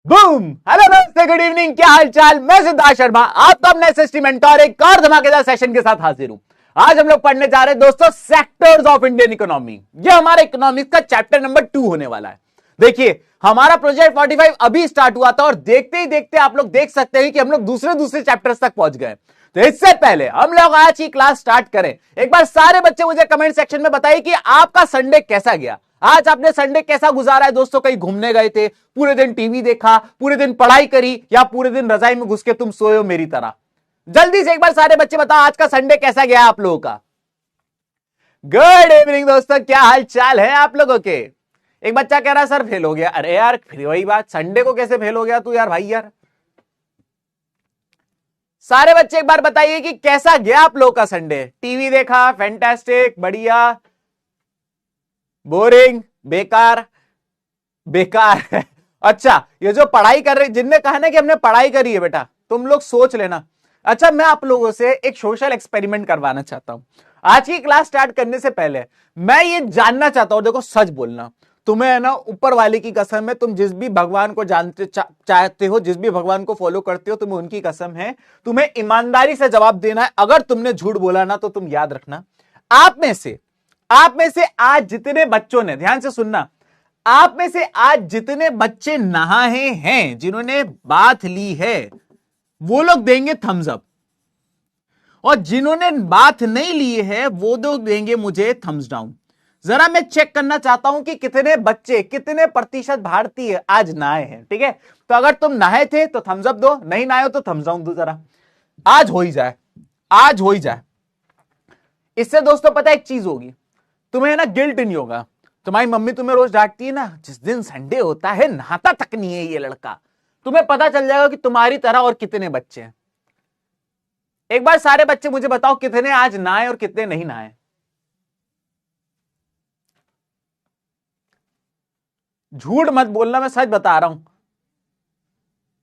Boom. Hello नमस्ते, good evening, क्या हाल चाल। मैं सिद्धार्थ शर्मा, आपका अपना एसएसटी मेंटर एक और धमाकेदार सेशन के साथ हाजिर हूं। आज हम लोग पढ़ने जा रहे हैं दोस्तों सेक्टर्स ऑफ इंडियन इकोनॉमी। ये हमारा इकोनॉमिक्स का चैप्टर नंबर 2 होने वाला है। देखिए, हमारा प्रोजेक्ट 45 अभी स्टार्ट हुआ था और देखते ही देखते आप लोग देख सकते हैं कि हम लोग दूसरे चैप्टर्स तक पहुंच गए। तो इससे पहले हम लोग आज की क्लास स्टार्ट करें, एक बार सारे बच्चे मुझे कमेंट सेक्शन में बताइए कि आपका संडे कैसा गया। आज आपने संडे कैसा गुजारा है दोस्तों। कहीं घूमने गए थे, पूरे दिन टीवी देखा, पूरे दिन पढ़ाई करी, या पूरे दिन रजाई में घुस के तुम सोए हो मेरी तरह। जल्दी से एक बार सारे बच्चे बताओ आज का संडे कैसा गया आप लोगों का। गुड इवनिंग दोस्तों, क्या हाल चाल है आप लोगों के। एक बच्चा कह रहा सर फेल हो गया। अरे यार फिर वही बात, संडे को कैसे फेल हो गया तू यार भाई यार। सारे बच्चे एक बार बताइए कि कैसा गया आप लोगों का संडे। टीवी देखा, फैंटास्टिक, बढ़िया, बोरिंग, बेकार, बेकार। अच्छा, ये जो पढ़ाई कर रहे, जिनने कहा ना कि हमने पढ़ाई करी है बेटा, तुम लोग सोच लेना। अच्छा, मैं आप लोगों से एक सोशल एक्सपेरिमेंट करवाना चाहता हूं। आज की क्लास स्टार्ट करने से पहले मैं ये जानना चाहता हूं, देखो सच बोलना, तुम्हें है ना ऊपर वाले की कसम है, तुम जिस भी भगवान को जानते चाहते हो, जिस भी भगवान को फॉलो करते हो, तुम्हें उनकी कसम है, तुम्हें ईमानदारी से जवाब देना है। अगर तुमने झूठ बोला ना तो तुम याद रखना, आप में से आज जितने बच्चों ने, ध्यान से सुनना, आप में से आज जितने बच्चे नहाए हैं, जिन्होंने बाथ ली है, वो लोग देंगे थम्स अप, और जिन्होंने बाथ नहीं ली है वो लोग देंगे मुझे थम्स डाउन। जरा मैं चेक करना चाहता हूं कि कितने बच्चे, कितने प्रतिशत भारतीय आज नहाए हैं। ठीक है, तो अगर तुम नहाए थे तो थम्स अप दो, नहीं नहाए हो तो थम्स डाउन दो। जरा आज हो ही जाए, आज हो ही जाए। इससे दोस्तों पता एक चीज होगी, तुम्हें ना गिल्ट नहीं होगा। तुम्हारी मम्मी तुम्हें रोज डांटती है ना, जिस दिन संडे होता है नहाता तक नहीं है ये लड़का। तुम्हें पता चल जाएगा कि तुम्हारी तरह और कितने बच्चे हैं। एक बार सारे बच्चे मुझे बताओ कितने आज नहाए और कितने नहीं नहाए। झूठ मत बोलना, मैं सच बता रहा हूं।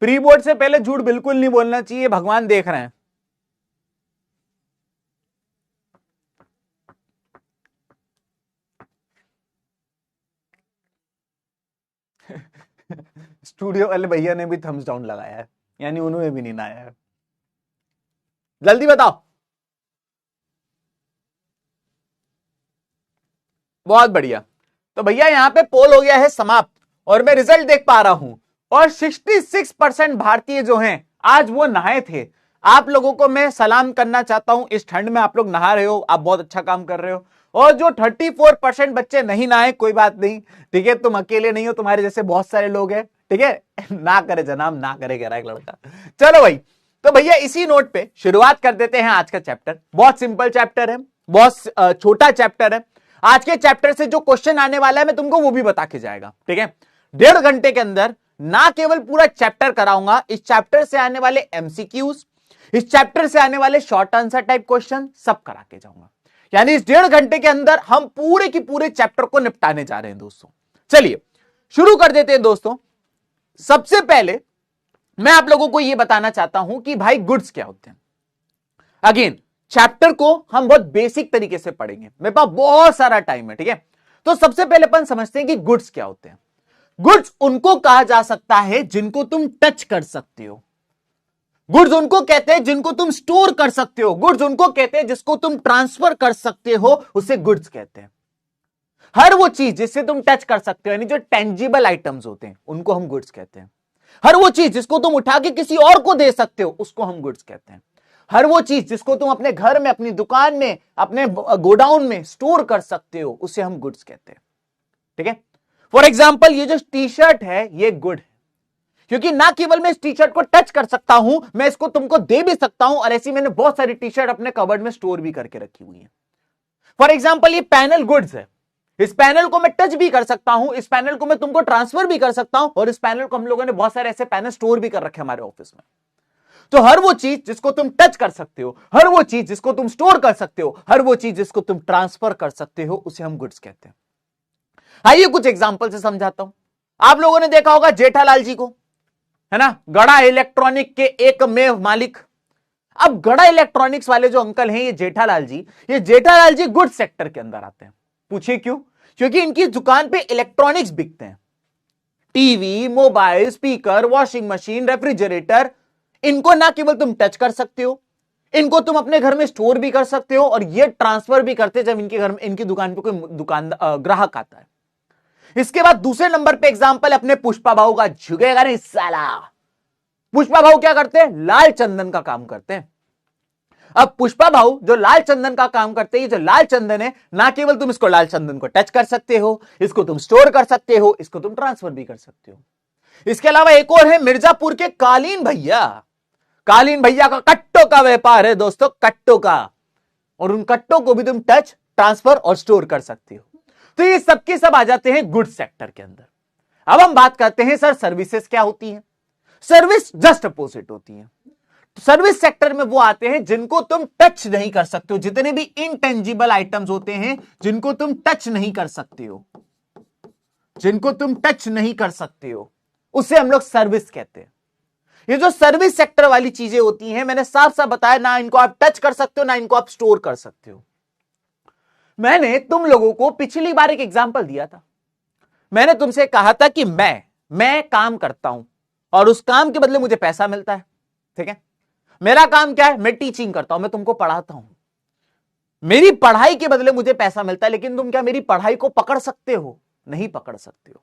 प्री बोर्ड से पहले झूठ बिल्कुल नहीं बोलना चाहिए, भगवान देख रहे हैं। स्टूडियो वाले भैया ने भी थम्स डाउन लगाया है, यानी उन्होंने भी नहीं नहाया है। जल्दी बताओ। बहुत बढ़िया। तो भैया यहां पे पोल हो गया है समाप्त और मैं रिजल्ट देख पा रहा हूं, और 66% भारतीय जो हैं आज वो नहाए थे। आप लोगों को मैं सलाम करना चाहता हूं। इस ठंड में आप लोग नहा रहे हो, आप बहुत अच्छा काम कर रहे हो। और जो 34% बच्चे नहीं नहाए, कोई बात नहीं, ठीक है, तुम अकेले नहीं हो, तुम्हारे जैसे बहुत सारे लोग हैं। ठीक है, ना करे जनाब, ना करे, कह रहा है लड़का। चलो भाई, तो भैया इसी नोट पे शुरुआत कर देते हैं आज का चैप्टर। बहुत सिंपल चैप्टर है, बहुत छोटा चैप्टर है। आज के चैप्टर से जो क्वेश्चन आने वाला है मैं तुमको वो भी बता के जाएगा। ठीक है, 1.5 घंटे के अंदर ना केवल पूरा चैप्टर कराऊंगा, इस चैप्टर से आने वाले एमसीक्यूज, इस चैप्टर से आने वाले शॉर्ट आंसर टाइप क्वेश्चन सब करा के जाऊंगा। यानी इस 1.5 घंटे के अंदर हम पूरे की पूरे चैप्टर को निपटाने जा रहे हैं दोस्तों। चलिए शुरू कर देते हैं दोस्तों। सबसे पहले मैं आप लोगों को यह बताना चाहता हूं कि भाई गुड्स क्या होते हैं। अगेन चैप्टर को हम बहुत बेसिक तरीके से पढ़ेंगे, मेरे पास बहुत सारा टाइम है। ठीक है, तो सबसे पहले अपन समझते हैं कि गुड्स क्या होते हैं। गुड्स उनको कहा जा सकता है जिनको तुम टच कर सकते हो। गुड्स उनको कहते हैं जिनको तुम स्टोर कर सकते हो। गुड्स उनको कहते हैं जिसको तुम ट्रांसफर कर सकते हो, उसे गुड्स कहते हैं। हर वो चीज जिससे तुम टच कर सकते हो, यानी जो टेंजिबल आइटम्स होते हैं, उनको हम गुड्स कहते हैं। हर वो चीज जिसको तुम उठा के किसी और को दे सकते हो, उसको हम गुड्स कहते हैं। हर वो चीज जिसको तुम अपने घर में, अपनी दुकान में, अपने गोडाउन में स्टोर कर सकते हो, उसे हम गुड्स कहते हैं। ठीक है, फॉर एग्जाम्पल ये जो टी शर्ट है ये गुड है, क्योंकि ना केवल मैं इस टी शर्ट को टच कर सकता हूं, मैं इसको तुमको दे भी सकता हूं, और ऐसी मैंने बहुत सारी टी शर्ट अपने कबर्ड में स्टोर भी करके रखी हुई है। फॉर एग्जाम्पल ये पैनल गुड्स है, इस पैनल को मैं टच भी कर सकता हूं, इस पैनल को मैं तुमको ट्रांसफर भी कर सकता हूं, और इस पैनल को हम लोगों ने बहुत सारे ऐसे पैनल स्टोर भी कर रखे हमारे ऑफिस में। तो हर वो चीज जिसको तुम टच कर सकते हो, हर वो चीज जिसको तुम स्टोर कर सकते हो, हर वो चीज जिसको तुम ट्रांसफर कर सकते हो, उसे हम गुड्स कहते हैं। आइए कुछ एग्जांपल से समझाता हूं। आप लोगों ने देखा होगा जेठालाल जी को, है ना, गड़ा इलेक्ट्रॉनिक के एकमेव मालिक। अब गड़ा इलेक्ट्रॉनिक्स वाले जो अंकल हैं, ये जेठालाल जी गुड्स सेक्टर के अंदर आते हैं। पूछिए क्यों? क्योंकि इनकी दुकान पे इलेक्ट्रॉनिक्स बिकते हैं। TV, mobile, speaker, washing machine, refrigerator, इनको ना केवल तुम टच कर सकते हो, इनको तुम अपने घर में स्टोर भी कर सकते हो और ये ट्रांसफर भी करते जब इनके घर में, इनकी दुकान पे कोई ग्राहक आता है। इसके बाद दूसरे नंबर पे एग्जांपल अपने पुष्पा भाऊ का, झुकेगा नहीं साला। पुष्पा भाऊ क्या करते हैं? लाल चंदन का काम करते हैं। अब पुष्पा भाऊ जो लाल चंदन का काम करते हैं, जो लाल चंदन है, ना केवल तुम इसको लाल चंदन को टच कर सकते हो, इसको तुम स्टोर कर सकते हो, इसको तुम ट्रांसफर भी कर सकते हो। इसके अलावा एक और है मिर्जापुर के कालीन भैया। कालीन भैया का कट्टों का व्यापार है दोस्तों, कट्टों का, और उन कट्टों को भी तुम टच, ट्रांसफर और स्टोर कर सकते हो। तो ये सबके सब आ जाते हैं गुड सेक्टर के अंदर। अब हम बात करते हैं सर सर्विसेज क्या होती है। सर्विस जस्ट अपोजिट होती है। सर्विस सेक्टर में वो आते हैं जिनको तुम टच नहीं कर सकते हो, जितने भी इनटेंजिबल आइटम्स होते हैं जिनको तुम टच नहीं कर सकते हो, जिनको तुम टच नहीं कर सकते हो, उसे हम लोग सर्विस कहते हैं। ये जो सर्विस सेक्टर वाली चीजें होती हैं, मैंने साफ साफ बताया, ना इनको आप टच कर सकते हो, ना इनको आप स्टोर कर सकते हो। मैंने तुम लोगों को पिछली बार एक एग्जांपल दिया था। मैंने तुमसे कहा था कि मैं काम करता हूं और उस काम के बदले मुझे पैसा मिलता है। ठीक है, मेरा काम क्या है? मैं टीचिंग करता हूं, मैं तुमको पढ़ाता हूं, मेरी पढ़ाई के बदले मुझे पैसा मिलता है। लेकिन तुम क्या मेरी पढ़ाई को पकड़ सकते हो? नहीं पकड़ सकते हो।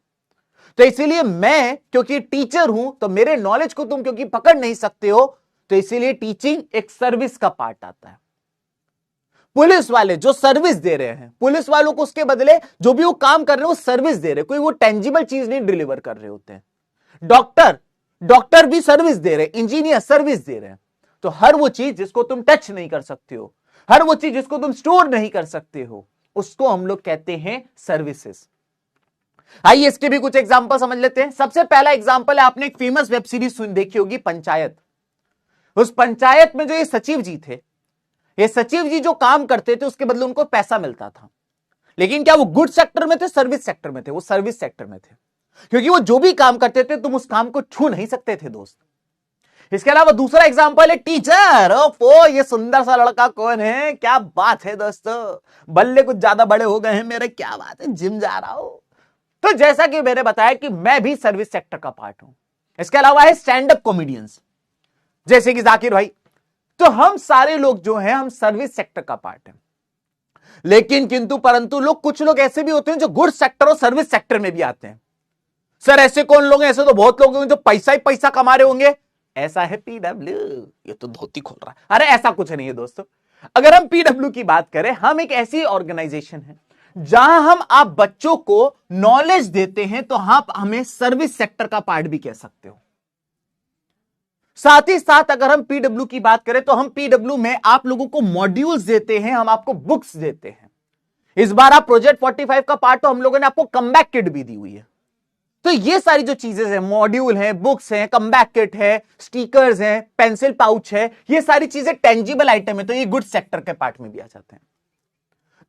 तो इसीलिए मैं क्योंकि टीचर हूं, तो मेरे नॉलेज को तुम क्योंकि पकड़ नहीं सकते हो, तो इसीलिए टीचिंग एक सर्विस का पार्ट आता है। पुलिस वाले जो सर्विस दे रहे हैं, पुलिस वालों को उसके बदले जो भी वो काम कर रहे हैं वो सर्विस दे रहे हैं, कोई वो टेंजिबल चीज नहीं डिलीवर कर रहे होते हैं। डॉक्टर भी सर्विस दे रहे हैं, इंजीनियर सर्विस दे रहे हैं। तो हर वो चीज जिसको तुम टच नहीं कर सकते हो, हर वो चीज जिसको तुम स्टोर नहीं कर सकते हो, उसको हम लोग कहते हैं सर्विसेज। आइए इसके भी कुछ एग्जांपल समझ लेते हैं। सबसे पहला एग्जांपल है, आपने एक फेमस वेब सीरीज देखी होगी पंचायत। उस पंचायत में जो ये सचिव जी थे, ये सचिव जी जो काम करते थे उसके बदले उनको पैसा मिलता था। लेकिन क्या वो गुड सेक्टर में थे, सर्विस सेक्टर में थे? वो सर्विस सेक्टर में थे, क्योंकि वो जो भी काम करते थे तुम उस काम को छू नहीं सकते थे दोस्त। इसके अलावा दूसरा एग्जांपल है टीचर। ओफो, ये सुंदर सा लड़का कौन है? क्या बात है दोस्तों, बल्ले कुछ ज्यादा बड़े हो गए हैं मेरे, क्या बात है, जिम जा रहा हूं। तो जैसा कि मैंने बताया कि मैं भी सर्विस सेक्टर का पार्ट हूं। इसके अलावा है स्टैंड अप कॉमेडियंस, जैसे कि जाकिर भाई। तो हम सारे लोग जो हैं, हम सर्विस सेक्टर का पार्ट हैं। लेकिन किंतु परंतु लोग, कुछ लोग ऐसे भी होते हैं जो गुड सेक्टर और सर्विस सेक्टर में भी आते हैं। सर ऐसे कौन लोग हैं? ऐसे तो बहुत लोग होंगे जो पैसा ही पैसा कमा रहे होंगे। ऐसा है पीडब्ल्यू, ये तो धोती खोल रहा है। अरे ऐसा कुछ नहीं है दोस्तों। अगर हम पीडब्ल्यू की बात करें, हम एक ऐसी ऑर्गेनाइजेशन है जहां हम आप बच्चों को नॉलेज देते हैं, तो आप हमें सर्विस सेक्टर का पार्ट भी कह सकते हो। साथ ही साथ अगर हम पीडब्ल्यू की बात करें, तो हम पीडब्ल्यू में आप लोगों को मॉड्यूल्स देते हैं, हम आपको बुक्स देते हैं। इस बार आप प्रोजेक्ट 45 का पार्ट, तो हम लोगों ने आपको कमबैक किट भी दी हुई है। तो ये सारी जो चीजें हैं, मॉड्यूल है, बुक्स हैं, कमबैक किट है, स्टिकर्स हैं, पेंसिल पाउच है, ये सारी चीजें टेंजिबल आइटम है, तो ये गुड सेक्टर के पार्ट में भी आ जाते हैं।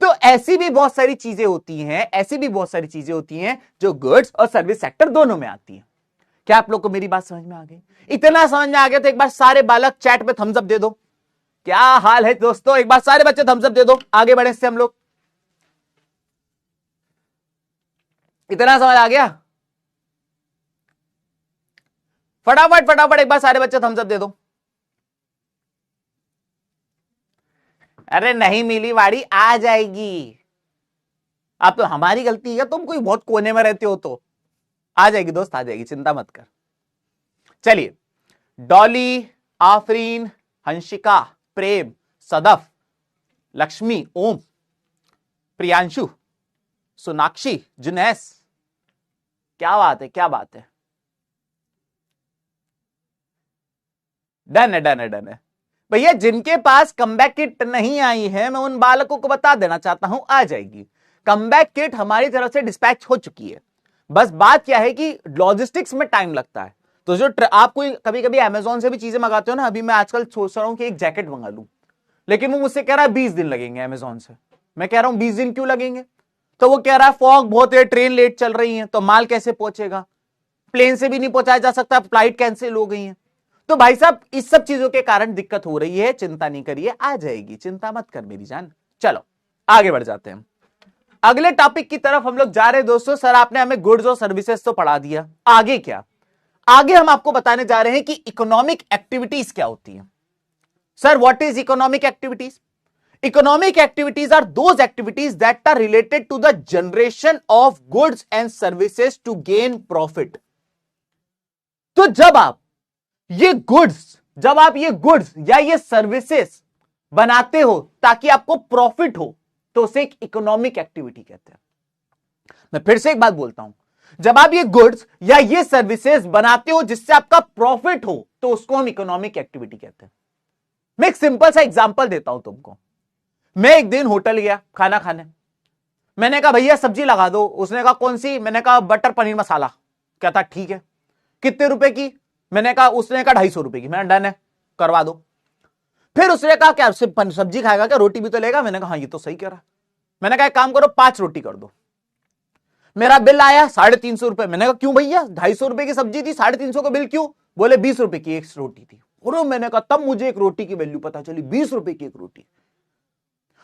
तो ऐसी भी बहुत सारी चीजें होती हैं, ऐसी भी बहुत सारी चीजें होती हैं जो गुड्स और सर्विस सेक्टर दोनों में आती हैं। क्या आप लोग को मेरी बात समझ में आ गई? इतना समझ में आ गया तो एक बार सारे बालक चैट पे थम्स अप दे दो। क्या हाल है दोस्तों? एक बार सारे बच्चे थम्स अप दे दो, आगे बढ़े इससे हम लोग। इतना समझ आ गया? फटाफट फटाफट एक बार सारे बच्चे थम्स अप दे दो। अरे नहीं मिली वाड़ी, आ जाएगी। अब तो हमारी गलती है, तुम कोई बहुत कोने में रहते हो, तो आ जाएगी दोस्त, आ जाएगी, चिंता मत कर। चलिए, डॉली, आफरीन, हंसिका, प्रेम, सदफ, लक्ष्मी, ओम, प्रियांशु, सोनाक्षी, जुनैस, क्या बात है, क्या बात है। डन है, डन है, डन है भैया। जिनके पास कमबैक किट नहीं आई है, मैं उन बालकों को बता देना चाहता हूं, आ जाएगी। कमबैक किट हमारी तरफ से डिस्पैच हो चुकी है। बस बात क्या है कि लॉजिस्टिक्स में टाइम लगता है। तो जो आप कोई कभी कभी अमेजोन से भी चीजें मंगाते हो ना, अभी मैं आजकल सोच रहा हूं कि एक जैकेट मंगा लूं, लेकिन वो मुझसे कह रहा है 20 दिन लगेंगे अमेजोन से। मैं कह रहा हूं 20 दिन क्यों लगेंगे? तो वो कह रहा है फॉग बहुत है, ट्रेन लेट चल रही है, तो माल कैसे पहुंचेगा, प्लेन से भी नहीं पहुंचाया जा सकता, फ्लाइट कैंसिल हो गई है। तो भाई साहब, इस सब चीजों के कारण दिक्कत हो रही है, चिंता नहीं करिए, आ जाएगी, चिंता मत कर मेरी जान। चलो आगे बढ़ जाते हैं। अगले टॉपिक की तरफ हम लोग जा रहे हैं दोस्तों। सर आपने हमें गुड्स और सर्विसेज तो पढ़ा दिया, आगे क्या? आगे हम आपको बताने जा रहे हैं कि इकोनॉमिक एक्टिविटीज क्या होती है। Sir what is economic activities? Economic activities are those activities that are related to the generation of goods and services to gain profit. तो जब आप ये गुड्स या ये सर्विसेज बनाते हो ताकि आपको प्रॉफिट हो, तो उसे एक इकोनॉमिक एक्टिविटी कहते हैं। मैं फिर से एक बात बोलता हूं, जब आप ये गुड्स या ये सर्विसेज बनाते हो जिससे आपका प्रॉफिट हो, तो उसको हम इकोनॉमिक एक्टिविटी कहते हैं। मैं एक सिंपल सा एग्जांपल देता हूं तुमको। मैं एक दिन होटल गया खाना खाने, मैंने कहा भैया सब्जी लगा दो। उसने कहा कौन सी? मैंने कहा बटर पनीर मसाला। कहता ठीक है। कितने रुपए की? मैंने कहा, उसने कहा 250 रुपए की। मैंने डन है, करवा दो। फिर उसने कहा क्या सब्जी खाएगा क्या, रोटी भी तो लेगा? मैंने कहा हाँ ये तो सही कह रहा। मैंने कहा एक काम करो 5 रोटी कर दो। मेरा बिल आया 350 रुपए। मैंने कहा क्यों भैया, 250 रुपए की सब्जी थी, 350 का बिल क्यों? बोले 20 रुपए की एक रोटी थी। और मैंने कहा तब मुझे एक रोटी की वैल्यू पता चली, 20 रुपए की एक रोटी।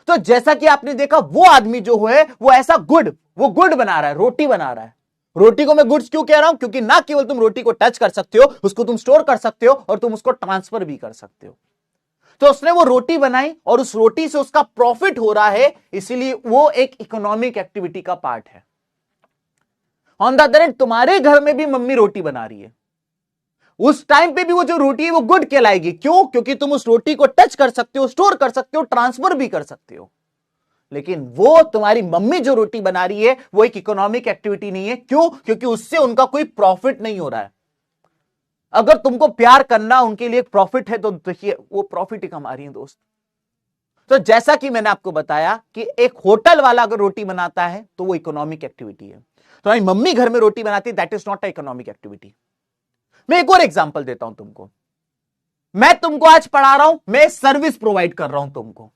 तो जैसा कि आपने देखा, वो आदमी जो है वो ऐसा वो गुड बना रहा है, रोटी बना रहा है। रोटी को मैं गुड्स क्यों कह रहा हूं? क्योंकि ना केवल तुम रोटी को टच कर सकते हो, उसको तुम स्टोर कर सकते हो और तुम उसको ट्रांसफर भी कर सकते हो। तो उसने वो रोटी बनाई और उस रोटी से उसका प्रॉफिट हो रहा है, इसीलिए वो एक इकोनॉमिक एक्टिविटी का पार्ट है। ऑन द अदर हैंड, तुम्हारे घर में भी मम्मी रोटी बना रही है, उस टाइम पे भी वो जो रोटी है वो गुड कहलाएगी। क्यों? क्योंकि तुम उस रोटी को टच कर सकते हो, स्टोर कर सकते हो, ट्रांसफर भी कर सकते हो। लेकिन वो तुम्हारी मम्मी जो रोटी बना रही है वो एक इकोनॉमिक एक्टिविटी नहीं है। क्यों? क्योंकि उससे उनका कोई प्रॉफिट नहीं हो रहा है। अगर तुमको प्यार करना उनके लिए प्रॉफिट है, तो देखिए वो प्रॉफिट ही कमा रही है दोस्त। तो जैसा कि मैंने आपको बताया कि एक होटल वाला अगर रोटी बनाता है तो वो इकोनॉमिक एक्टिविटी है। तो हमारी मम्मी घर में रोटी बनाती है, that is not a economic activity. मैं एक और एग्जांपल देता हूं तुमको। मैं तुमको आज पढ़ा रहा हूं, मैं सर्विस प्रोवाइड कर रहा हूं तुमको।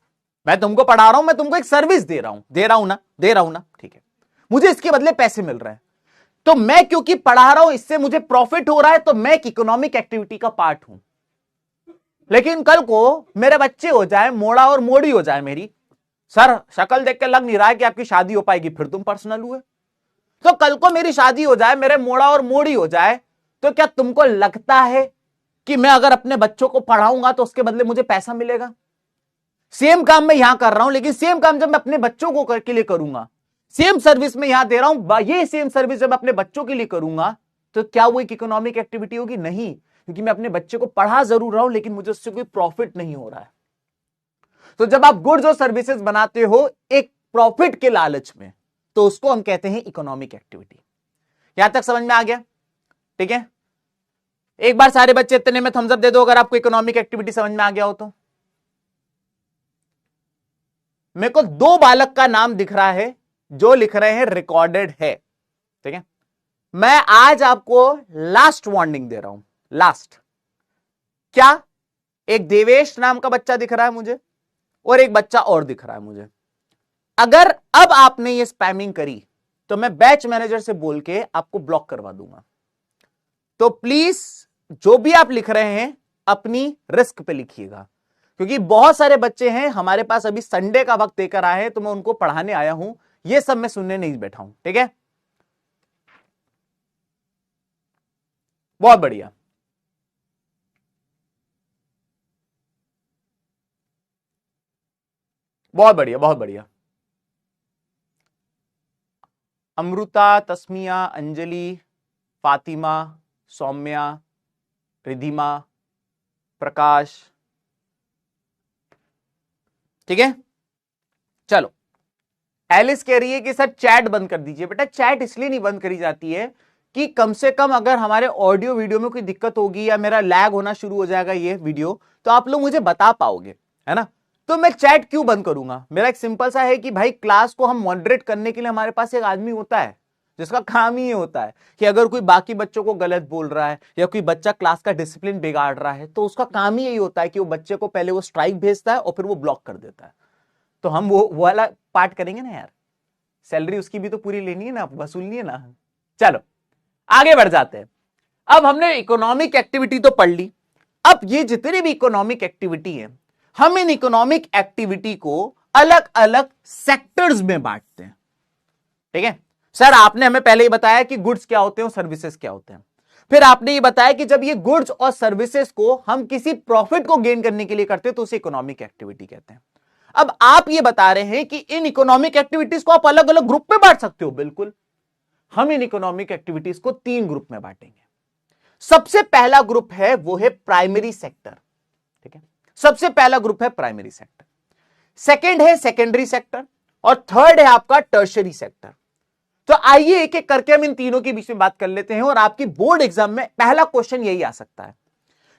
मैं तुमको पढ़ा रहा हूं, मैं तुमको एक सर्विस दे रहा हूं ना, ठीक है। मुझे इसके बदले पैसे मिल रहे हैं, तो मैं क्योंकि पढ़ा रहा हूं, इससे मुझे प्रॉफिट हो रहा है, तो मैं एक इकोनॉमिक एक्टिविटी का पार्ट हूं। लेकिन कल को मेरे बच्चे हो जाए, मोड़ा और मोड़ी हो जाए मेरी, सर शक्ल देख के लग नहीं रहा है कि आपकी शादी हो पाएगी, फिर तुम पर्सनल हुए। तो कल को मेरी शादी हो जाए, मेरे मोड़ा और मोड़ी हो जाए, तो क्या तुमको लगता है कि मैं अगर अपने बच्चों को पढ़ाऊंगा तो उसके बदले मुझे पैसा मिलेगा? सेम काम मैं यहां कर रहा हूं, लेकिन सेम काम जब मैं अपने बच्चों को के लिए करूंगा, सेम सर्विस में यहां दे रहा हूं, ये सेम सर्विस जब मैं अपने बच्चों के लिए करूंगा, तो क्या वो एक इकोनॉमिक एक्टिविटी होगी? नहीं, क्योंकि मैं अपने बच्चे को पढ़ा जरूर रहा हूं, लेकिन मुझे उससे कोई प्रॉफिट नहीं हो रहा है। तो जब आप गुड्स और सर्विसेज बनाते हो एक प्रॉफिट के लालच में, तो उसको हम कहते हैं इकोनॉमिक एक्टिविटी। यहां तक समझ में आ गया? ठीक है, एक बार सारे बच्चे इतने में थम्स अप दे दो अगर आपको इकोनॉमिक एक्टिविटी समझ में आ गया हो तो। मेरे को 2 बालक का नाम दिख रहा है जो लिख रहे हैं रिकॉर्डेड है, ठीक है। मैं आज आपको लास्ट वार्निंग दे रहा हूं, लास्ट। क्या? एक देवेश नाम का बच्चा दिख रहा है मुझे, और एक बच्चा और दिख रहा है मुझे। अगर अब आपने ये स्पैमिंग करी तो मैं बैच मैनेजर से बोल के आपको ब्लॉक करवा दूंगा। तो प्लीज जो भी आप लिख रहे हैं अपनी रिस्क पे लिखिएगा, क्योंकि बहुत सारे बच्चे हैं हमारे पास, अभी संडे का वक्त देकर आए हैं, तो मैं उनको पढ़ाने आया हूं, ये सब मैं सुनने नहीं बैठा हूं। ठीक है, बहुत बढ़िया। बहुत बढ़िया, बहुत बढ़िया। अमृता, तस्मिया, अंजलि, फातिमा, सौम्या, रिधिमा, प्रकाश, ठीक है। चलो, एलिस कह रही है कि सर चैट बंद कर दीजिए। बेटा चैट इसलिए नहीं बंद करी जाती है कि कम से कम अगर हमारे ऑडियो वीडियो में कोई दिक्कत होगी या मेरा लैग होना शुरू हो जाएगा ये वीडियो, तो आप लोग मुझे बता पाओगे, है ना। तो मैं चैट क्यों बंद करूंगा? मेरा एक सिंपल सा है कि भाई क्लास को हम मॉडरेट करने के लिए हमारे पास एक आदमी होता है जिसका काम ही ये होता है कि अगर कोई बाकी बच्चों को गलत बोल रहा है या कोई बच्चा क्लास का डिसिप्लिन बिगाड़ रहा है, तो उसका काम ही यही होता है कि वो बच्चे को पहले वो स्ट्राइक भेजता है और फिर वो ब्लॉक कर देता है। तो हम वो वाला पार्ट करेंगे ना यार, सैलरी उसकी भी तो पूरी लेनी है ना, वसूलनी है ना। चलो आगे बढ़ जाते हैं। अब हमने इकोनॉमिक एक्टिविटी तो पढ़ ली। अब ये जितनी भी इकोनॉमिक एक्टिविटी है, हम इन इकोनॉमिक एक्टिविटी को अलग अलग सेक्टर्स में बांटते हैं। ठीक है सर, आपने हमें पहले ही बताया कि गुड्स क्या होते हैं और सर्विसेज क्या होते हैं, फिर आपने ये बताया कि जब ये गुड्स और सर्विसेज को हम किसी प्रॉफिट को गेन करने के लिए करते हैं तो उसे इकोनॉमिक एक्टिविटी कहते हैं। अब आप ये बता रहे हैं कि इन इकोनॉमिक एक्टिविटीज को आप अलग अलग ग्रुप में बांट सकते हो। बिल्कुल, हम इन इकोनॉमिक एक्टिविटीज को 3 ग्रुप में बांटेंगे। सबसे पहला ग्रुप है वो है प्राइमरी सेक्टर। ठीक है, सबसे पहला ग्रुप है प्राइमरी सेक्टर, सेकंड है सेकेंडरी सेक्टर और थर्ड है आपका टर्शियरी सेक्टर। तो आइए एक एक करके हम इन तीनों के बीच में बात कर लेते हैं और आपकी बोर्ड एग्जाम में पहला क्वेश्चन यही आ सकता है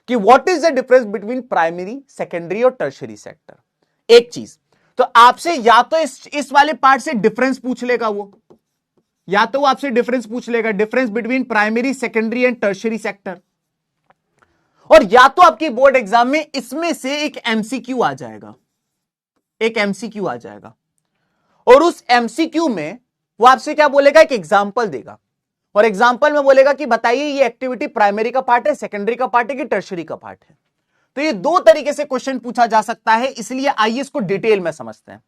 कि what is the difference between primary, secondary और टर्शियरी सेक्टर। एक चीज तो आपसे या तो इस वाले पार्ट से डिफरेंस पूछ लेगा वो, या तो वो आपसे डिफरेंस पूछ लेगा, difference between primary, secondary and tertiary sector, और या तो आपकी बोर्ड एग्जाम में इसमें से एक एमसीक्यू आ जाएगा, एक एमसीक्यू आ जाएगा और उस एमसीक्यू में वो आपसे क्या बोलेगा, एक एग्जांपल देगा और एग्जांपल में बोलेगा कि बताइए ये एक्टिविटी प्राइमरी का पार्ट है, सेकेंडरी का पार्ट है कि टर्शियरी का पार्ट है। तो ये दो तरीके से क्वेश्चन पूछा जा सकता है, इसलिए आइए इसको डिटेल में समझते हैं।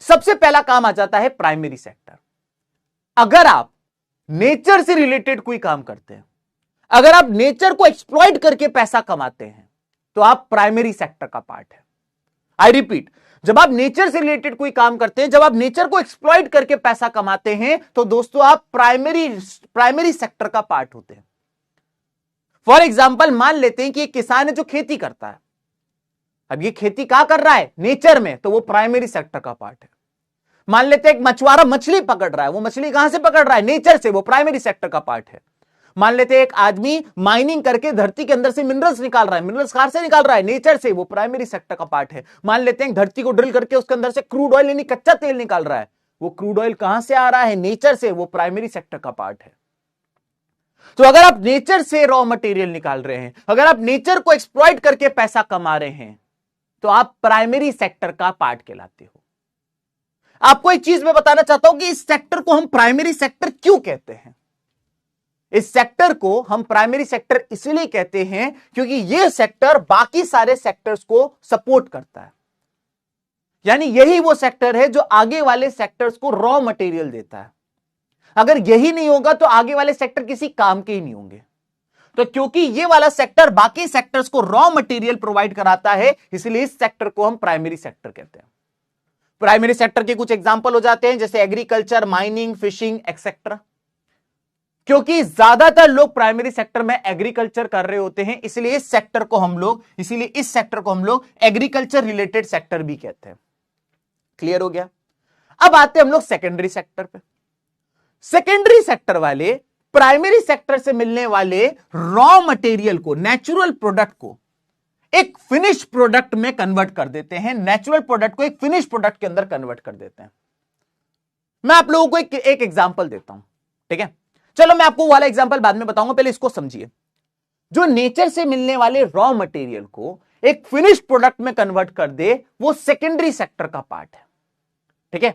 सबसे पहला काम आ जाता है प्राइमरी सेक्टर। अगर आप नेचर से रिलेटेड कोई काम करते हैं, अगर आप नेचर को एक्सप्लॉइट करके पैसा कमाते हैं तो आप प्राइमरी सेक्टर का पार्ट है। आई रिपीट, जब आप नेचर से रिलेटेड कोई काम करते हैं, जब आप नेचर को एक्सप्लॉइट करके पैसा कमाते हैं तो दोस्तों आप प्राइमरी सेक्टर का पार्ट होते हैं। फॉर एग्जाम्पल मान लेते हैं कि एक किसान है जो खेती करता है, अब ये खेती कहां कर रहा है, नेचर में, तो वो प्राइमरी सेक्टर का पार्ट है। मान लेते हैं एक मछुआरा मछली पकड़ रहा है, वो मछली कहां से पकड़ रहा है, नेचर से, वो प्राइमरी सेक्टर का पार्ट है। मान लेते हैं एक आदमी माइनिंग करके धरती के अंदर से मिनरल्स निकाल रहा है, मिनरल्स कहां से निकाल रहा है, नेचर से, वो प्राइमरी सेक्टर का पार्ट है। मान लेते हैं धरती को ड्रिल करके उसके अंदर से क्रूड ऑयल यानी कच्चा तेल निकाल रहा है, वो क्रूड ऑयल कहां से आ रहा है, नेचर से, वो प्राइमरी सेक्टर का पार्ट है। तो अगर आप नेचर से रॉ मटेरियल निकाल रहे हैं, अगर आप नेचर को एक्सप्लॉइट करके पैसा कमा रहे हैं तो आप प्राइमरी सेक्टर का पार्ट कहलाते हो। आपको एक चीज मैं बताना चाहता हूं कि इस सेक्टर को हम प्राइमरी सेक्टर क्यों कहते हैं। इस सेक्टर को हम प्राइमरी सेक्टर इसलिए कहते हैं क्योंकि यह सेक्टर बाकी सारे सेक्टर्स को सपोर्ट करता है, यानी यही वो सेक्टर है जो आगे वाले सेक्टर्स को रॉ मटेरियल देता है। अगर यही नहीं होगा तो आगे वाले सेक्टर किसी काम के ही नहीं होंगे। तो क्योंकि ये वाला सेक्टर बाकी सेक्टर्स को रॉ मटेरियल प्रोवाइड कराता है, इसलिए इस सेक्टर को हम प्राइमरी सेक्टर कहते हैं। प्राइमरी सेक्टर के कुछ एग्जांपल हो जाते हैं जैसे एग्रीकल्चर, माइनिंग, फिशिंग एक्सेट्रा। क्योंकि ज्यादातर लोग प्राइमरी सेक्टर में एग्रीकल्चर कर रहे होते हैं, इसलिए इस सेक्टर को हम लोग एग्रीकल्चर रिलेटेड सेक्टर भी कहते हैं। क्लियर हो गया। अब आते हैं हम लोग सेकेंडरी सेक्टर पे। सेकेंडरी सेक्टर वाले प्राइमरी सेक्टर से मिलने वाले रॉ मटेरियल को, नेचुरल प्रोडक्ट को एक फिनिश प्रोडक्ट में कन्वर्ट कर देते हैं, नेचुरल प्रोडक्ट को एक फिनिश प्रोडक्ट के अंदर कन्वर्ट कर देते हैं। मैं आप लोगों को एक एग्जांपल देता हूं, ठीक है। चलो मैं आपको वाला एग्जांपल बाद में बताऊंगा, पहले इसको समझिए। जो नेचर से मिलने वाले रॉ मटेरियल को एक फिनिश प्रोडक्ट में कन्वर्ट कर दे, वो सेकेंडरी सेक्टर का पार्ट है, ठीक है।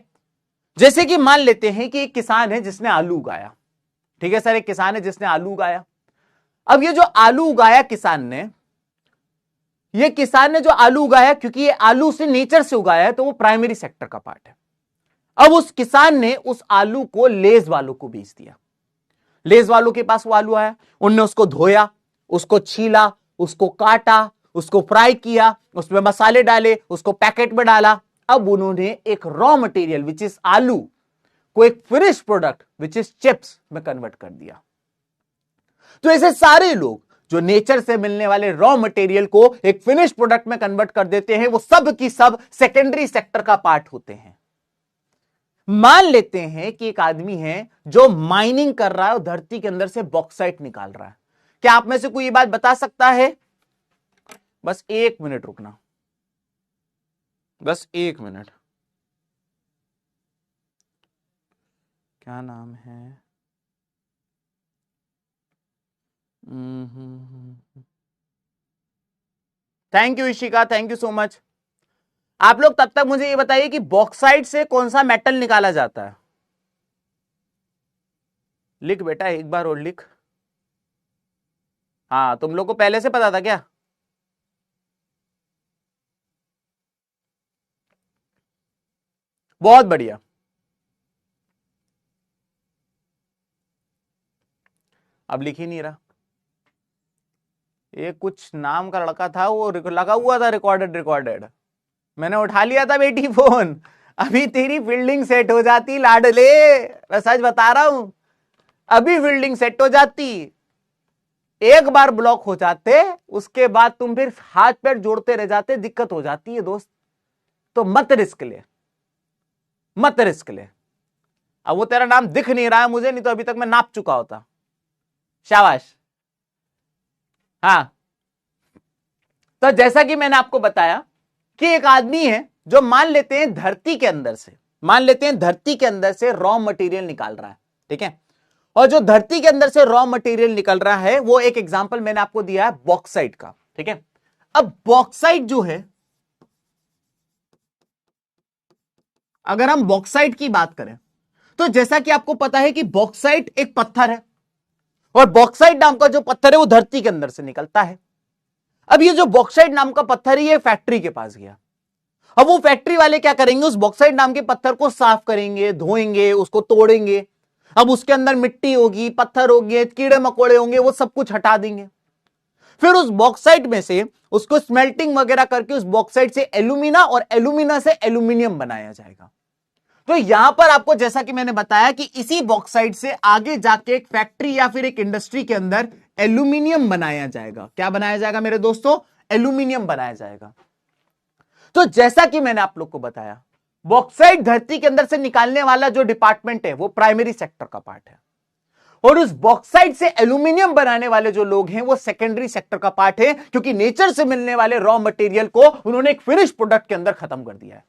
जैसे कि मान लेते हैं कि एक किसान है जिसने आलू उगाया, ठीक है सर, एक किसान है जिसने आलू उगाया। अब ये जो आलू उगाया किसान ने जो आलू उगाया, क्योंकि ये आलू से नेचर से उगाया है तो वो प्राइमरी सेक्टर का पार्ट है। अब उस किसान ने उस आलू को लेज वालों को बेच दिया। लेज वालों के पास वो आलू आया, उनने उसको धोया, उसको छीला, उसको काटा, उसको फ्राई किया, उसमें मसाले डाले, उसको पैकेट में डाला। अब उन्होंने एक रॉ मटेरियल विच इज आलू को एक finish product which is chips में कन्वर्ट कर दिया। तो ऐसे सारे लोग जो नेचर से मिलने वाले रॉ मटेरियल को एक फिनिश प्रोडक्ट में कन्वर्ट कर देते हैं, वो सब की सब सेकेंडरी सेक्टर का पार्ट होते हैं। मान लेते हैं कि एक आदमी है जो माइनिंग कर रहा है और धरती के अंदर से बॉक्साइट निकाल रहा है। क्या आप में से कोई ये बात बता सकता है? बस 1 मिनट रुकना, बस 1 मिनट। क्या नाम है? Thank you Ishika, thank you so much. आप लोग तब तक मुझे ये बताइए कि बॉक्साइट से कौन सा मेटल निकाला जाता है? लिख बेटा, एक बार और लिख। हाँ, तुम लोग को पहले से पता था क्या? बहुत बढ़िया। अब लिख ही नहीं रहा। एक कुछ नाम का लड़का था, वो लगा हुआ था रिकॉर्डेड। मैंने उठा लिया था बेटी फोन। अभी तेरी फील्डिंग सेट हो जाती लाडले, मैं सच बता रहा हूं, अभी फील्डिंग सेट हो जाती। एक बार ब्लॉक हो जाते, उसके बाद तुम फिर हाथ पैर जोड़ते रह जाते, दिक्कत हो जाती है दोस्त। तो मत रिस्क ले, मत रिस्क ले। अब वो तेरा नाम दिख नहीं रहा है मुझे, नहीं तो अभी तक मैं नाप चुका होता। शाबाश। हाँ, तो जैसा कि मैंने आपको बताया कि एक आदमी है जो मान लेते हैं धरती के अंदर से रॉ मटेरियल निकाल रहा है, ठीक है। और जो धरती के अंदर से रॉ मटेरियल निकल रहा है, वो एक एग्जांपल मैंने आपको दिया है बॉक्साइट का, ठीक है। अब बॉक्साइट जो है, अगर हम बॉक्साइट की बात करें तो जैसा कि आपको पता है कि बॉक्साइट एक पत्थर है, और बॉक्साइट नाम का जो पत्थर है वो धरती के अंदर से निकलता है। अब ये जो बॉक्साइट नाम का पत्थर है, ये फैक्ट्री के पास गया। अब वो फैक्ट्री वाले क्या करेंगे, उस बॉक्साइट नाम के पत्थर को साफ करेंगे, धोएंगे, उसको तोड़ेंगे। अब उसके अंदर मिट्टी होगी, पत्थर होंगे, कीड़े मकोड़े होंगे, वो सब कुछ हटा देंगे। फिर उस बॉक्साइट में से उसको स्मेल्टिंग वगैरह करके उस बॉक्साइट से एल्यूमिना, और एल्यूमिना से एल्यूमिनियम बनाया जाएगा। तो यहां पर आपको, जैसा कि मैंने बताया, कि इसी बॉक्साइट से आगे जाके एक फैक्ट्री या फिर एक इंडस्ट्री के अंदर एल्यूमिनियम बनाया जाएगा। क्या बनाया जाएगा मेरे दोस्तों? एल्यूमिनियम बनाया जाएगा। तो जैसा कि मैंने आप लोग को बताया, बॉक्साइट धरती के अंदर से निकालने वाला जो डिपार्टमेंट है वो प्राइमरी सेक्टर का पार्ट है, और उस बॉक्साइट से एल्यूमिनियम बनाने वाले जो लोग हैं वो सेकेंडरी सेक्टर का पार्ट है, क्योंकि नेचर से मिलने वाले रॉ मटेरियल को उन्होंने एक फिनिश प्रोडक्ट के अंदर खत्म कर दिया है।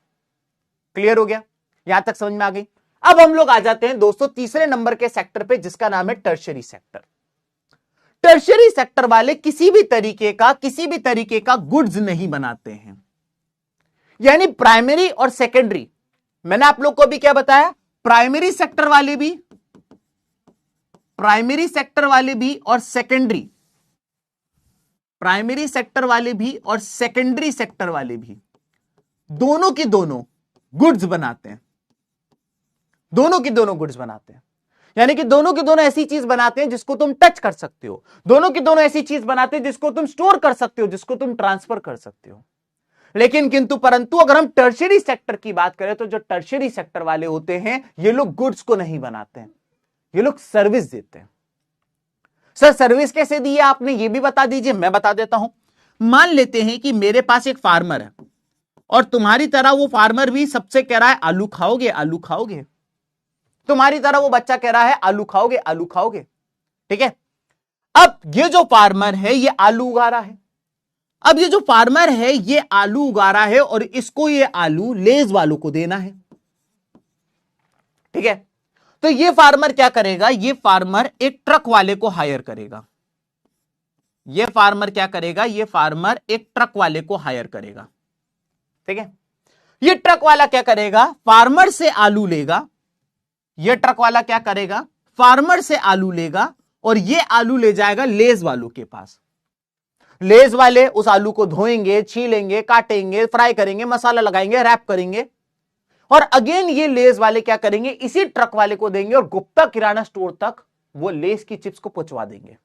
क्लियर हो गया? यहां तक समझ में आ गई? अब हम लोग आ जाते हैं दोस्तों तीसरे नंबर के सेक्टर पे, जिसका नाम है टर्शियरी सेक्टर। टर्शियरी सेक्टर वाले किसी भी तरीके का गुड्स नहीं बनाते हैं, यानी प्राइमरी और सेकेंडरी। मैंने आप लोग को अभी क्या बताया? प्राइमरी सेक्टर वाले भी और सेकेंडरी, प्राइमरी सेक्टर वाले भी और सेकेंडरी सेक्टर वाले भी, दोनों की दोनों गुड्स बनाते हैं। दोनों की दोनों गुड्स बनाते हैं, यानी कि दोनों की दोनों ऐसी चीज बनाते हैं जिसको तुम टच कर सकते हो। दोनों की दोनों ऐसी चीज बनाते हैं जिसको तुम स्टोर कर सकते हो, जिसको तुम ट्रांसफर कर सकते हो। लेकिन किंतु परंतु अगर हम टर्शियरी सेक्टर की बात करें, तो जो टर्शियरी सेक्टर वाले होते हैं, ये लोग गुड्स को नहीं बनाते हैं, ये लोग सर्विस देते हैं। सर सर्विस कैसे दी है आपने, ये भी बता दीजिए। मैं बता देता हूं। मान लेते हैं कि मेरे पास एक फार्मर है, और तुम्हारी तरह वो फार्मर भी सबसे कह रहा है आलू खाओगे, आलू खाओगे। तुम्हारी तरह वो बच्चा कह रहा है आलू खाओगे, आलू खाओगे, ठीक है। अब ये जो फार्मर है ये आलू उगा रहा है। अब ये जो फार्मर है ये आलू उगा रहा है, और इसको ये आलू लेज वालों को देना है, ठीक है। तो ये फार्मर क्या करेगा? ये फार्मर एक ट्रक वाले को हायर करेगा। ये फार्मर क्या करेगा? ये फार्मर एक ट्रक वाले को हायर करेगा, ठीक है। ये ट्रक वाला क्या करेगा? फार्मर से आलू लेगा। ये ट्रक वाला क्या करेगा? फार्मर से आलू लेगा, और ये आलू ले जाएगा लेज वालों के पास। लेज वाले उस आलू को धोएंगे, छीलेंगे, काटेंगे, फ्राई करेंगे, मसाला लगाएंगे, रैप करेंगे, और अगेन ये लेज वाले क्या करेंगे? इसी ट्रक वाले को देंगे, और गुप्ता किराना स्टोर तक वो लेज की चिप्स को पहुंचवा देंगे।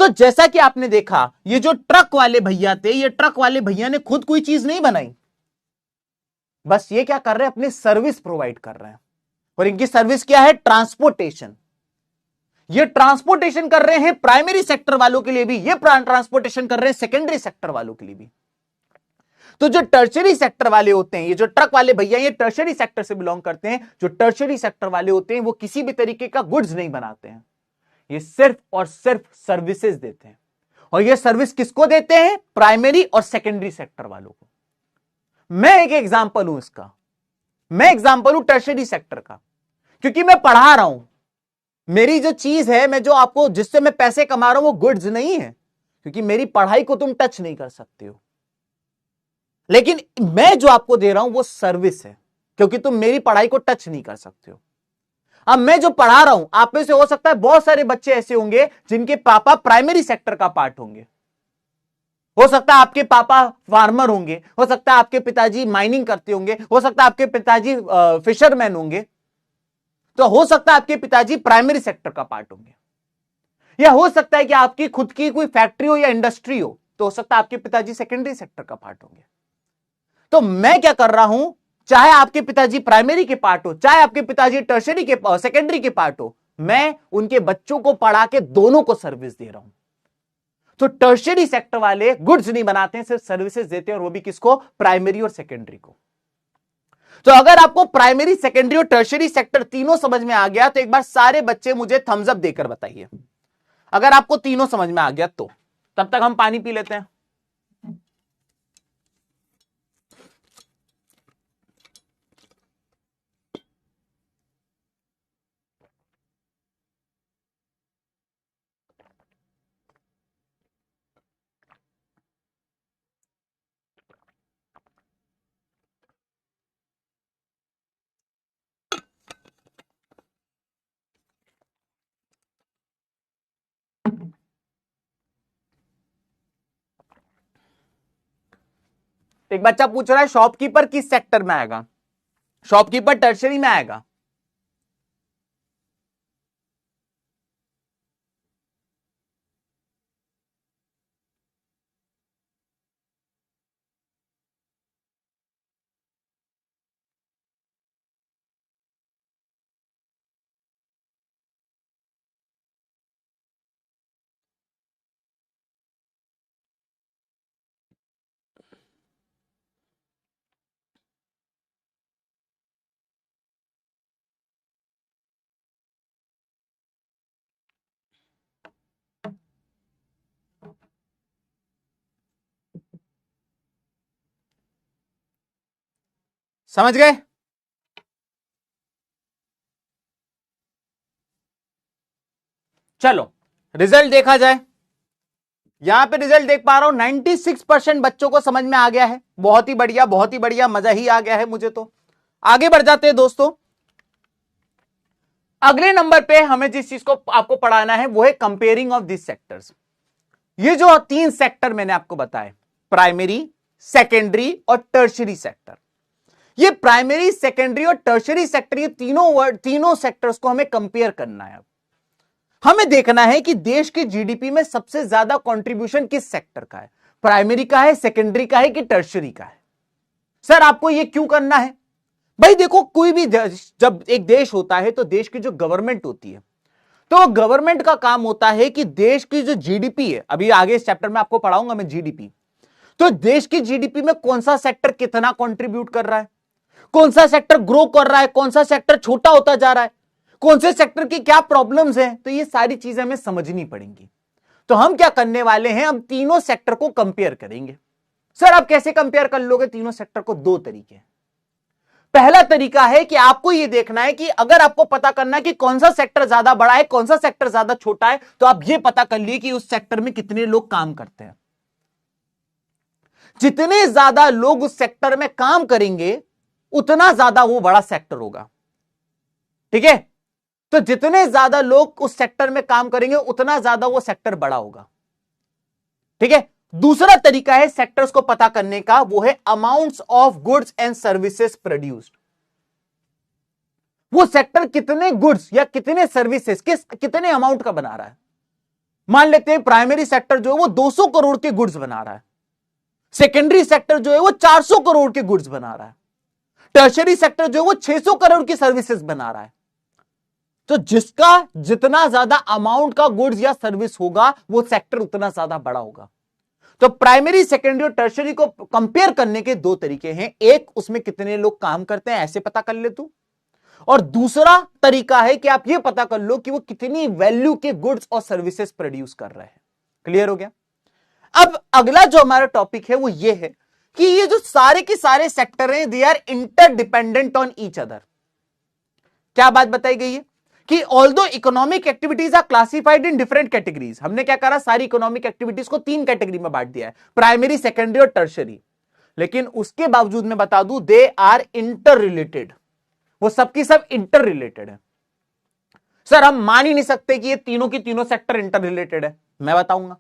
तो जैसा कि आपने देखा, ये जो ट्रक वाले भैया थे, ये ट्रक वाले भैया ने खुद कोई चीज नहीं बनाई, बस ये क्या कर रहे हैं? अपनी सर्विस प्रोवाइड कर रहे हैं। और इनकी सर्विस क्या है? ट्रांसपोर्टेशन। ये ट्रांसपोर्टेशन कर रहे हैं प्राइमरी सेक्टर वालों के लिए भी, ये ट्रांसपोर्टेशन कर रहे हैं सेकेंडरी सेक्टर वालों के लिए भी। तो जो टर्शियरी सेक्टर वाले होते हैं, ये जो ट्रक वाले भैया, ये टर्शियरी सेक्टर से बिलोंग करते हैं। जो टर्शियरी सेक्टर वाले होते हैं वो किसी भी तरीके का गुड्स नहीं बनाते हैं, ये सिर्फ और सिर्फ सर्विसेज देते हैं। और ये सर्विस किसको देते हैं? प्राइमरी और सेकेंडरी सेक्टर वालों को। मैं एक एग्जांपल हूं इसका, मैं एग्जांपल हूं टर्शियरी सेक्टर का, क्योंकि मैं पढ़ा रहा हूं। मेरी जो चीज है, मैं जो आपको जिससे मैं पैसे कमा रहा हूं, वो गुड्स नहीं है, क्योंकि मेरी पढ़ाई को तुम टच नहीं कर सकते हो। लेकिन मैं जो आपको दे रहा हूं वो सर्विस है, क्योंकि तुम मेरी पढ़ाई को टच नहीं कर सकते हो। अब मैं जो पढ़ा रहा हूं, आप में से हो सकता है बहुत सारे बच्चे ऐसे होंगे जिनके पापा प्राइमरी सेक्टर का पार्ट होंगे। हो सकता है आपके पापा फार्मर होंगे, हो सकता है आपके पिताजी माइनिंग करते होंगे, हो सकता है आपके पिताजी फिशरमैन होंगे, तो हो सकता है आपके पिताजी प्राइमरी सेक्टर का पार्ट होंगे। या हो सकता है कि आपकी खुद की कोई फैक्ट्री हो या इंडस्ट्री हो, तो हो सकता है आपके पिताजी सेकेंडरी सेक्टर का पार्ट होंगे। तो मैं क्या कर रहा हूं, चाहे आपके पिताजी प्राइमरी के पार्ट हो, चाहे आपके पिताजी टर्शरी के सेकेंडरी के पार्ट हो, मैं उनके बच्चों को पढ़ा के दोनों को सर्विस दे रहा हूं। तो टर्शरी सेक्टर वाले गुड्स नहीं बनाते हैं, सिर्फ सर्विसेज देते हैं, और वो भी किसको, प्राइमरी और सेकेंडरी को। तो अगर आपको प्राइमरी, सेकेंडरी और टर्शरी सेक्टर तीनों समझ में आ गया तो एक बार सारे बच्चे मुझे थम्स अप देकर बताइए अगर आपको तीनों समझ में आ गया तो। तब तक हम पानी पी लेते हैं। एक बच्चा पूछ रहा है शॉपकीपर किस सेक्टर में आएगा, शॉपकीपर टर्शरी में आएगा। समझ गए? चलो रिजल्ट देखा जाए। यहां पे रिजल्ट देख पा रहा हूं 96% बच्चों को समझ में आ गया है। बहुत ही बढ़िया, बहुत ही बढ़िया, मजा ही आ गया है मुझे तो। आगे बढ़ जाते हैं दोस्तों। अगले नंबर पे हमें जिस चीज को आपको पढ़ाना है वो है कंपेयरिंग ऑफ दिस सेक्टर्स। ये जो तीन सेक्टर मैंने आपको बताए, प्राइमरी, सेकेंडरी और टर्शरी सेक्टर, ये प्राइमरी, सेकेंडरी और टर्शरी सेक्टर, ये तीनों सेक्टर्स को हमें कंपेयर करना है। हमें देखना है कि देश के जीडीपी में सबसे ज्यादा कंट्रीब्यूशन किस सेक्टर का है, प्राइमरी का है, सेकेंडरी का है कि टर्शरी का है। सर आपको यह क्यों करना है? भाई देखो, कोई भी जब एक देश होता है तो देश की जो गवर्नमेंट होती है, तो गवर्नमेंट का काम होता है कि देश की जो जीडीपी है, अभी आगे इस चैप्टर में आपको पढ़ाऊंगा मैं जीडीपी, तो देश की जीडीपी में कौन सा सेक्टर कितना कंट्रीब्यूट कर रहा है, कौन सा सेक्टर ग्रो कर रहा है, कौन सा सेक्टर छोटा होता जा रहा है, कौन से सेक्टर की क्या प्रॉब्लम्स हैं, तो ये सारी चीजें हमें समझनी पड़ेंगी। तो हम क्या करने वाले हैं, हम तीनों सेक्टर को कंपेयर करेंगे। सर आप कैसे कंपेयर कर लोगे तीनों सेक्टर को? दो तरीके। पहला तरीका है कि आपको यह देखना है कि अगर आपको पता करना है कि कौन सा सेक्टर ज्यादा बड़ा है, कौन सा सेक्टर ज्यादा छोटा है, तो आप यह पता कर लिए कि उस सेक्टर में कितने लोग काम करते हैं। जितने ज्यादा लोग उस सेक्टर में काम करेंगे उतना ज्यादा वो बड़ा सेक्टर होगा। ठीक है? तो जितने ज्यादा लोग उस सेक्टर में काम करेंगे उतना ज्यादा वो सेक्टर बड़ा होगा। ठीक है? दूसरा तरीका है सेक्टर्स को पता करने का, वो है amounts of goods and services produced. वो सेक्टर कितने गुड्स या कितने सर्विसेज कितने अमाउंट का बना रहा है। मान लेते हैं प्राइमरी सेक्टर जो है वो 200 करोड़ के गुड्स बना रहा है, सेकेंडरी सेक्टर जो है वो 400 करोड़ के गुड्स बना रहा है, टर्शरी सेक्टर जो है वो 600 करोड़ की सर्विसेज बना रहा है। तो जिसका जितना ज्यादा अमाउंट का गुड्स या सर्विस होगा वो सेक्टर उतना ज्यादा बड़ा होगा। तो प्राइमरी, सेकेंडरी और टर्शरी को कंपेयर करने के दो तरीके हैं। एक, उसमें कितने लोग काम करते हैं, ऐसे पता कर ले तू, और दूसरा तरीका है कि आप ये पता कर लो कि वो कितनी वैल्यू के गुड्स और सर्विसेज प्रोड्यूस कर रहे हैं। क्लियर हो गया? अब अगला जो हमारा टॉपिक है वो ये है कि ये जो सारे के सारे सेक्टर हैं, they are interdependent on each other. क्या बात बताई गई है कि although economic activities are classified in different categories, हमने क्या करा, सारी इकोनॉमिक एक्टिविटीज को तीन कैटेगरी में बांट दिया है, प्राइमरी, सेकेंडरी और टर्शरी, लेकिन उसके बावजूद मैं बता दूं दे आर इंटर रिलेटेड। वो सबकी सब इंटर रिलेटेड है। सर हम मान ही नहीं सकते कि ये तीनों की तीनों सेक्टर इंटर रिलेटेड है। मैं बताऊंगा,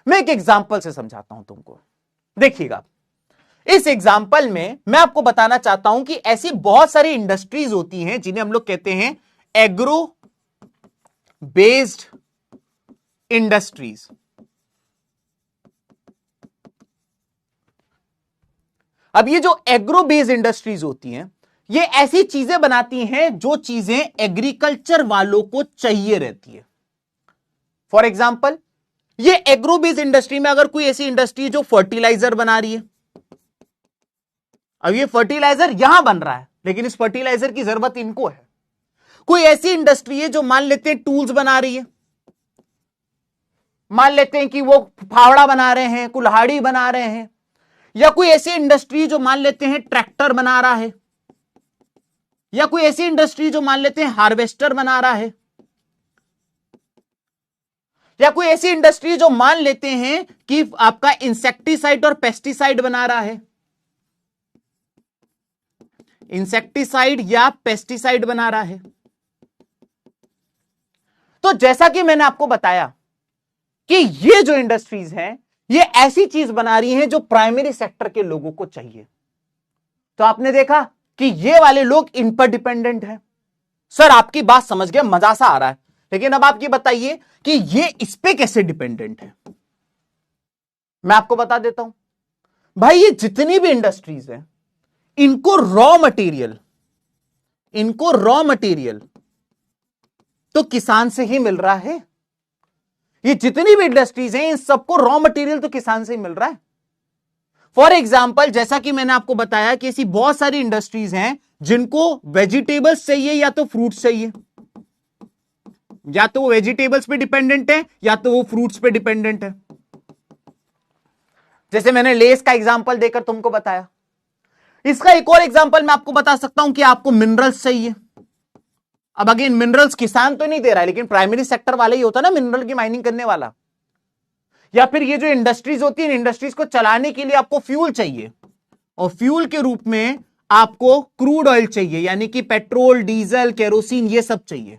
मैं एक एग्जांपल से समझाता हूं तुमको। देखिएगा, इस एग्जांपल में मैं आपको बताना चाहता हूं कि ऐसी बहुत सारी इंडस्ट्रीज होती हैं जिन्हें हम लोग कहते हैं एग्रो बेस्ड इंडस्ट्रीज। अब ये जो एग्रो बेस्ड इंडस्ट्रीज होती हैं, ये ऐसी चीजें बनाती हैं जो चीजें एग्रीकल्चर वालों को चाहिए रहती है। फॉर एग्जाम्पल, ये एग्रो बेस्ड इंडस्ट्री में अगर कोई ऐसी इंडस्ट्री है जो फर्टिलाइजर बना रही है, अब ये फर्टिलाइजर यहां बन रहा है लेकिन इस फर्टिलाइजर की जरूरत इनको है। कोई ऐसी इंडस्ट्री है जो मान लेते हैं टूल्स बना रही है, मान लेते हैं कि वो फावड़ा बना रहे हैं, कुल्हाड़ी बना रहे हैं, या कोई ऐसी इंडस्ट्री जो मान लेते हैं ट्रैक्टर बना रहा है, या कोई ऐसी इंडस्ट्री जो मान लेते हैं हार्वेस्टर बना रहा है, या कोई ऐसी इंडस्ट्री जो मान लेते हैं कि आपका इंसेक्टिसाइड और पेस्टिसाइड बना रहा है, इंसेक्टिसाइड या पेस्टिसाइड बना रहा है। तो जैसा कि मैंने आपको बताया कि ये जो इंडस्ट्रीज हैं, ये ऐसी चीज बना रही हैं जो प्राइमरी सेक्टर के लोगों को चाहिए। तो आपने देखा कि ये वाले लोग इन पर डिपेंडेंट हैं। सर आपकी बात समझ गया, मजा सा आ रहा है, लेकिन अब आप ये बताइए कि ये इस पे कैसे डिपेंडेंट है। मैं आपको बता देता हूं भाई, ये जितनी भी इंडस्ट्रीज हैं, इनको रॉ मटेरियल तो किसान से ही मिल रहा है। ये जितनी भी इंडस्ट्रीज हैं, इन सबको रॉ मटेरियल तो किसान से ही मिल रहा है। फॉर एग्जाम्पल, जैसा कि मैंने आपको बताया कि ऐसी बहुत सारी इंडस्ट्रीज हैं जिनको वेजिटेबल्स चाहिए या तो फ्रूट्स चाहिए, या तो वो वेजिटेबल्स पे डिपेंडेंट है या तो वो फ्रूट्स पे डिपेंडेंट है। जैसे मैंने लेस का एग्जांपल देकर तुमको बताया, इसका एक और एग्जांपल मैं आपको बता सकता हूं कि आपको मिनरल्स चाहिए। अब अगेन, मिनरल्स किसान तो नहीं दे रहा है, लेकिन प्राइमरी सेक्टर वाला ही होता है ना मिनरल की माइनिंग करने वाला। या फिर ये जो इंडस्ट्रीज होती है, इंडस्ट्रीज को चलाने के लिए आपको फ्यूल चाहिए, और फ्यूल के रूप में आपको क्रूड ऑयल चाहिए, यानी कि पेट्रोल, डीजल, केरोसिन, ये सब चाहिए।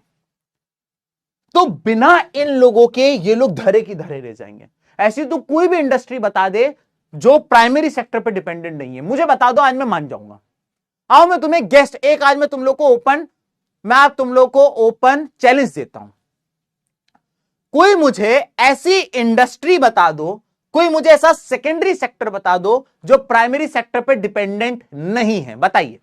तो बिना इन लोगों के ये लोग धरे की धरे रह जाएंगे। ऐसी तो कोई भी इंडस्ट्री बता दे जो प्राइमरी सेक्टर पर डिपेंडेंट नहीं है, मुझे बता दो, आज मैं मान जाऊंगा। आओ मैं तुम्हें गेस्ट, एक आज मैं तुम लोग को ओपन चैलेंज देता हूं। कोई मुझे ऐसी इंडस्ट्री बता दो, कोई मुझे ऐसा सेकेंडरी सेक्टर बता दो जो प्राइमरी सेक्टर पर डिपेंडेंट नहीं है, बताइए।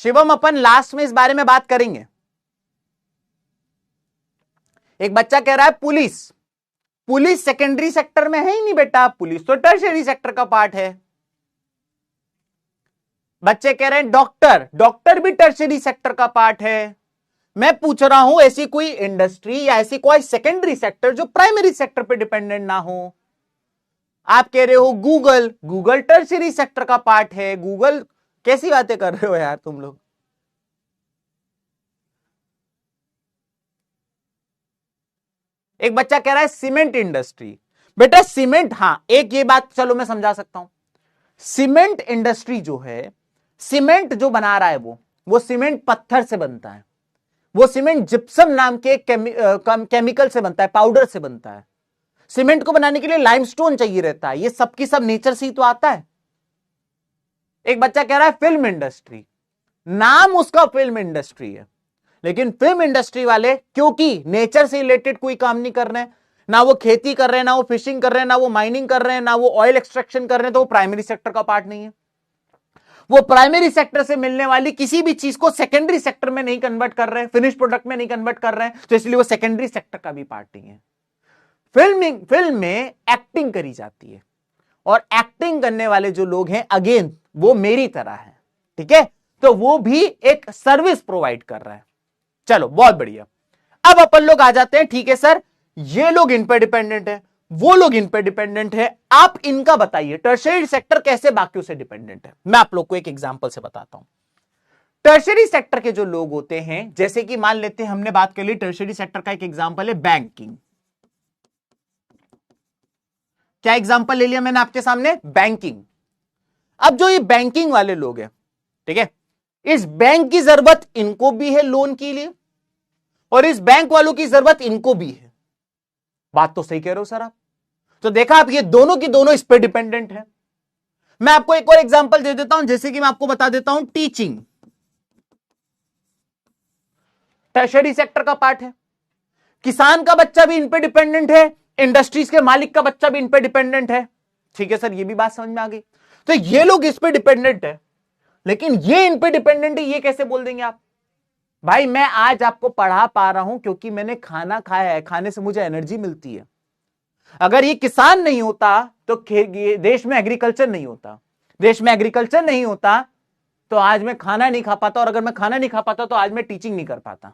शिवम, अपन लास्ट में इस बारे में बात करेंगे। एक बच्चा कह रहा है पुलिस सेकेंडरी सेक्टर में है ही नहीं बेटा, पुलिस तो टर्शियरी सेक्टर का पार्ट है। बच्चे कह रहे हैं डॉक्टर भी टर्शियरी सेक्टर का पार्ट है। मैं पूछ रहा हूं ऐसी कोई इंडस्ट्री या ऐसी कोई सेकेंडरी सेक्टर जो प्राइमरी सेक्टर पे डिपेंडेंट ना हो। आप कह रहे हो गूगल टर्शियरी सेक्टर का पार्ट है। गूगल, कैसी बातें कर रहे हो यार तुम लोग। एक बच्चा कह रहा है सीमेंट इंडस्ट्री। बेटा सीमेंट, हां एक ये बात चलो मैं समझा सकता हूं। सीमेंट इंडस्ट्री जो है, सीमेंट जो बना रहा है वो सीमेंट पत्थर से बनता है। वो सीमेंट जिप्सम नाम के केमिकल से बनता है, पाउडर से बनता है। सीमेंट को बनाने के लिए लाइमस्टोन चाहिए रहता है। ये सबकी सब नेचर से ही तो आता है। एक बच्चा कह रहा है फिल्म इंडस्ट्री, नाम उसका फिल्म इंडस्ट्री है, लेकिन फिल्म इंडस्ट्री वाले क्योंकि नेचर से रिलेटेड कोई काम नहीं कर रहे हैं, ना वो खेती कर रहे हैं, ना वो फिशिंग कर रहे हैं, ना वो माइनिंग कर रहे हैं, ना वो ऑयल एक्सट्रैक्शन कर रहे हैं, तो वो प्राइमरी सेक्टर का पार्ट नहीं है। वो प्राइमरी सेक्टर से मिलने वाली किसी भी चीज को सेकेंडरी सेक्टर में नहीं कन्वर्ट कर रहे हैं, फिनिश प्रोडक्ट में नहीं कन्वर्ट कर रहे हैं, तो इसलिए वो सेकेंडरी सेक्टर का भी पार्ट नहीं है। फिल्म में एक्टिंग करी जाती है, और एक्टिंग करने वाले जो लोग हैं अगेन वो मेरी तरह है, ठीक है, तो वो भी एक सर्विस प्रोवाइड कर रहा है। चलो बहुत बढ़िया। अब अपन लोग आ जाते हैं, ठीक है सर ये लोग इन पर डिपेंडेंट है, वो लोग इन पर डिपेंडेंट है, आप इनका बताइए टर्शियरी सेक्टर कैसे बाकियों से डिपेंडेंट है। मैं आप लोग को एक एग्जांपल से बताता हूं। टर्शियरी सेक्टर के जो लोग होते हैं, जैसे कि मान लेते हैं हमने बात कर ली टर्शियरी सेक्टर का एक एग्जांपल है बैंकिंग। क्या एग्जांपल ले लिया मैंने आपके सामने? बैंकिंग। अब जो ये बैंकिंग वाले लोग हैं, ठीक है, इस बैंक की जरूरत इनको भी है लोन के लिए, और इस बैंक वालों की जरूरत इनको भी है। बात तो सही कह रहे हो सर आप। तो देखा आप, ये दोनों की दोनों इस पे डिपेंडेंट है। मैं आपको एक और एग्जांपल दे देता हूं, जैसे कि मैं आपको बता देता हूं, टीचिंग टर्शरी सेक्टर का पार्ट है। किसान का बच्चा भी इन पे डिपेंडेंट है, इंडस्ट्रीज के मालिक का बच्चा भी इन पे डिपेंडेंट है। ठीक है सर, ये भी बात समझ में आ गई। तो ये लोग इस पे डिपेंडेंट है, लेकिन ये इन पे डिपेंडेंट है, ये कैसे बोल देंगे आप? भाई मैं आज आपको पढ़ा पा रहा हूं क्योंकि मैंने खाना खाया है, खाने से मुझे एनर्जी मिलती है। अगर ये किसान नहीं होता तो देश में एग्रीकल्चर नहीं होता, देश में एग्रीकल्चर नहीं होता तो आज मैं खाना नहीं खा पाता, और अगर मैं खाना नहीं खा पाता तो आज मैं टीचिंग नहीं कर पाता।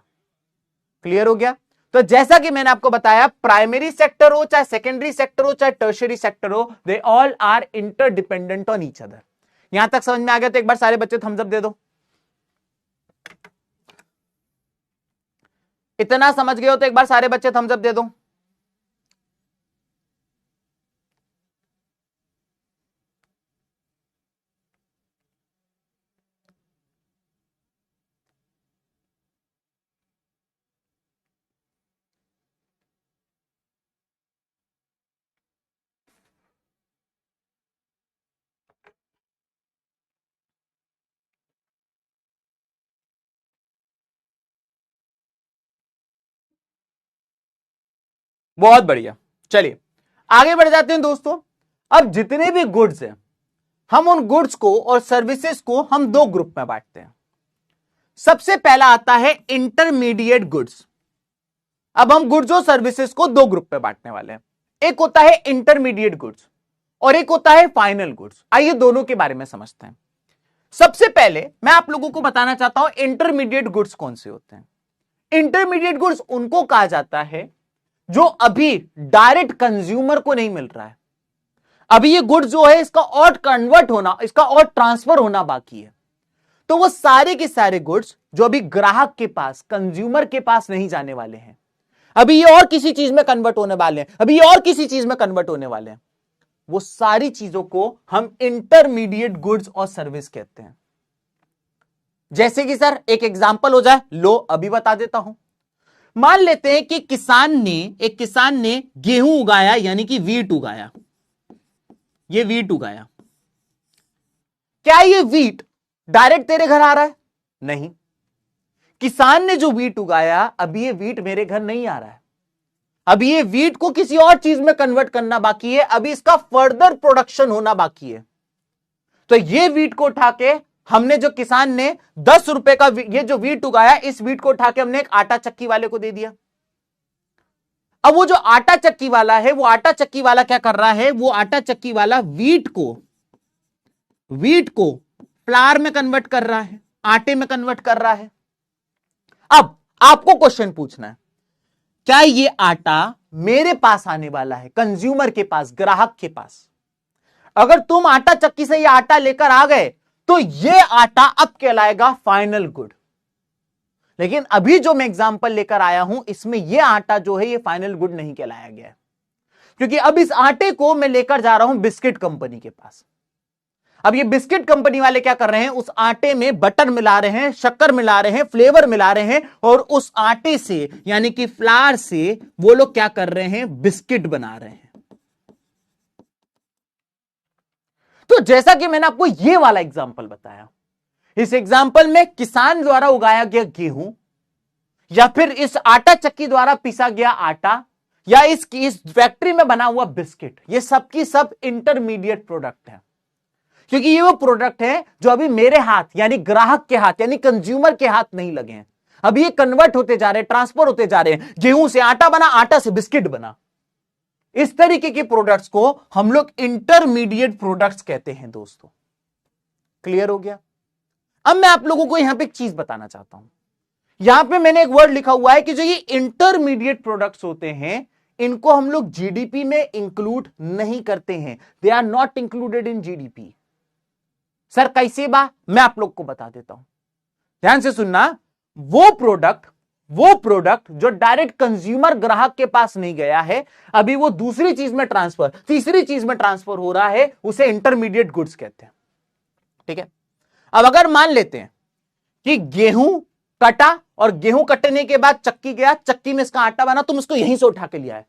क्लियर हो गया? तो जैसा कि मैंने आपको बताया, प्राइमरी सेक्टर हो चाहे सेकेंडरी सेक्टर हो चाहे टर्शियरी सेक्टर हो, they all are interdependent on each other. यहां तक समझ में आ गया? तो एक बार सारे बच्चे थम्स अप दे दो। इतना समझ गए हो तो एक बार सारे बच्चे थम्स अप दे दो। बहुत बढ़िया, चलिए आगे बढ़ जाते हैं दोस्तों। अब जितने भी गुड्स हैं, हम उन गुड्स को और सर्विसेज को हम दो ग्रुप में बांटते हैं। सबसे पहला आता है इंटरमीडिएट गुड्स। अब हम गुड्स और सर्विसेज को दो ग्रुप में बांटने वाले हैं। एक होता है इंटरमीडिएट गुड्स और एक होता है फाइनल गुड्स। आइए दोनों के बारे में समझते हैं। सबसे पहले मैं आप लोगों को बताना चाहता हूं इंटरमीडिएट गुड्स कौन से होते हैं। इंटरमीडिएट गुड्स उनको कहा जाता है जो अभी डायरेक्ट कंज्यूमर को नहीं मिल रहा है। अभी ये गुड्स जो है इसका और कन्वर्ट होना, इसका और ट्रांसफर होना बाकी है। तो वो सारे के सारे गुड्स जो अभी ग्राहक के पास, कंज्यूमर के पास नहीं जाने वाले हैं, अभी ये और किसी चीज में कन्वर्ट होने वाले हैं, अभी ये और किसी चीज में कन्वर्ट होने वाले हैं, वो सारी चीजों को हम इंटरमीडिएट गुड्स और सर्विस कहते हैं। जैसे कि सर एक एग्जांपल हो जाए, लो अभी बता देता हूं। मान लेते हैं कि एक किसान ने गेहूं उगाया, यानी कि वीट उगाया। ये वीट उगाया, क्या ये वीट डायरेक्ट तेरे घर आ रहा है? नहीं। किसान ने जो वीट उगाया, अभी ये वीट मेरे घर नहीं आ रहा है, अभी ये वीट को किसी और चीज में कन्वर्ट करना बाकी है, अभी इसका फर्दर प्रोडक्शन होना बाकी है। तो ये वीट को उठा के हमने, जो किसान ने 10 रुपए का ये जो वीट उगाया, इस वीट को उठा के हमने एक आटा चक्की वाले को दे दिया। अब वो जो आटा चक्की वाला है, वो आटा चक्की वाला क्या कर रहा है? वो आटा चक्की वाला वीट को फ्लावर में कन्वर्ट कर रहा है, आटे में कन्वर्ट कर रहा है। अब आपको क्वेश्चन पूछना है, क्या ये आटा मेरे पास आने वाला है, कंज्यूमर के पास, ग्राहक के पास? अगर तुम आटा चक्की से ये आटा लेकर आ गए तो ये आटा अब कहलाएगा फाइनल गुड। लेकिन अभी जो मैं एग्जांपल लेकर आया हूं, इसमें ये आटा जो है ये फाइनल गुड नहीं कहलाया गया है, क्योंकि अब इस आटे को मैं लेकर जा रहा हूं बिस्किट कंपनी के पास। अब ये बिस्किट कंपनी वाले क्या कर रहे हैं? उस आटे में बटर मिला रहे हैं, शक्कर मिला रहे हैं, फ्लेवर मिला रहे हैं, और उस आटे से यानी कि फ्लावर से वो लोग क्या कर रहे हैं? बिस्किट बना रहे हैं। तो जैसा कि मैंने आपको ये वाला एग्जांपल बताया, इस एग्जांपल में किसान द्वारा उगाया गया गेहूं, या फिर इस आटा चक्की द्वारा पीसा गया आटा, या इस फैक्ट्री में बना हुआ बिस्किट, ये सब की सब इंटरमीडिएट प्रोडक्ट है। क्योंकि ये वो प्रोडक्ट है जो अभी मेरे हाथ, यानी ग्राहक के हाथ, यानी कंज्यूमर के हाथ नहीं लगे हैं। अभी ये कन्वर्ट होते जा रहे हैं, ट्रांसफर होते जा रहे हैं। गेहूं से आटा बना, आटा से बिस्किट बना। इस तरीके के प्रोडक्ट्स को हम लोग इंटरमीडिएट प्रोडक्ट्स कहते हैं दोस्तों। क्लियर हो गया? अब मैं आप लोगों को यहां पे एक चीज बताना चाहता हूं। यहां पे मैंने एक वर्ड लिखा हुआ है कि जो ये इंटरमीडिएट प्रोडक्ट्स होते हैं, इनको हम लोग जीडीपी में इंक्लूड नहीं करते हैं। They are not included in GDP. Sir कैसे बा? मैं आप लोग को बता देता हूं, ध्यान से सुनना। वो प्रोडक्ट जो डायरेक्ट कंज्यूमर ग्राहक के पास नहीं गया है, अभी वो दूसरी चीज में ट्रांसफर, तीसरी चीज में ट्रांसफर हो रहा है, उसे इंटरमीडिएट गुड्स कहते हैं। ठीक है? अब अगर मान लेते हैं कि गेहूं कटा और गेहूं कटने के बाद चक्की गया, चक्की में इसका आटा बना, तुम इसको यहीं से उठा के लिया है,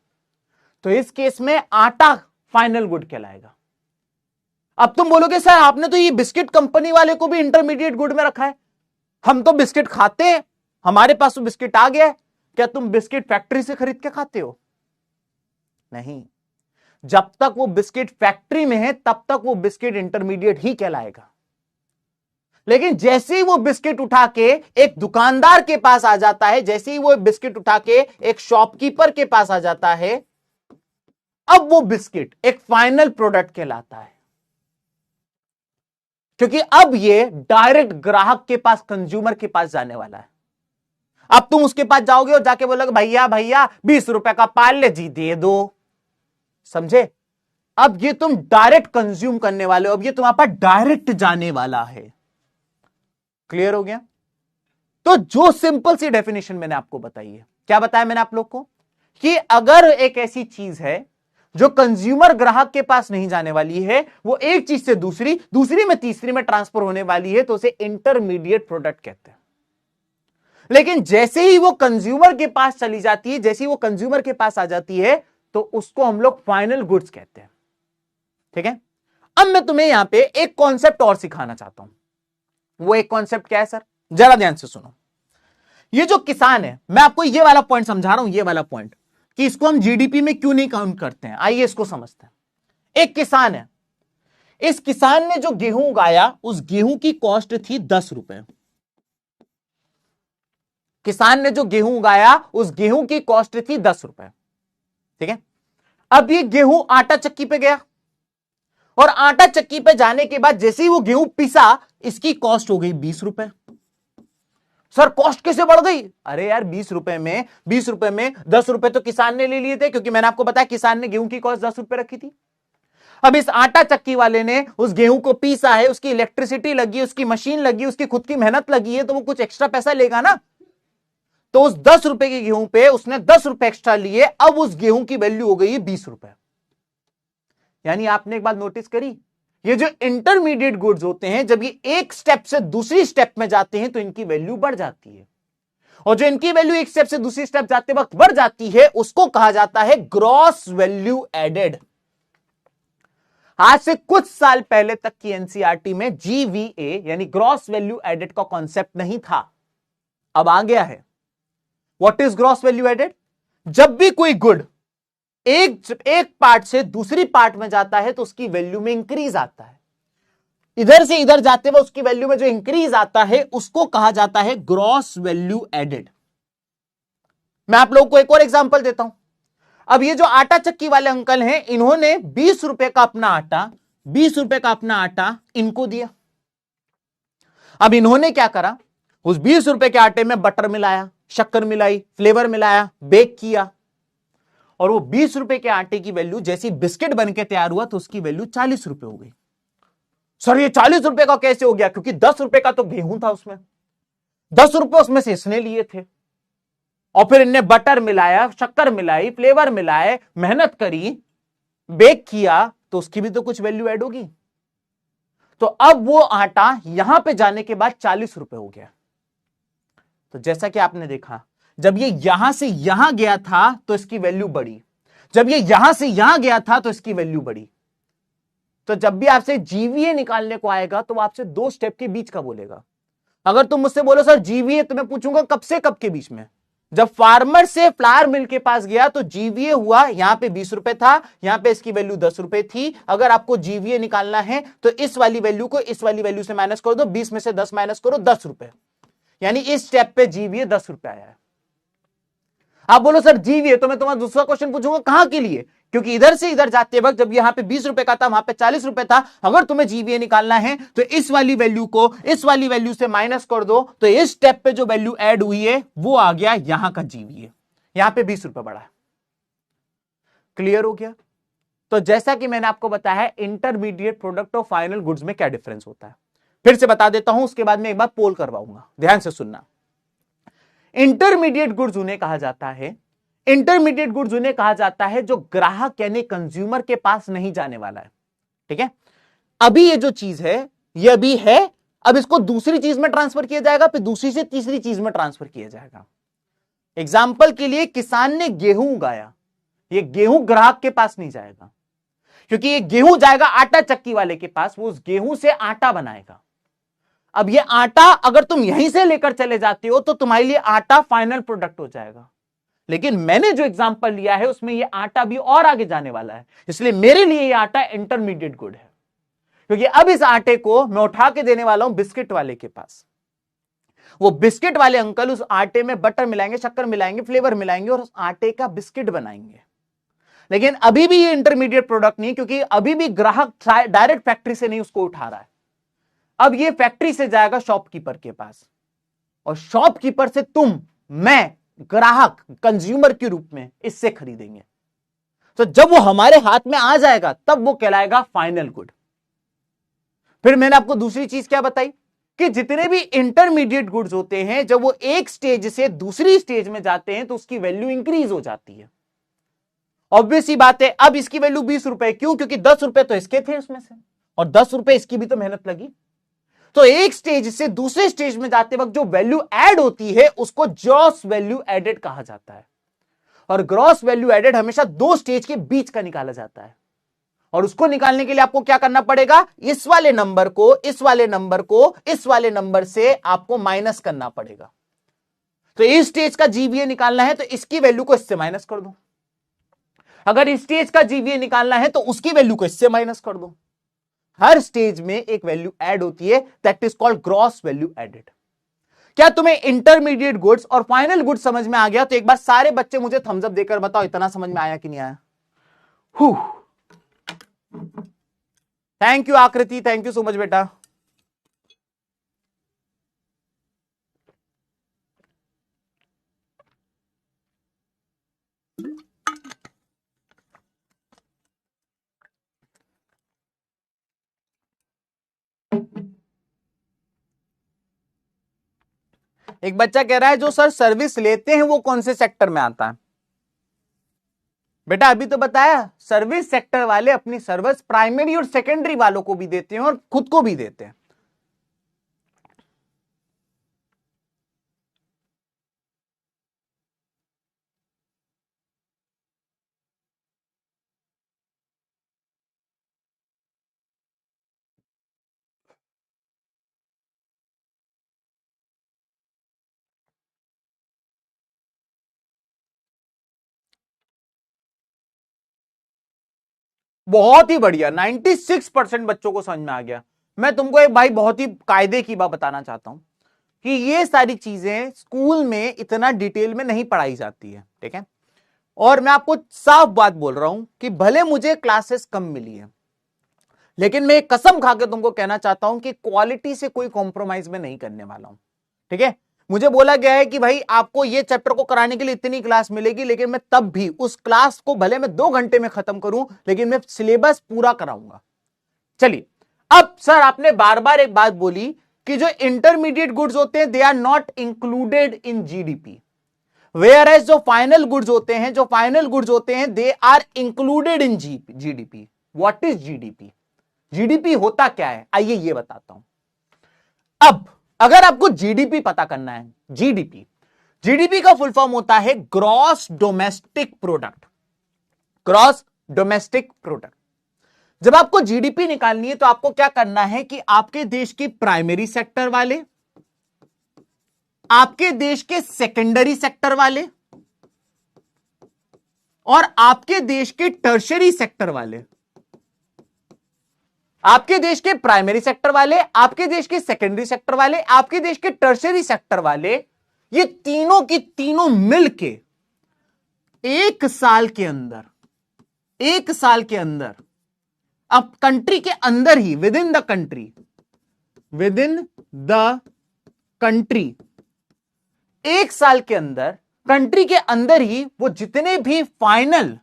तो इस केस में आटा फाइनल गुड कहलाएगा। अब तुम बोलोगे सर आपने तो ये बिस्किट कंपनी वाले को भी इंटरमीडिएट गुड में रखा है, हम तो बिस्किट खाते हैं, हमारे पास तो बिस्किट आ गया है। क्या तुम बिस्किट फैक्ट्री से खरीद के खाते हो? नहीं, जब तक वो बिस्किट फैक्ट्री में है तब तक वो बिस्किट इंटरमीडिएट ही कहलाएगा। लेकिन जैसे ही वो बिस्किट उठा के एक दुकानदार के पास आ जाता है, जैसे ही वो बिस्किट उठा के एक शॉपकीपर के पास आ जाता है, अब वो बिस्किट एक फाइनल प्रोडक्ट कहलाता है, क्योंकि अब ये डायरेक्ट ग्राहक के पास, कंज्यूमर के पास जाने वाला है। अब तुम उसके पास जाओगे और जाके बोलोगे भैया भैया 20 रुपए का पार्ले जी दे दो, समझे? अब ये तुम डायरेक्ट कंज्यूम करने वाले हो, अब ये तुम्हारे पास डायरेक्ट जाने वाला है। क्लियर हो गया? तो जो सिंपल सी डेफिनेशन मैंने आपको बताई है, क्या बताया मैंने आप लोग को, कि अगर एक ऐसी चीज है जो कंज्यूमर ग्राहक के पास नहीं जाने वाली है, वो एक चीज से दूसरी, दूसरी में तीसरी में ट्रांसफर होने वाली है, तो उसे इंटरमीडिएट प्रोडक्ट कहते हैं। लेकिन जैसे ही वो कंज्यूमर के पास चली जाती है, जैसे ही वो कंज्यूमर के पास आ जाती है, तो उसको हम लोग फाइनल गुड्स कहते हैं। ठीक है? अब मैं तुम्हें यहां पे एक कॉन्सेप्ट और सिखाना चाहता हूं। वो एक कॉन्सेप्ट क्या है सर? जरा ध्यान से सुनो। ये जो किसान है, मैं आपको ये वाला पॉइंट समझा रहा हूं, ये वाला पॉइंट, कि इसको हम जीडीपी में क्यों नहीं काउंट करते हैं। आइए इसको समझते हैं। एक किसान है, इस किसान ने जो गेहूं उगाया, उस गेहूं की कॉस्ट थी 10 रुपए। किसान ने जो गेहूं उगाया, उस गेहूं की कॉस्ट थी 10 रुपए। ठीक है? अब ये गेहूं आटा चक्की पे गया, और आटा चक्की पे जाने के बाद जैसे ही वो गेहूं पिसा, इसकी कॉस्ट हो गई 20 रुपए। सर कॉस्ट कैसे बढ़ गई? अरे यार 20 रुपए में 10 रुपए तो किसान ने ले लिए थे, क्योंकि मैंने आपको बताया किसान ने गेहूं की कॉस्ट 10 रुपए रखी थी। अब इस आटा चक्की वाले ने उस गेहूं को पीसा है, उसकी इलेक्ट्रिसिटी लगी, उसकी मशीन लगी, उसकी खुद की मेहनत लगी है, तो वो कुछ एक्स्ट्रा पैसा लेगा ना। तो उस 10 रुपए के गेहूं पे उसने 10 रुपए एक्स्ट्रा लिए, अब उस गेहूं की वैल्यू हो गई है 20 रुपए। यानी आपने एक बात नोटिस करी, ये जो इंटरमीडिएट गुड्स होते हैं, जब ये एक स्टेप से दूसरी स्टेप में जाते हैं तो इनकी वैल्यू बढ़ जाती है, और जो इनकी वैल्यू एक स्टेप से दूसरी स्टेप जाते वक्त बढ़ जाती है, उसको कहा जाता है ग्रॉस वैल्यू एडेड। आज से कुछ साल पहले तक की एनसीईआरटी में जीवीए यानी ग्रॉस वैल्यू एडेड का कॉन्सेप्ट नहीं था, अब आ गया है। What is gross value added? जब भी कोई गुड एक पार्ट से दूसरी पार्ट में जाता है तो उसकी वैल्यू में इंक्रीज आता है। इधर से इधर जाते हुए उसकी वैल्यू में जो इंक्रीज आता है उसको कहा जाता है ग्रॉस वैल्यू एडेड। मैं आप लोगों को एक और एग्जांपल देता हूं। अब ये जो आटा चक्की वाले अंकल हैं, इन्होंने 20 रुपए का अपना आटा इनको दिया। अब इन्होंने क्या करा, उस 20 रुपए के आटे में बटर मिलाया, शक्कर मिलाई, फ्लेवर मिलाया, बेक किया, और वो 20 रुपए के आटे की वैल्यू जैसी बिस्किट बनके तैयार हुआ तो उसकी वैल्यू 40 रुपए हो गई। सर ये 40 रुपए का कैसे हो गया? क्योंकि 10 रुपए का तो गेहूं था, उसमें 10 रुपए उसमें से इसने लिए थे, और फिर इनने बटर मिलाया, शक्कर मिलाई, फ्लेवर मिलाए, मेहनत करी, बेक किया, तो उसकी भी तो कुछ वैल्यू ऐड होगी। तो अब वो आटा यहां पे जाने के बाद 40 रुपए हो गया। तो जैसा कि आपने देखा, जब ये यहां से यहां गया था तो इसकी वैल्यू बढ़ी, जब ये यहां से यहां गया था तो इसकी वैल्यू बढ़ी। तो जब भी आपसे जीवीए निकालने को आएगा तो वो आपसे 2 स्टेप के बीच का बोलेगा। अगर तुम मुझसे बोलो सर जीवीए, तो मैं पूछूंगा कब से कब के बीच में। जब फार्मर से फ्लावर मिल के पास गया तो जीवीए हुआ, यहां पे 20 रुपए था, यहां पे इसकी वैल्यू 10 रुपए थी। अगर आपको जीवीए निकालना है तो इस वाली वैल्यू को इस वाली वैल्यू से माइनस कर दो, 20 में से 10 माइनस करो, 10 रुपए, यानी इस स्टेप पे जीवीए 10 रुपए आया है। आप बोलो सर जीवीए, तो मैं तुम्हारा दूसरा क्वेश्चन पूछूंगा कहां के लिए, क्योंकि इधर से इधर जाते वक्त जब यहां पे 20 रुपए का था, वहां पे 40 रुपए था। अगर तुम्हें जीवीए निकालना है तो इस वाली वैल्यू को इस वाली वैल्यू से माइनस कर दो, तो इस स्टेप पे जो वैल्यू ऐड हुई है वो आ गया यहां का जीवीए, यहां पे 20 रुपए बढ़ा है। क्लियर हो गया? तो जैसा कि मैंने आपको बताया, इंटरमीडिएट प्रोडक्ट और फाइनल गुड्स में क्या डिफरेंस होता है, फिर से बता देता हूं, उसके बाद में एक बार पोल करवाऊंगा, ध्यान से सुनना। इंटरमीडिएट गुड्स उन्हें कहा जाता है, इंटरमीडिएट गुड्स उन्हें कहा जाता है जो ग्राहक यानी कंज्यूमर के पास नहीं जाने वाला है। ठीक है? अभी ये जो चीज है ये अभी है, अब इसको दूसरी चीज में ट्रांसफर किया जाएगा, फिर दूसरी से तीसरी चीज में ट्रांसफर किया जाएगा। एग्जाम्पल के लिए, किसान ने गेहूं उगाया, ये गेहूं ग्राहक के पास नहीं जाएगा, क्योंकि ये गेहूं जाएगा आटा चक्की वाले के पास, वो उस गेहूं से आटा बनाएगा। अब ये आटा अगर तुम यहीं से लेकर चले जाते हो तो तुम्हारे लिए आटा फाइनल प्रोडक्ट हो जाएगा, लेकिन मैंने जो एग्जांपल लिया है उसमें ये आटा भी और आगे जाने वाला है, इसलिए मेरे लिए ये आटा इंटरमीडिएट गुड है। क्योंकि अब इस आटे को मैं उठा के देने वाला हूं बिस्किट वाले के पास, वो बिस्किट वाले अंकल उस आटे में बटर मिलाएंगे, शक्कर मिलाएंगे, फ्लेवर मिलाएंगे और उस आटे का बिस्किट बनाएंगे। लेकिन अभी भी ये इंटरमीडिएट प्रोडक्ट नहीं, क्योंकि अभी भी ग्राहक डायरेक्ट फैक्ट्री से नहीं उसको उठा रहा है। अब ये फैक्ट्री से जाएगा शॉपकीपर के पास, और शॉपकीपर से तुम, मैं, ग्राहक, कंज्यूमर के रूप में इससे खरीदेंगे। तो जब वो हमारे हाथ में आ जाएगा तब वो कहलाएगा फाइनल गुड। फिर मैंने आपको दूसरी चीज क्या बताई कि जितने भी इंटरमीडिएट गुड्स होते हैं, जब वो एक स्टेज से दूसरी स्टेज में जाते हैं तो उसकी वैल्यू इंक्रीज हो जाती है। ऑब्वियस सी बात है, अब इसकी वैल्यू 20 रुपए, क्यों? क्योंकि 10 रुपए तो इसके थे उसमें से, और 10 रुपए इसकी भी तो मेहनत लगी। तो एक स्टेज से दूसरे स्टेज में जाते वक्त जो वैल्यू ऐड होती है उसको ग्रॉस वैल्यू एडेड कहा जाता है। और ग्रॉस वैल्यू एडेड हमेशा दो स्टेज के बीच का निकाला जाता है, और उसको निकालने के लिए आपको क्या करना पड़ेगा? इस वाले नंबर को इस वाले नंबर को इस वाले नंबर से आपको माइनस करना पड़ेगा। तो इस स्टेज का जीवीए निकालना है तो इसकी वैल्यू को इससे माइनस कर दो, अगर इस स्टेज का जीवीए निकालना है तो उसकी वैल्यू को इससे माइनस कर दो। हर स्टेज में एक वैल्यू ऐड होती है, that is called gross value added. क्या तुम्हें इंटरमीडिएट गुड्स और फाइनल गुड्स समझ में आ गया? तो एक बार सारे बच्चे मुझे थम्स अप देकर बताओ इतना समझ में आया कि नहीं आया। थैंक यू आकृति, थैंक यू सो मच बेटा। एक बच्चा कह रहा है जो सर सर्विस लेते हैं वो कौन से सेक्टर में आता है? बेटा अभी तो बताया, सर्विस सेक्टर वाले अपनी सर्विस प्राइमरी और सेकेंडरी वालों को भी देते हैं और खुद को भी देते हैं। बहुत ही बढ़िया, 96% बच्चों को समझ में आ गया। मैं तुमको एक भाई बहुत ही कायदे की बात बताना चाहता हूं कि ये सारी चीजें स्कूल में इतना डिटेल में नहीं पढ़ाई जाती है, ठीक है? और मैं आपको साफ बात बोल रहा हूं कि भले मुझे क्लासेस कम मिली है, लेकिन मैं कसम खा के तुमको कहना चाहता हूं कि क्वालिटी से कोई कॉम्प्रोमाइज में नहीं करने वाला हूं, ठीक है? मुझे बोला गया है कि भाई आपको ये चैप्टर को कराने के लिए इतनी क्लास मिलेगी, लेकिन मैं तब भी उस क्लास को भले मैं 2 घंटे में खत्म करूं, लेकिन मैं सिलेबस पूरा कराऊंगा। चलिए, अब सर आपने बार बार एक बात बोली कि जो इंटरमीडिएट गुड्स होते हैं they are not included in GDP, whereas जो फाइनल गुड्स होते हैं they are included in GDP. What is GDP? GDP होता क्या है, आइए ये बताता हूं। अब अगर आपको जीडीपी पता करना है, जीडीपी का फुल फॉर्म होता है gross domestic product. Gross domestic product. जब आपको जीडीपी निकालनी है तो आपको क्या करना है कि आपके देश के प्राइमरी सेक्टर वाले, आपके देश के सेकेंडरी सेक्टर वाले और आपके देश के टर्शरी सेक्टर वाले, आपके देश के प्राइमरी सेक्टर वाले, आपके देश के सेकेंडरी सेक्टर वाले, आपके देश के टर्शरी सेक्टर वाले, ये तीनों की तीनों मिलके एक साल के अंदर अब कंट्री के अंदर ही, विद इन द कंट्री, एक साल के अंदर कंट्री के अंदर ही वो जितने भी final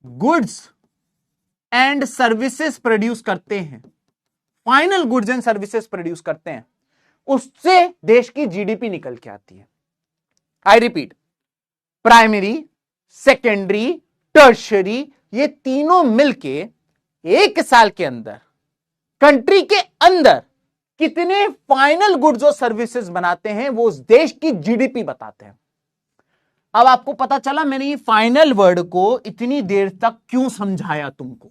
goods and services produce करते हैं, उससे देश की जीडीपी निकल के आती है। I repeat, primary, secondary, tertiary, ये तीनों मिलके एक साल के अंदर कंट्री के अंदर कितने फाइनल गुड्स और सर्विसेज बनाते हैं वो उस देश की जीडीपी बताते हैं। अब आपको पता चला मैंने ये फाइनल वर्ड को इतनी देर तक क्यों समझाया तुमको।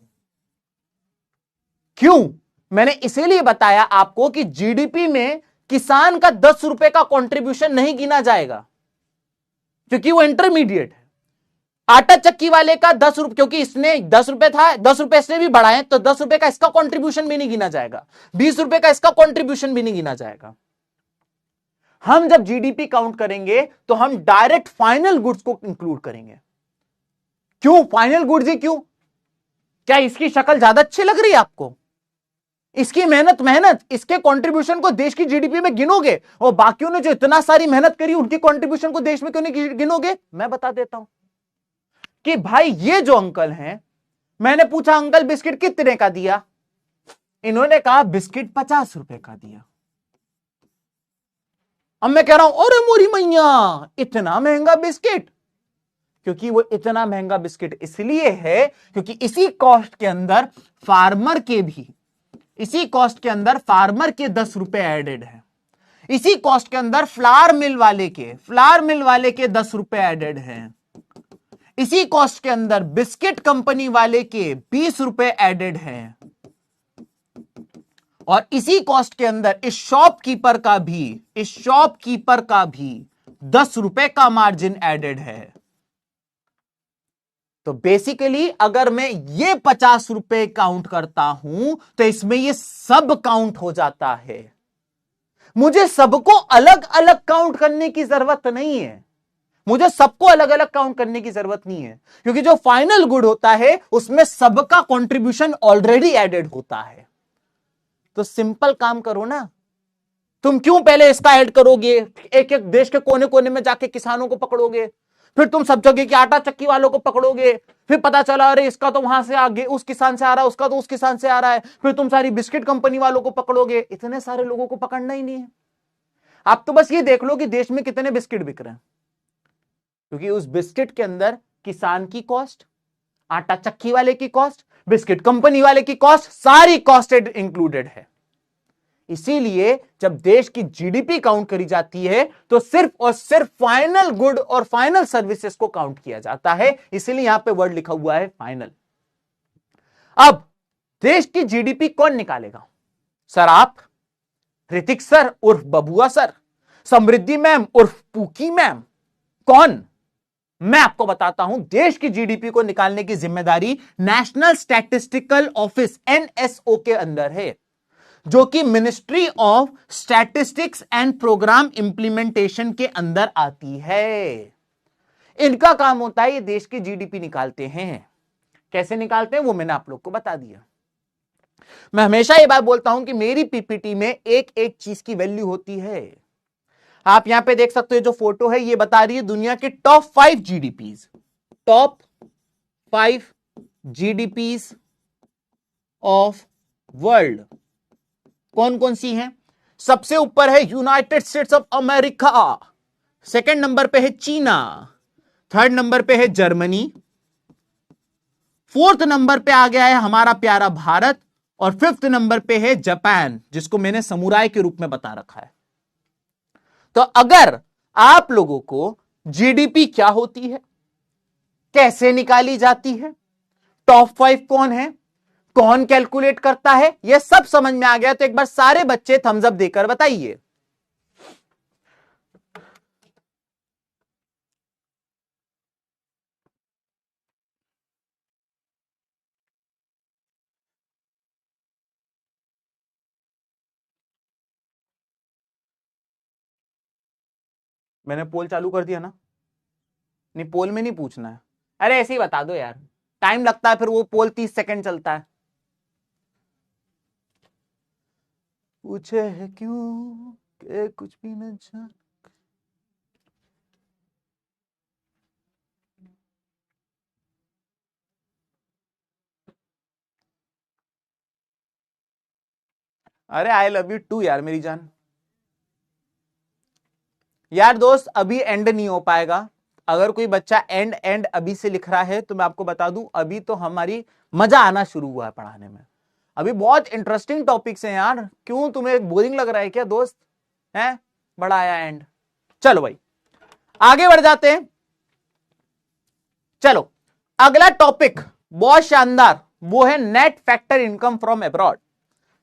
क्यों? मैंने इसीलिए बताया आपको कि जीडीपी में किसान का 10 रुपए का कंट्रीब्यूशन नहीं गिना जाएगा, क्योंकि वो इंटरमीडिएट है। आटा चक्की वाले का 10 रुपए, क्योंकि इसने 10 रुपए था, 10 रुपए इसने भी बढ़ाए, तो 10 रुपए का इसका कंट्रीब्यूशन भी नहीं गिना जाएगा, 20 रुपए का इसका कंट्रीब्यूशन भी नहीं गिना जाएगा। हम जब जीडीपी काउंट करेंगे तो हम डायरेक्ट फाइनल गुड्स को इंक्लूड करेंगे। क्यों फाइनल गुड्स ही क्यों? क्या इसकी शक्ल ज्यादा अच्छी लग रही है आपको? इसकी मेहनत इसके कंट्रीब्यूशन को देश की जीडीपी में गिनोगे, और बाकियों ने जो इतना सारी मेहनत करी उनकी कंट्रीब्यूशन को देश में क्यों नहीं गिनोगे? मैं बता देता हूं कि भाई ये जो अंकल हैं, मैंने पूछा अंकल बिस्किट कितने का दिया, इन्होंने कहा बिस्किट 50 रुपए का दिया। अब मैं कह रहा हूं अरे मोरी मैया इतना महंगा बिस्किट, क्योंकि वो इतना महंगा बिस्किट इसलिए है क्योंकि इसी कॉस्ट के अंदर फार्मर के 10 रुपए एडेड है, इसी कॉस्ट के अंदर फ्लावर मिल वाले के 10 रुपए एडेड है, इसी कॉस्ट के अंदर बिस्किट कंपनी वाले के 20 रुपए एडेड हैं, और इसी कॉस्ट के अंदर इस शॉपकीपर का भी 10 रुपए का मार्जिन एडेड है। तो बेसिकली अगर मैं ये 50 रुपए काउंट करता हूं तो इसमें ये सब काउंट हो जाता है। मुझे सबको अलग अलग काउंट करने की जरूरत नहीं है, क्योंकि जो फाइनल गुड होता है उसमें सबका कंट्रीब्यूशन ऑलरेडी एडेड होता है। तो सिंपल काम करो ना, तुम क्यों पहले इसका ऐड करोगे, एक एक देश के कोने कोने में जाके किसानों को पकड़ोगे, फिर तुम सब जगह के आटा चक्की वालों को पकड़ोगे, फिर पता चला अरे इसका तो वहां से आगे उस किसान से आ रहा है, उसका तो उस किसान से आ रहा है, फिर तुम सारी बिस्किट कंपनी वालों को पकड़ोगे। इतने सारे लोगों को पकड़ना ही नहीं है। आप तो बस ये देख लो कि देश में कितने बिस्किट बिक रहे हैं, क्योंकि उस बिस्किट के अंदर किसान की कॉस्ट, आटा चक्की वाले की कॉस्ट, बिस्किट कंपनी वाले की कॉस्ट, सारी कॉस्ट इंक्लूडेड है। इसीलिए जब देश की जीडीपी काउंट करी जाती है तो सिर्फ और सिर्फ फाइनल गुड और फाइनल सर्विसेज को काउंट किया जाता है, इसीलिए यहां पे वर्ड लिखा हुआ है फाइनल। अब देश की जीडीपी कौन निकालेगा? सर आप, ऋतिक सर उर्फ बबुआ सर, समृद्धि मैम उर्फ पूकी मैम, कौन? मैं आपको बताता हूं। देश की जीडीपी को निकालने की जिम्मेदारी नेशनल स्टैटिस्टिकल ऑफिस एनएसओ के अंदर है, जो कि ministry of statistics and programme implementation के अंदर आती है। इनका काम होता है ये देश की जीडीपी निकालते हैं। कैसे निकालते हैं वो मैंने आप लोग को बता दिया। मैं हमेशा ये बात बोलता हूं कि मेरी पीपीटी में एक एक चीज की वैल्यू होती है। आप यहां पे देख सकते हो जो फोटो है ये बता रही है दुनिया के टॉप 5 जीडीपीज, टॉप 5 जीडीपीज ऑफ वर्ल्ड कौन कौन सी हैं। सबसे ऊपर है United states of America, second number पे है चीना, थर्ड नंबर पे है जर्मनी, फोर्थ नंबर पे आ गया है हमारा प्यारा भारत, और फिफ्थ नंबर पे है जापान, जिसको मैंने समुराय के रूप में बता रखा है। तो अगर आप लोगों को जीडीपी क्या होती है, कैसे निकाली जाती है, टॉप 5 कौन है, कौन कैलकुलेट करता है, यह सब समझ में आ गया तो एक बार सारे बच्चे थम्स अप देकर बताइए। मैंने पोल चालू कर दिया ना? नहीं, पोल में नहीं पूछना है। अरे ऐसे ही बता दो यार, टाइम लगता है, फिर वो पोल 30 सेकंड चलता है। पूछे है क्यों के कुछ भी न जान। अरे आई लव यू टू यार मेरी जान। यार दोस्त अभी एंड नहीं हो पाएगा। अगर कोई बच्चा एंड अभी से लिख रहा है तो मैं आपको बता दूं अभी तो हमारी मजा आना शुरू हुआ है पढ़ाने में। अभी बहुत इंटरेस्टिंग टॉपिक्स हैं यार। क्यों तुम्हें बोरिंग लग रहा है क्या दोस्त? है बड़ा आया एंड। चलो भाई आगे बढ़ जाते हैं। चलो अगला टॉपिक बहुत शानदार, वो है net factor income from abroad.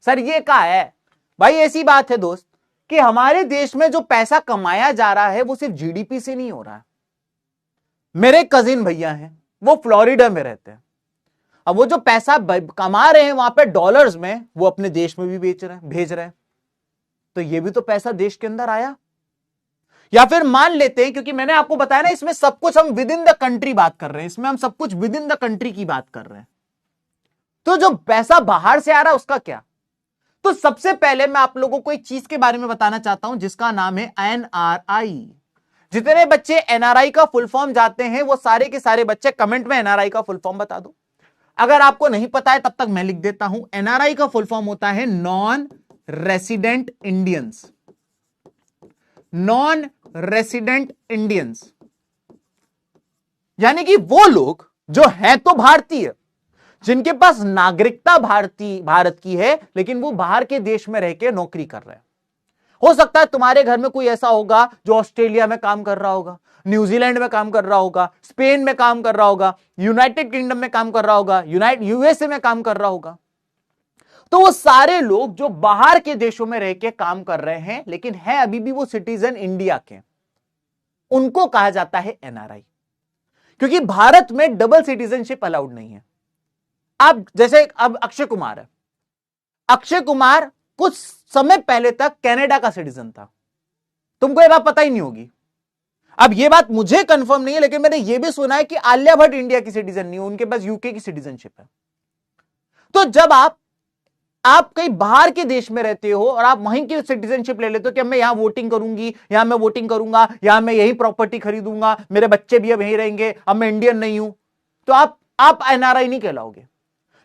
Sir ये क्या है भाई? ऐसी बात है दोस्त कि हमारे देश में जो पैसा कमाया जा रहा है वो सिर्फ जीडीपी से नहीं हो रहा है। मेरे कजिन भैया हैं, वो फ्लोरिडा में रहते हैं। अब वो जो पैसा कमा रहे हैं वहां पे डॉलर्स में, वो अपने देश में भी बेच रहे हैं, भेज रहे हैं। तो ये भी तो पैसा देश के अंदर आया। या फिर मान लेते हैं, क्योंकि मैंने आपको बताया ना इसमें सब कुछ हम विद इन द कंट्री बात कर रहे हैं, इसमें हम सब कुछ विद इन द कंट्री की बात कर रहे हैं। तो जो पैसा बाहर से आ रहा है उसका क्या? तो सबसे पहले मैं आप लोगों को एक चीज के बारे में बताना चाहता हूं जिसका नाम है एनआरआई। जितने बच्चे एनआरआई का फुल फॉर्म जानते हैं वो सारे के सारे बच्चे कमेंट में एनआरआई का फुल फॉर्म बता दो। अगर आपको नहीं पता है तब तक मैं लिख देता हूं। एनआरआई का फुल फॉर्म होता है non resident Indians. Non resident Indians यानी कि वो लोग जो है तो भारतीय, जिनके पास नागरिकता भारत की है, लेकिन वो बाहर के देश में रह के नौकरी कर रहे हैं। हो सकता है तुम्हारे घर में कोई ऐसा होगा जो ऑस्ट्रेलिया में काम कर रहा होगा, न्यूजीलैंड में काम कर रहा होगा, स्पेन में काम कर रहा होगा, यूनाइटेड किंगडम में काम कर रहा होगा, यूएसए में काम कर रहा होगा। तो वो सारे लोग जो बाहर के देशों में रह के काम कर रहे हैं लेकिन है अभी भी वो सिटीजन इंडिया के, उनको कहा जाता है एनआरआई। क्योंकि भारत में डबल सिटीजनशिप अलाउड नहीं है। अब जैसे अब अक्षय कुमार है, अक्षय कुमार कुछ समय पहले तक कनाडा का सिटीजन था, तुमको ये बात पता ही नहीं होगी। अब ये बात मुझे कंफर्म नहीं है, लेकिन मैंने ये भी सुना है कि आलिया भट्ट इंडिया की सिटीजन नहीं है, उनके पास यूके की सिटीजनशिप है। तो जब आप कहीं बाहर के देश में रहते हो और आप वहीं की सिटीजनशिप ले लेते हो कि मैं यहां वोटिंग करूंगी, यहां मैं वोटिंग करूंगा, यहां मैं यही प्रॉपर्टी खरीदूंगा, मेरे बच्चे भी अब यहीं रहेंगे, अब मैं इंडियन नहीं हूं, तो आप एनआरआई नहीं कहलाओगे।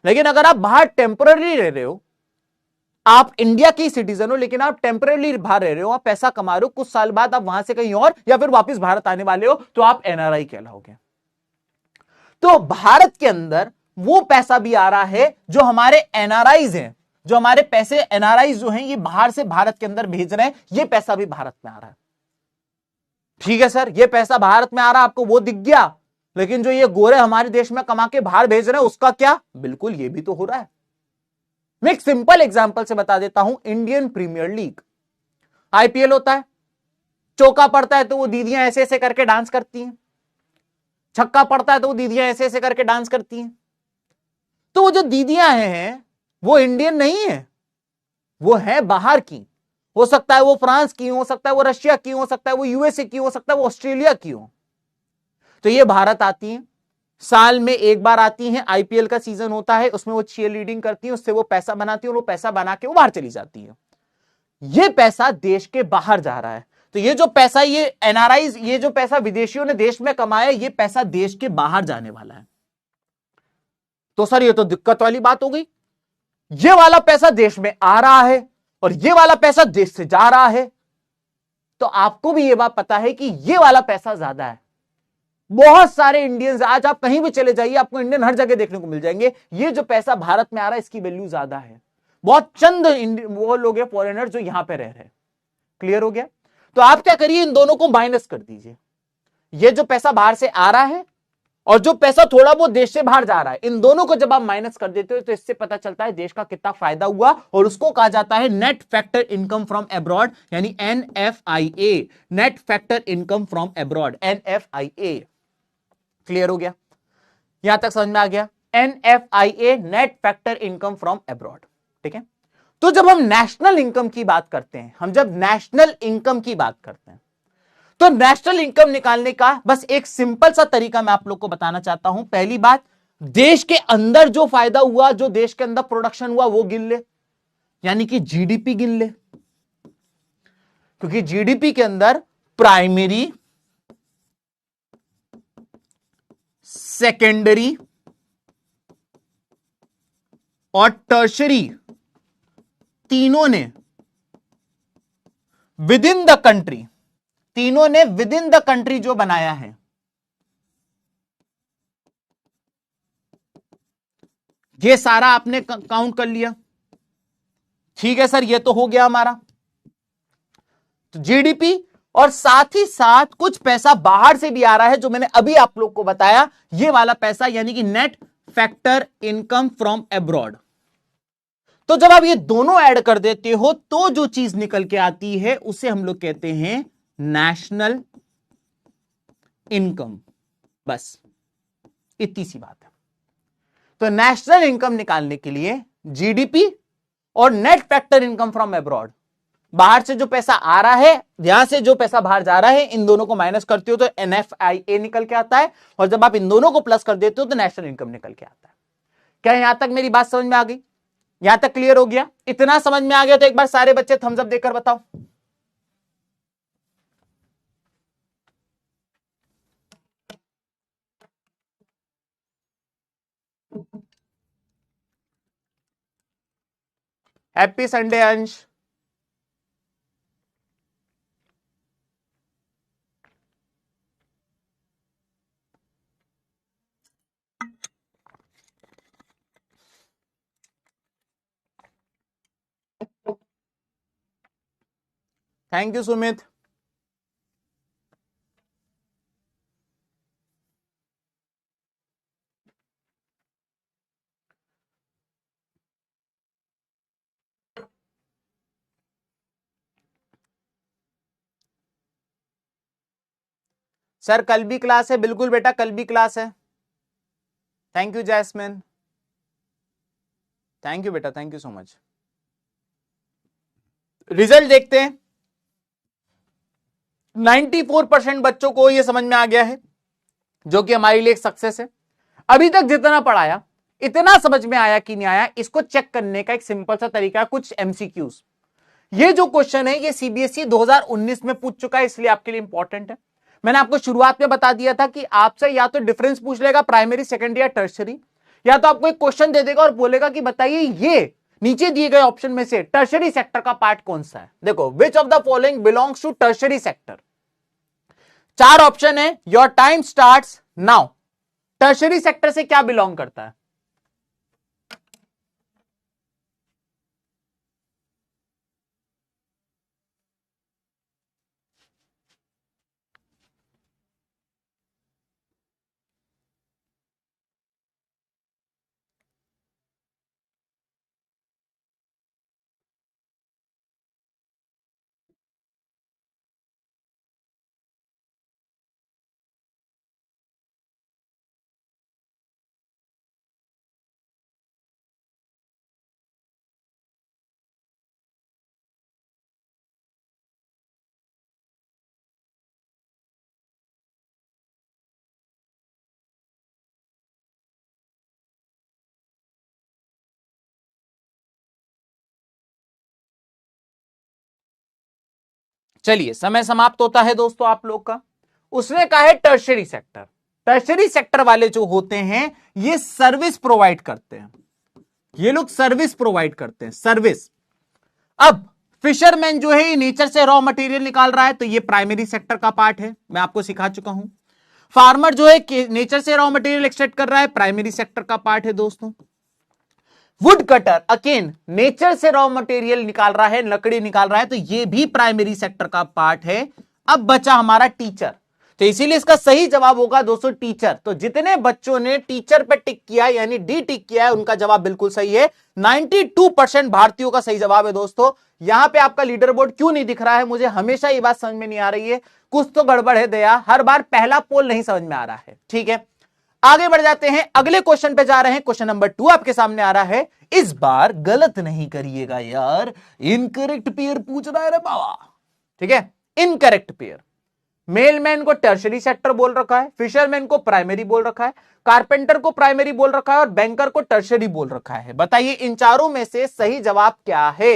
लेकिन अगर आप बाहर टेम्पररी रह रहे हो, आप इंडिया के सिटीजन हो लेकिन आप टेम्पररी बाहर रह रहे हो, आप पैसा कमा रहे हो, कुछ साल बाद आप वहां से कहीं और या फिर वापस भारत आने वाले हो, तो आप एनआरआई कहलाओगे। तो भारत के अंदर वो पैसा भी आ रहा है जो हमारे एनआरआईज हैं, जो हमारे पैसे एनआरआईज जो हैं ये बाहर से भारत के अंदर भेज रहे हैं, ये पैसा भी भारत में आ रहा है। ठीक है सर, ये पैसा भारत में आ रहा है, आपको वो दिख गया, लेकिन जो ये गोरे हमारे देश में कमा के बाहर भेज रहे हैं उसका क्या? बिल्कुल ये भी तो हो रहा है। मैं एक सिंपल एग्जांपल से बता देता हूं। इंडियन प्रीमियर लीग आईपीएल होता है, चौका पड़ता है तो वो दीदियां ऐसे ऐसे करके डांस करती हैं, छक्का पड़ता है तो वो दीदियां ऐसे ऐसे करके डांस करती हैं। तो वो जो दीदियां हैं वो इंडियन नहीं है, वो है बाहर की। हो सकता है वो फ्रांस की, हो सकता है वो रशिया की, हो सकता है वो यूएसए की, हो सकता है वो ऑस्ट्रेलिया की हो। तो ये भारत आती हैं, साल में एक बार आती हैं, आईपीएल का सीजन होता है, उसमें वो चीयर लीडिंग करती हैं, उससे वो पैसा बनाती हैं और वो पैसा बना के वो बाहर चली जाती है। ये पैसा देश के बाहर जा रहा है। तो ये जो पैसा, ये एनआरआईज, ये जो पैसा विदेशियों ने देश में कमाया, ये पैसा देश के बाहर जाने वाला है। तो सर ये तो दिक्कत वाली बात हो गई। ये वाला पैसा देश में आ रहा है और ये वाला पैसा देश से जा रहा है। तो आपको भी ये बात पता है कि ये वाला पैसा ज्यादा है। बहुत सारे इंडियंस, आज आप कहीं भी चले जाइए आपको इंडियन हर जगह देखने को मिल जाएंगे। ये जो पैसा भारत में आ रहा है इसकी वैल्यू ज्यादा है। बहुत चंद वो लोग हैं फॉरेनर जो यहां पे रह रहे हैं। क्लियर हो गया? तो आप क्या करिए, इन दोनों को माइनस कर दीजिए। ये जो पैसा बाहर से आ रहा है और जो पैसा थोड़ा बहुत देश से बाहर जा रहा है, इन दोनों को जब आप माइनस कर देते हो तो इससे पता चलता है देश का कितना फायदा हुआ, और उसको कहा जाता है net factor income from abroad, यानी NFIA, net factor income from abroad, NFIA. Clear हो गया? यहां तक समझ में आ गया? NFIA, net factor income from abroad. ठीक है? तो जब हम नेशनल इनकम की बात करते हैं, हम जब नेशनल इनकम की बात करते हैं, तो नेशनल इनकम निकालने का बस एक सिंपल सा तरीका मैं आप लोग को बताना चाहता हूं। पहली बात, देश के अंदर जो फायदा हुआ, जो देश के अंदर प्रोडक्शन हुआ, वो गिन ले, यानी कि जीडीपी गिन ले। क्योंकि जीडीपी के अंदर प्राइमरी, सेकेंडरी और टर्शरी तीनों ने विद इन द कंट्री, तीनों ने विद इन द कंट्री जो बनाया है, ये सारा आपने काउंट कर लिया। ठीक है सर, ये तो हो गया हमारा। तो जीडीपी और साथ ही साथ कुछ पैसा बाहर से भी आ रहा है, जो मैंने अभी आप लोग को बताया, ये वाला पैसा, यानी कि net factor income from abroad. तो जब आप ये दोनों ऐड कर देते हो तो जो चीज निकल के आती है उसे हम लोग कहते हैं नेशनल इनकम। बस इतनी सी बात है। तो नेशनल इनकम निकालने के लिए जीडीपी और net factor income from abroad, बाहर से जो पैसा आ रहा है, यहां से जो पैसा बाहर जा रहा है, इन दोनों को माइनस करते हो तो एनएफआईए निकल के आता है, और जब आप इन दोनों को प्लस कर देते हो तो नेशनल इनकम निकल के आता है। क्या यहां तक मेरी बात समझ में आ गई? यहां तक क्लियर हो गया? इतना समझ में आ गया तो एक बार सारे बच्चे थम्स अप देकर बताओ। हैप्पी संडे अंश। Thank you Sumit. सर कल भी क्लास है? बिल्कुल बेटा, कल भी क्लास है। Thank you Jasmine, thank you बेटा, thank you so much. Result देखते हैं। 94% बच्चों को यह समझ में आ गया है, जो कि हमारे लिए एक सक्सेस है। अभी तक जितना पढ़ाया, इतना समझ में आया कि नहीं आया, इसको चेक करने का एक सिंपल सा तरीका है, कुछ एमसीक्यूज। ये जो क्वेश्चन है ये सीबीएसई 2019 में पूछ चुका है, इसलिए आपके लिए इंपॉर्टेंट है। मैंने आपको शुरुआत में बता दिया था कि आपसे या तो डिफरेंस पूछ लेगा प्राइमरी, सेकेंडरी या टर्शरी, या तो आपको एक क्वेश्चन दे देगा और बोलेगा कि बताइए ये नीचे दिए गए ऑप्शन में से टर्शरी सेक्टर का पार्ट कौन सा है। देखो, which of the following belongs to tertiary sector. चार ऑप्शन है, your time starts now. Tertiary sector से क्या बिलोंग करता है? चलिए, समय समाप्त होता है दोस्तों आप लोग का। उसने कहा है टर्शरी सेक्टर। टर्शरी सेक्टर वाले जो होते हैं ये सर्विस प्रोवाइड करते हैं, ये लोग सर्विस प्रोवाइड करते हैं, सर्विस। अब फिशरमैन जो है ये नेचर से रॉ मटेरियल निकाल रहा है, तो ये प्राइमरी सेक्टर का पार्ट है, मैं आपको सिखा चुका हूं। फार्मर जो है नेचर से रॉ मटेरियल एक्सट्रैक्ट कर रहा है, प्राइमरी सेक्टर का पार्ट है दोस्तों। वुड कटर अगेन नेचर से रॉ मटेरियल निकाल रहा है, लकड़ी निकाल रहा है, तो ये भी प्राइमरी सेक्टर का पार्ट है। अब बचा हमारा टीचर, तो इसीलिए इसका सही जवाब होगा दोस्तों टीचर। तो जितने बच्चों ने टीचर पे टिक किया यानी डी टिक किया है उनका जवाब बिल्कुल सही है। 92% भारतीयों का सही जवाब है दोस्तों। यहां पे आपका लीडर बोर्ड क्यों नहीं दिख रहा है, मुझे हमेशा ये बात समझ में नहीं आ रही है, कुछ तो गड़बड़ है दया, हर बार पहला पोल नहीं समझ में आ रहा है। ठीक है, आगे बढ़ जाते हैं, अगले क्वेश्चन पे जा रहे हैं। क्वेश्चन नंबर 2 आपके सामने आ रहा है। इस बार गलत नहीं करिएगा यार, इनकरेक्ट पेयर पूछ रहा है रे बाबा। ठीक है, इनकरेक्ट पेयर। मेलमैन को टर्शरी सेक्टर बोल रखा है, फिशरमैन को प्राइमरी बोल रखा है, कारपेंटर को प्राइमरी बोल रखा है और बैंकर को टर्शरी बोल रखा है। बताइए इन चारों में से सही जवाब क्या है?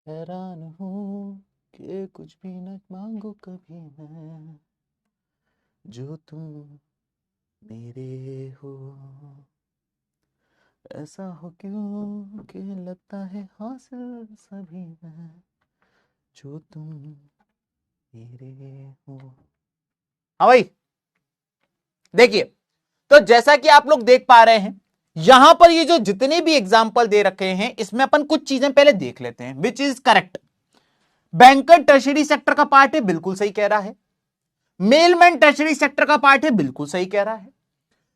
हैरान हूँ कि कुछ भी न मांगू कभी मैं, जो तुम मेरे हो। ऐसा हो क्यों कि लगता है हासिल सभी मैं, जो तुम मेरे हो। हाँ भाई, देखिए, तो जैसा कि आप लोग देख पा रहे हैं, यहां पर ये जो जितने भी एग्जाम्पल दे रखे हैं, इसमें अपन कुछ चीजें पहले देख लेते हैं, which is correct. Banker tertiary sector का पार्ट है, बिल्कुल सही कह रहा है। मेलमैन टर्शियरी सेक्टर का पार्ट है, बिल्कुल सही कह रहा है।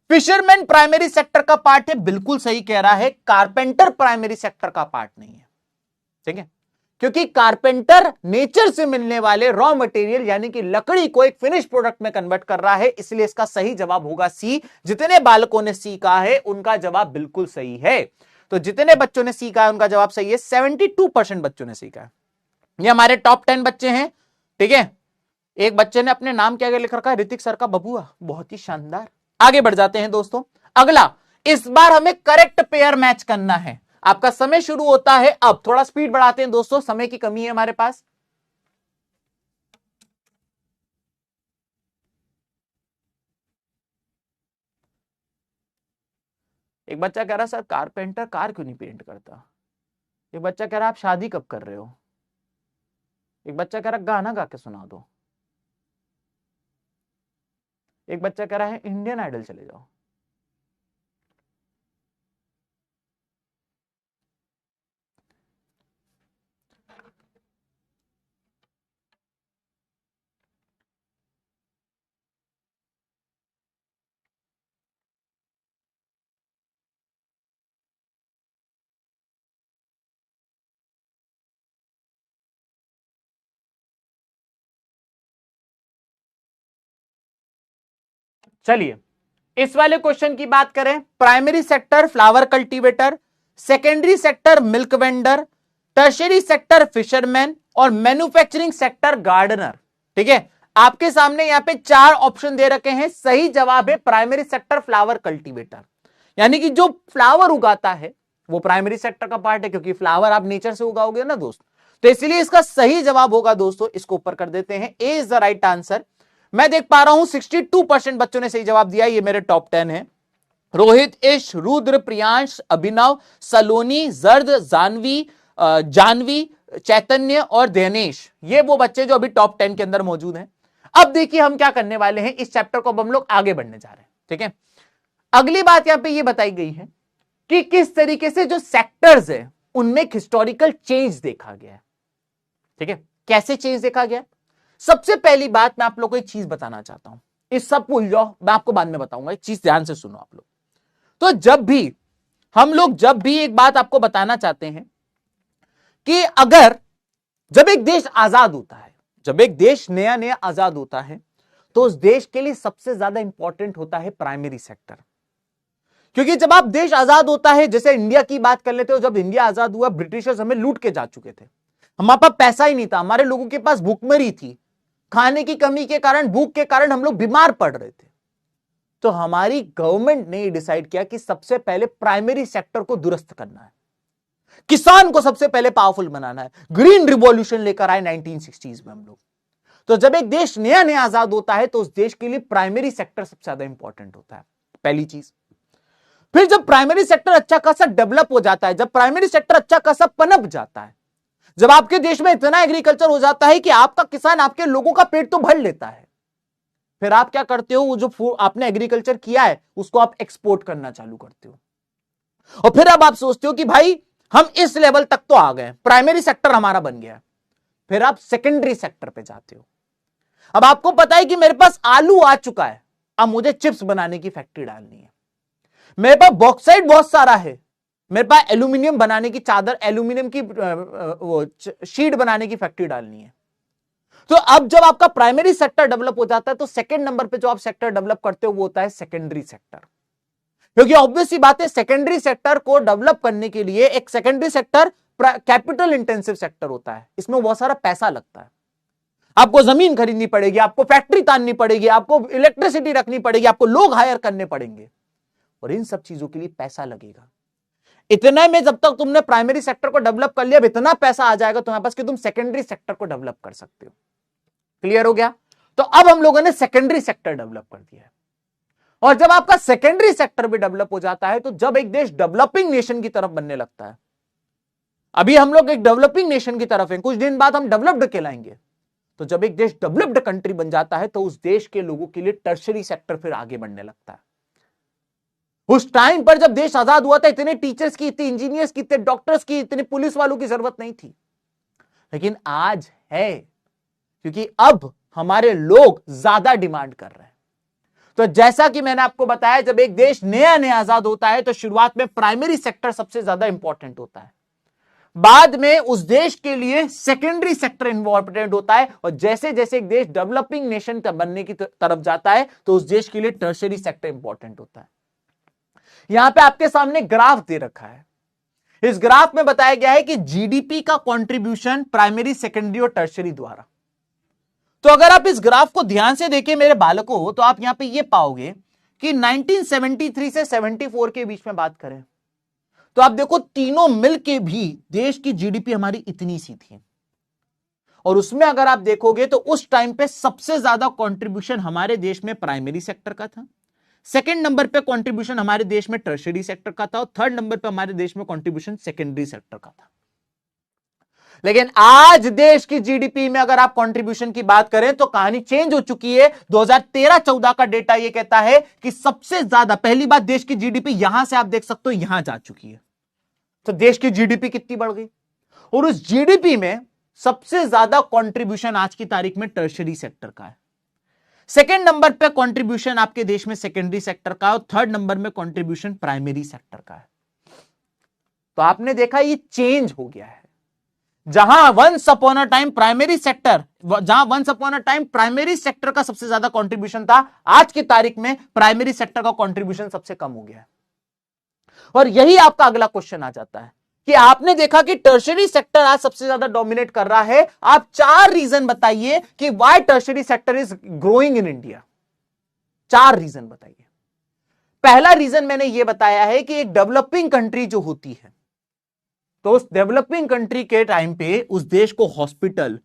फिशरमैन प्राइमरी सेक्टर का पार्ट है, बिल्कुल सही कह रहा है। कारपेंटर प्राइमरी सेक्टर का पार्ट नहीं है, ठीक है, क्योंकि कारपेंटर नेचर से मिलने वाले रॉ मटेरियल यानी कि लकड़ी को एक फिनिश प्रोडक्ट में कन्वर्ट कर रहा है, इसलिए इसका सही जवाब होगा सी। जितने बालकों ने सी कहा है उनका जवाब बिल्कुल सही है। तो जितने बच्चों ने सी कहा है उनका जवाब सही है। 72% बच्चों ने सी कहा है। ये हमारे टॉप 10 बच्चे हैं, ठीक है। एक बच्चे ने अपने नाम के आगे लिख रखा है ऋतिक सर का बबुआ, बहुत ही शानदार। आगे बढ़ जाते हैं दोस्तों। अगला, इस बार हमें करेक्ट पेयर मैच करना है। आपका समय शुरू होता है अब। थोड़ा स्पीड बढ़ाते हैं दोस्तों, समय की कमी है हमारे पास। एक बच्चा कह रहा सर कारपेंटर कार क्यों नहीं पेंट करता। एक बच्चा कह रहा आप शादी कब कर रहे हो। एक बच्चा कह रहा गाना गा के सुना दो। एक बच्चा कह रहा है इंडियन आइडल चले जाओ। चलिए, इस वाले क्वेश्चन की बात करें, primary sector flower cultivator, secondary sector milk vendor, tertiary sector fisherman और मैन्युफैक्चरिंग सेक्टर गार्डनर, ठीक है। आपके सामने यहां पे 4 ऑप्शन दे रखे हैं। सही जवाब है प्राइमरी सेक्टर फ्लावर कल्टीवेटर, यानी कि जो फ्लावर उगाता है वो प्राइमरी सेक्टर का पार्ट है, क्योंकि फ्लावर आप नेचर से उगाओगे ना दोस्त। तो इसलिए इसका सही जवाब होगा दोस्तों, इसको ऊपर कर देते हैं, ए इज द राइट आंसर। मैं देख पा रहा हूं 62% बच्चों ने सही जवाब दिया। ये मेरे टॉप 10 है। रोहित, इश, रुद्र, प्रियांश, अभिनव, सलोनी, जर्द, जानवी, चैतन्य और देनेश, ये वो बच्चे जो अभी टॉप 10 के अंदर मौजूद हैं। अब देखिए हम क्या करने वाले हैं, इस चैप्टर को अब हम लोग आगे बढ़ने जा रहे हैं, ठीक है। अगली बात यहां पे ये बताई गई है कि किस तरीके से जो सेक्टर्स है उनमें हिस्टोरिकल चेंज देखा गया है, ठीक है। कैसे चेंज देखा गया। सबसे पहली बात मैं आप लोग को एक चीज बताना चाहता हूं, इस सब भूल जाओ, मैं आपको बाद में बताऊंगा, एक चीज ध्यान से सुनो आप लोग। तो जब भी एक बात आपको बताना चाहते हैं कि अगर जब एक देश आजाद होता है, जब एक देश नया नया आजाद होता है, तो उस देश के लिए सबसे ज्यादा इंपॉर्टेंट होता है प्राइमरी सेक्टर। क्योंकि जब आप देश आजाद होता है, जैसे इंडिया की बात कर लेते हो, जब इंडिया आजाद हुआ ब्रिटिशर्स हमें लूट के जा चुके थे, हमारे पास पैसा ही नहीं था, हमारे लोगों के पास भूखमरी थी, खाने की कमी के कारण, भूख के कारण हम लोग बीमार पड़ रहे थे। तो हमारी गवर्नमेंट ने डिसाइड किया कि सबसे पहले प्राइमरी सेक्टर को दुरुस्त करना है, किसान को सबसे पहले पावरफुल बनाना है। ग्रीन रिवॉल्यूशन लेकर आए 1960s में हम लोग। तो जब एक देश नया नया आजाद होता है तो उस देश के लिए प्राइमरी सेक्टर सबसे ज्यादा इंपॉर्टेंट होता है, पहली चीज। फिर जब प्राइमरी सेक्टर अच्छा खासा डेवलप हो जाता है, जब प्राइमरी सेक्टर अच्छा खासा पनप जाता है, जब आपके देश में इतना एग्रीकल्चर हो जाता है कि आपका किसान आपके लोगों का पेट तो भर लेता है, फिर आप क्या करते हो, वो जो आपने एग्रीकल्चर किया है उसको आप एक्सपोर्ट करना चालू करते हो। और फिर अब आप सोचते हो कि भाई हम इस लेवल तक तो आ गए, प्राइमरी सेक्टर हमारा बन गया। फिर आप सेकेंडरी सेक्टर पे जाते हो। अब आपको पता है कि मेरे पास आलू आ चुका है, अब मुझे चिप्स बनाने की फैक्ट्री डालनी है। मेरे पास बॉक्साइट बहुत सारा है, मेरे पास एल्यूमिनियम बनाने की चादर, एल्यूमिनियम की वो शीट बनाने की फैक्ट्री डालनी है। तो अब जब आपका प्राइमरी सेक्टर डेवलप हो जाता है तो सेकंड नंबर पे जो आप सेक्टर डेवलप करते हो वो होता है सेकेंडरी सेक्टर। क्योंकि ऑब्वियस सी बात है, सेकेंडरी सेक्टर को डेवलप करने के लिए एक secondary sector capital intensive sector होता है, इसमें बहुत सारा पैसा लगता है। आपको जमीन खरीदनी पड़ेगी, आपको फैक्ट्री ताननी पड़ेगी, आपको इलेक्ट्रिसिटी रखनी पड़ेगी, आपको लोग हायर करने पड़ेंगे, और इन सब चीजों के लिए पैसा लगेगा। इतने में जब तक तुमने प्राइमरी सेक्टर को डेवलप कर लिया, अब इतना पैसा आ जाएगा तुम्हारे पास कि तुम सेकेंडरी सेक्टर को डेवलप कर सकते हो। क्लियर हो गया? तो अब हम लोगों ने सेकेंडरी सेक्टर डेवलप कर दिया है। और जब आपका सेकेंडरी सेक्टर भी डेवलप हो जाता है, तो जब एक देश डेवलपिंग नेशन की तरफ बनने लगता है, अभी हम लोग एक डेवलपिंग नेशन की तरफ हैं, कुछ दिन बाद हम डेवलप्ड कहलाएंगे। तो जब एक देश डेवलप्ड कंट्री बन जाता है, तो उस देश के लोगों के लिए टर्शरी सेक्टर फिर आगे बढ़ने लगता है। उस टाइम पर जब देश आजाद हुआ था, इतने टीचर्स की, इतने इंजीनियर्स की, इतने डॉक्टर्स की, इतने पुलिस वालों की जरूरत नहीं थी, लेकिन आज है, क्योंकि अब हमारे लोग ज्यादा डिमांड कर रहे हैं। तो जैसा कि मैंने आपको बताया, जब एक देश नया नया आजाद होता है, तो शुरुआत में प्राइमरी सेक्टर सबसे ज्यादा इंपॉर्टेंट होता है, बाद में उस देश के लिए सेकेंडरी सेक्टर इंपॉर्टेंट होता है, और जैसे जैसे एक देश डेवलपिंग नेशन बनने की तरफ जाता है, तो उस देश के लिए टर्शरी सेक्टर इंपॉर्टेंट होता है। यहां पे आपके सामने ग्राफ दे रखा है। इस ग्राफ में बताया गया है कि जीडीपी का कंट्रीब्यूशन प्राइमरी, सेकेंडरी और टर्शरी द्वारा। तो अगर आप इस ग्राफ को ध्यान से देखें मेरे बालकों, तो आप यहां पे ये पाओगे कि 1973 से 74 के बीच में बात करें, तो आप देखो तीनों मिलके भी देश की जीडीपी हमारी इतनी सी थी, और उसमें अगर आप देखोगे तो उस टाइम पे सबसे ज्यादा कंट्रीब्यूशन हमारे देश में प्राइमरी सेक्टर का था, सेकंड नंबर पे कंट्रीब्यूशन हमारे देश में टर्शरी सेक्टर का था, और थर्ड नंबर पे हमारे देश में कंट्रीब्यूशन सेकेंडरी सेक्टर का था। लेकिन आज देश की जीडीपी में अगर आप कंट्रीब्यूशन की बात करें, तो कहानी चेंज हो चुकी है। 2013-14 का डेटा यह कहता है कि सबसे ज्यादा, पहली बात, देश की जीडीपी यहां से आप देख सकते हो यहां जा चुकी है। तो देश की जीडीपी कितनी बढ़ गई, और उस जीडीपी में सबसे ज्यादा कंट्रीब्यूशन आज की तारीख में टर्शरी सेक्टर का है, सेकेंड नंबर पे कंट्रीब्यूशन आपके देश में सेकेंडरी सेक्टर का, और थर्ड नंबर में कंट्रीब्यूशन प्राइमरी सेक्टर का है। तो आपने देखा ये चेंज हो गया है। जहां once upon a time primary sector, जहां once upon a time primary sector का सबसे ज्यादा कंट्रीब्यूशन था, आज की तारीख में प्राइमरी सेक्टर का कंट्रीब्यूशन सबसे कम हो गया है। और यही आपका अगला क्वेश्चन आ जाता है कि आपने देखा कि टर्शरी सेक्टर आज सबसे ज्यादा डोमिनेट कर रहा है। आप 4 रीजन बताइए कि why tertiary sector is growing in India. 4 reason बताइए। पहला रीजन मैंने यह बताया है कि एक डेवलपिंग कंट्री जो होती है, तो उस डेवलपिंग कंट्री के टाइम पे उस देश को हॉस्पिटल,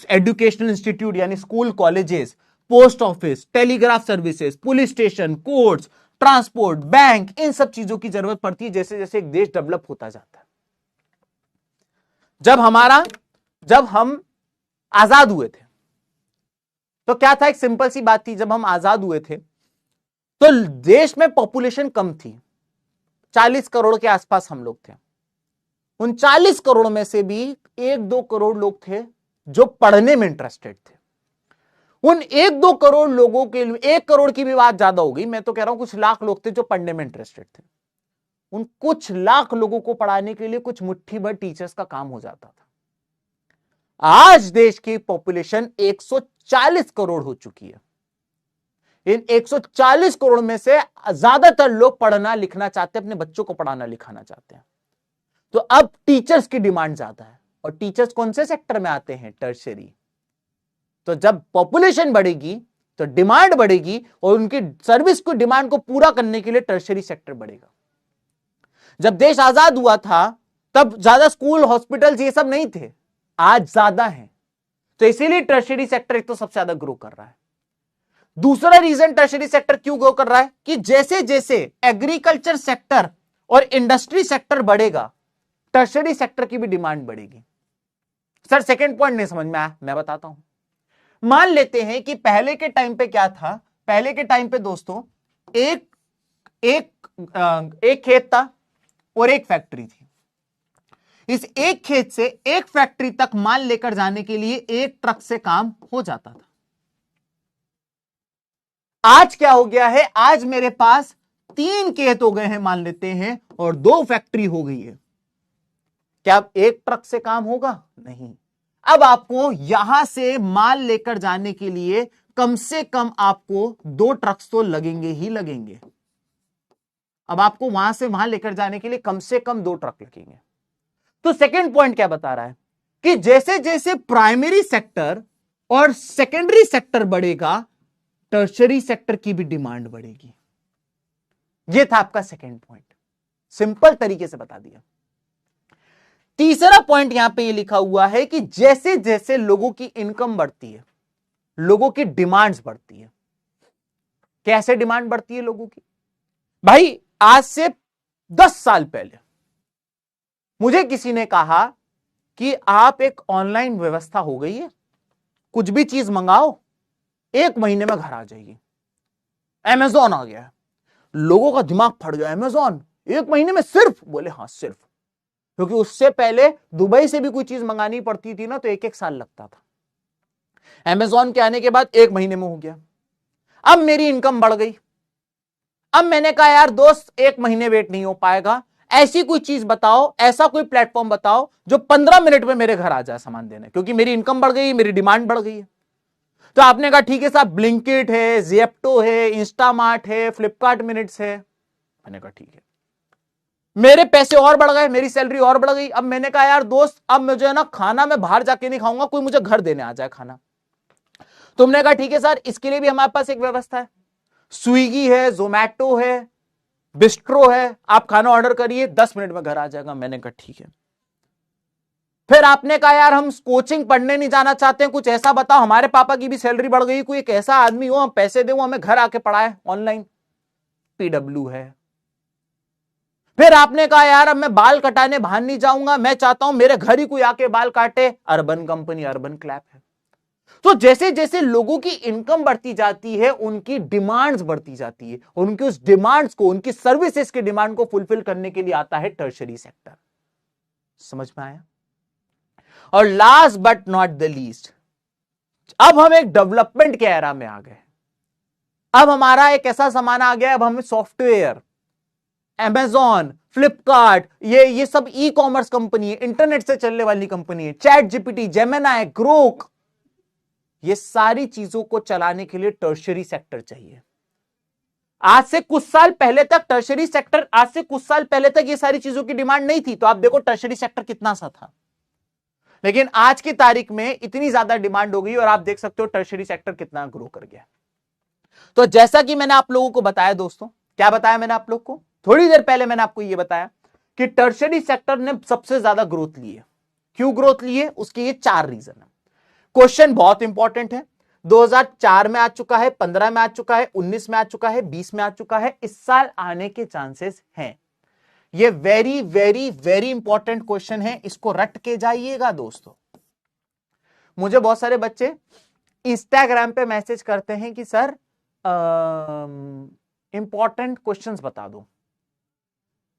एजुकेशनल इंस्टीट्यूट यानी school, colleges, post office, telegraph services, police station, courts, transport, bank, इन सब चीजों की जरूरत पड़ती है जैसे जैसे एक देश डेवलप होता जाता है। जब हम आजाद हुए थे, तो क्या था, एक सिंपल सी बात थी। जब हम आजाद हुए थे तो देश में पॉपुलेशन कम थी, 40 करोड़ के आसपास हम लोग थे। उन 40 करोड़ में से भी 1-2 करोड़ लोग थे जो पढ़ने में इंटरेस्टेड थे। उन 1-2 करोड़ लोगों के लिए, 1 करोड़ की भी बात ज्यादा हो गई, मैं तो कह रहा हूं कुछ लाख लोग थे जो पढ़ने में इंटरेस्टेड थे। उन कुछ लाख लोगों को पढ़ाने के लिए कुछ मुट्ठी भर टीचर्स का काम हो जाता था। आज देश की पॉपुलेशन 140 करोड़ हो चुकी है। इन 140 करोड़ में से ज्यादातर लोग पढ़ना लिखना चाहते हैं, अपने बच्चों को पढ़ाना लिखाना चाहते हैं। तो अब टीचर्स की डिमांड ज्यादा है, और टीचर्स कौन से सेक्टर में आते हैं, टर्शरी। तो जब पॉपुलेशन बढ़ेगी तो डिमांड बढ़ेगी, और उनकी सर्विस को, डिमांड को पूरा करने के लिए टर्शरी सेक्टर बढ़ेगा। जब देश आजाद हुआ था तब ज्यादा स्कूल, हॉस्पिटल्स ये सब नहीं थे, आज ज्यादा है। तो इसीलिए टर्शरी सेक्टर एक तो सबसे ज्यादा ग्रो कर रहा है। दूसरा रीजन टर्शरी सेक्टर क्यों ग्रो कर रहा है कि जैसे जैसे एग्रीकल्चर सेक्टर और इंडस्ट्री सेक्टर बढ़ेगा, टर्शरी सेक्टर की भी डिमांड बढ़ेगी। सर सेकंड पॉइंट नहीं समझ में आया, मैं बताता हूं। मान लेते हैं कि पहले के टाइम पे क्या था, पहले के टाइम पे दोस्तों एक खेत था और एक फैक्ट्री थी। इस एक खेत से एक फैक्ट्री तक माल लेकर जाने के लिए एक ट्रक से काम हो जाता था। आज क्या हो गया है, आज मेरे पास 3 खेत हो गए हैं मान लेते हैं, और 2 फैक्ट्री हो गई है। क्या अब एक ट्रक से काम होगा? नहीं। अब आपको यहां से माल लेकर जाने के लिए कम से कम आपको 2 ट्रक्स तो लगेंगे ही लगेंगे। अब आपको वहां से वहां लेकर जाने के लिए कम से कम 2 ट्रक लगेंगे। तो सेकंड पॉइंट क्या बता रहा है कि जैसे जैसे प्राइमरी सेक्टर और सेकेंडरी सेक्टर बढ़ेगा, टर्शरी सेक्टर की भी डिमांड बढ़ेगी। यह था आपका सेकंड पॉइंट। सिंपल तरीके से बता दिया। तीसरा पॉइंट यहां पे ये लिखा हुआ है कि जैसे जैसे लोगों की इनकम बढ़ती है, लोगों की डिमांड्स बढ़ती है। कैसे डिमांड बढ़ती है लोगों की? भाई आज से 10 साल पहले मुझे किसी ने कहा कि आप एक ऑनलाइन व्यवस्था हो गई है, कुछ भी चीज मंगाओ 1 महीने में घर आ जाएगी। अमेजॉन आ गया है। लोगों का दिमाग फट गया, अमेजॉन 1 महीने में सिर्फ? बोले हाँ सिर्फ, क्योंकि उससे पहले दुबई से भी कोई चीज मंगानी पड़ती थी ना तो 1-1 साल लगता था। अमेजॉन के आने के बाद 1 महीने में हो गया। अब मेरी इनकम बढ़ गई। अब मैंने कहा यार दोस्त 1 महीने वेट नहीं हो पाएगा, ऐसी कोई चीज बताओ, ऐसा कोई प्लेटफॉर्म बताओ जो 15 मिनट में मेरे घर आ जाए सामान देने, क्योंकि मेरी इनकम बढ़ गई, मेरी डिमांड बढ़ गई है। तो आपने कहा ठीक है साहब, ब्लिंकिट है, ज़ेप्टो है, इंस्टामार्ट है, फ्लिपकार्ट मिनट्स है। मैंने कहा ठीक है। मेरे पैसे और बढ़ गए, मेरी सैलरी और बढ़ गई। अब मैंने कहा यार दोस्त अब मुझे ना खाना मैं बाहर जाके नहीं खाऊंगा, कोई मुझे घर देने आ जाए खाना। तुमने कहा ठीक है सर, इसके लिए भी हमारे पास एक व्यवस्था है, स्विगी है, जोमैटो है, बिस्ट्रो है, आप खाना ऑर्डर करिए 10 मिनट में घर आ जाएगा। मैंने कहा ठीक है। फिर आपने कहा यार हम कोचिंग पढ़ने नहीं जाना चाहते हैं, कुछ ऐसा बताओ, हमारे पापा की भी सैलरी बढ़ गई, कोई एक ऐसा आदमी हो हम पैसे दे वो हमें घर आके पढ़ाए ऑनलाइन। पीडब्ल्यू है। फिर आपने कहा यार अब मैं बाल कटाने बाहर नहीं जाऊंगा, मैं चाहता हूं मेरे घर ही कोई आके बाल काटे, अर्बन कंपनी, अर्बन क्लैप है। तो जैसे जैसे लोगों की इनकम बढ़ती जाती है उनकी डिमांड्स बढ़ती जाती है, उनकी उस डिमांड्स को, उनकी सर्विसेज की डिमांड को फुलफिल करने के लिए आता है टर्शरी सेक्टर। समझ में आया? और last but not the least, अब हम एक डेवलपमेंट के एरा में आ गए। अब हमारा एक ऐसा सामान आ गया, अब हमें सॉफ्टवेयर, अमेजॉन, फ्लिपकार्ट, ये सब ई कॉमर्स कंपनी है, इंटरनेट से चलने वाली कंपनी है, चैट जीपीटी, जेमिनी, ग्रोक, ये सारी चीजों को चलाने के लिए टर्शरी सेक्टर चाहिए। आज से कुछ साल पहले तक टर्शरी सेक्टर, आज से कुछ साल पहले तक ये सारी चीजों की डिमांड नहीं थी, तो आप देखो टर्शरी सेक्टर कितना सा था। लेकिन आज की तारीख में इतनी ज्यादा डिमांड हो गई और आप देख सकते हो टर्शरी सेक्टर कितना ग्रो कर गया। तो जैसा कि मैंने आप लोगों को बताया दोस्तों, क्या बताया मैंने आप लोग को? थोड़ी देर पहले मैंने आपको यह बताया कि टर्शरी सेक्टर ने सबसे ज्यादा ग्रोथ ली है। क्यों ग्रोथ ली है? उसके ये 4 रीजन है। क्वेश्चन बहुत इंपॉर्टेंट है, 2004 में आ चुका है, 15 में आ चुका है, 19 में आ चुका है, 20 में आ चुका है, इस साल आने के चांसेस हैं। ये very very very important question है, इसको रट के जाइएगा दोस्तों। मुझे बहुत सारे बच्चे इंस्टाग्राम पे मैसेज करते हैं कि सर इंपॉर्टेंट क्वेश्चंस बता दो।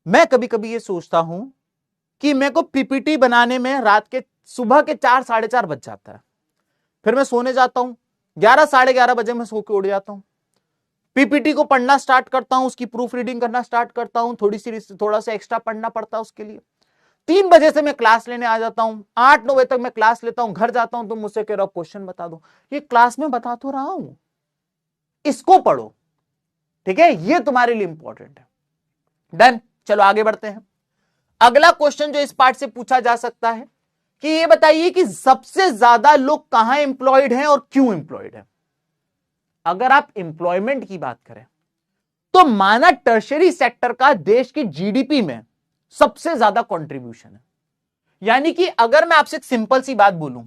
मैं कभी कभी ये सोचता हूं कि मेरे को पीपीटी बनाने में रात के सुबह के 4 साढ़े 4 बज जाता है, फिर मैं सोने जाता हूं, 11 साढ़े 11 बजे मैं सो के उठ जाता हूं, पीपीटी को पढ़ना स्टार्ट करता हूं, उसकी प्रूफ रीडिंग करना स्टार्ट करता हूं, थोड़ा सा एक्स्ट्रा पढ़ना पड़ता है उसके लिए। 3 बजे से मैं क्लास लेने आ जाता हूं, 8-9 बजे तक मैं क्लास लेता हूं, घर जाता हूं तो मुझसे कह रहा हूं क्वेश्चन बता दो। ये क्लास में बता तो रहा हूं, इसको पढ़ो, ठीक है? ये तुम्हारे लिए इंपॉर्टेंट है। डन, चलो आगे बढ़ते हैं। अगला क्वेश्चन जो इस पार्ट से पूछा जा सकता है कि ये बताइए कि सबसे ज्यादा लोग कहां एम्प्लॉयड हैं और क्यों एम्प्लॉयड है। अगर आप एम्प्लॉयमेंट की बात करें तो माना टर्शरी सेक्टर का देश की जीडीपी में सबसे ज्यादा कंट्रीब्यूशन है। यानी कि अगर मैं आपसे एक सिंपल सी बात बोलूं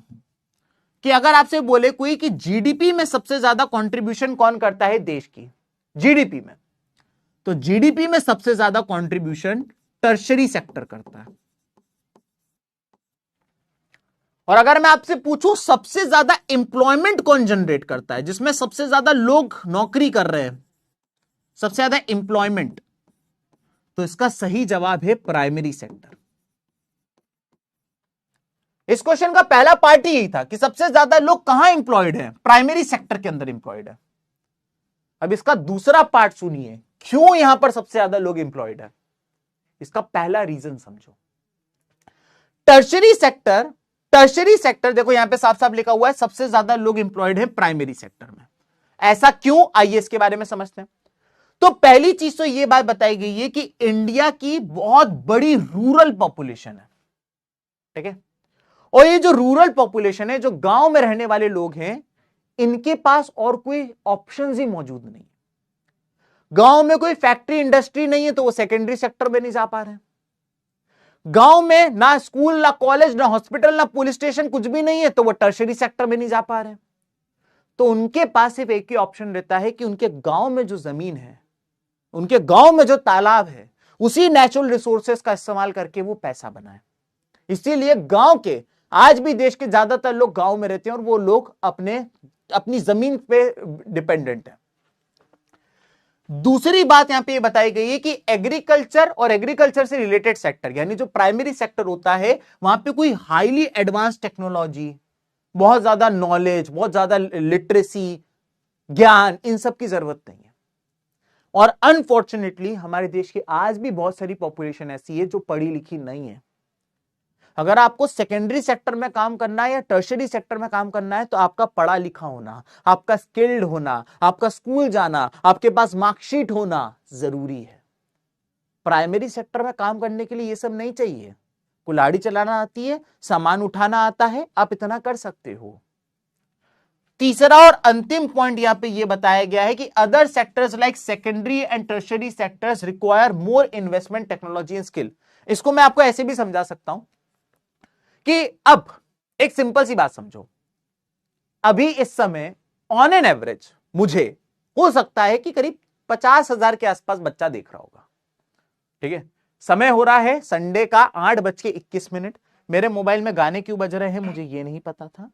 कि अगर आपसे बोले कोई कि जीडीपी में सबसे ज्यादा कंट्रीब्यूशन कौन करता है देश की जीडीपी में, तो जीडीपी में सबसे ज्यादा कंट्रीब्यूशन टर्शरी सेक्टर करता है। और अगर मैं आपसे पूछूं सबसे ज्यादा एम्प्लॉयमेंट कौन जनरेट करता है, जिसमें सबसे ज्यादा लोग नौकरी कर रहे हैं, सबसे ज्यादा एम्प्लॉयमेंट, तो इसका सही जवाब है प्राइमरी सेक्टर। इस क्वेश्चन का पहला पार्ट ही यही था कि सबसे ज्यादा लोग कहां एम्प्लॉयड हैं, प्राइमरी सेक्टर के अंदर एम्प्लॉयड है। अब इसका दूसरा पार्ट सुनिए, क्यों यहां पर सबसे ज्यादा लोग एम्प्लॉयड है। इसका पहला रीजन समझो। टर्शरी सेक्टर देखो यहां पे साफ साफ लिखा हुआ है सबसे ज्यादा लोग एम्प्लॉयड हैं प्राइमरी सेक्टर में। ऐसा क्यों, आइए इसके बारे में समझते हैं। तो पहली चीज तो यह बात बताई गई है कि इंडिया की बहुत बड़ी रूरल पॉपुलेशन है, ठीक है? और ये जो रूरल पॉपुलेशन है, जो गांव में रहने वाले लोग हैं, इनके पास और कोई ऑप्शंस ही मौजूद नहीं। गांव में कोई फैक्ट्री इंडस्ट्री नहीं है तो वो सेकेंडरी सेक्टर में नहीं जा पा रहे हैं। गांव में ना स्कूल, ना कॉलेज, ना हॉस्पिटल, ना पुलिस स्टेशन, कुछ भी नहीं है तो वो टर्शरी सेक्टर में नहीं जा पा रहे हैं। तो उनके पास सिर्फ एक ही ऑप्शन रहता है कि उनके गांव में जो जमीन है, उनके गांव में जो तालाब है, उसी नेचुरल रिसोर्सेस का इस्तेमाल करके वो पैसा बनाए। इसीलिए गांव के आज भी देश के ज्यादातर लोग गांव में रहते हैं और वो लोग अपनी जमीन पे डिपेंडेंट है। दूसरी बात यहां पे ये बताई गई है कि एग्रीकल्चर और एग्रीकल्चर से रिलेटेड सेक्टर, यानी जो प्राइमरी सेक्टर होता है, वहां पे कोई हाईली एडवांस टेक्नोलॉजी, बहुत ज्यादा नॉलेज, बहुत ज्यादा लिटरेसी, ज्ञान, इन सब की जरूरत नहीं है। और अनफॉर्चुनेटली हमारे देश की आज भी बहुत सारी पॉपुलेशन ऐसी है जो पढ़ी लिखी नहीं है। अगर आपको सेकेंडरी सेक्टर में काम करना है या टर्शरी सेक्टर में काम करना है तो आपका पढ़ा लिखा होना, आपका स्किल्ड होना, आपका स्कूल जाना, आपके पास मार्कशीट होना जरूरी है। प्राइमरी सेक्टर में काम करने के लिए ये सब नहीं चाहिए। कुल्हाड़ी चलाना आती है, सामान उठाना आता है, आप इतना कर सकते हो। तीसरा और अंतिम पॉइंट यहां पे ये बताया गया है कि other sectors like secondary and tertiary sectors require more investment, technology and skill. इसको मैं आपको ऐसे भी समझा सकता हूं कि अब एक सिंपल सी बात समझो, अभी इस समय ऑन एन एवरेज मुझे हो सकता है कि करीब 50,000 के आसपास बच्चा देख रहा होगा। ठीक है, समय हो रहा है संडे का 8:21। मेरे मोबाइल में गाने क्यों बज रहे हैं मुझे ये नहीं पता था।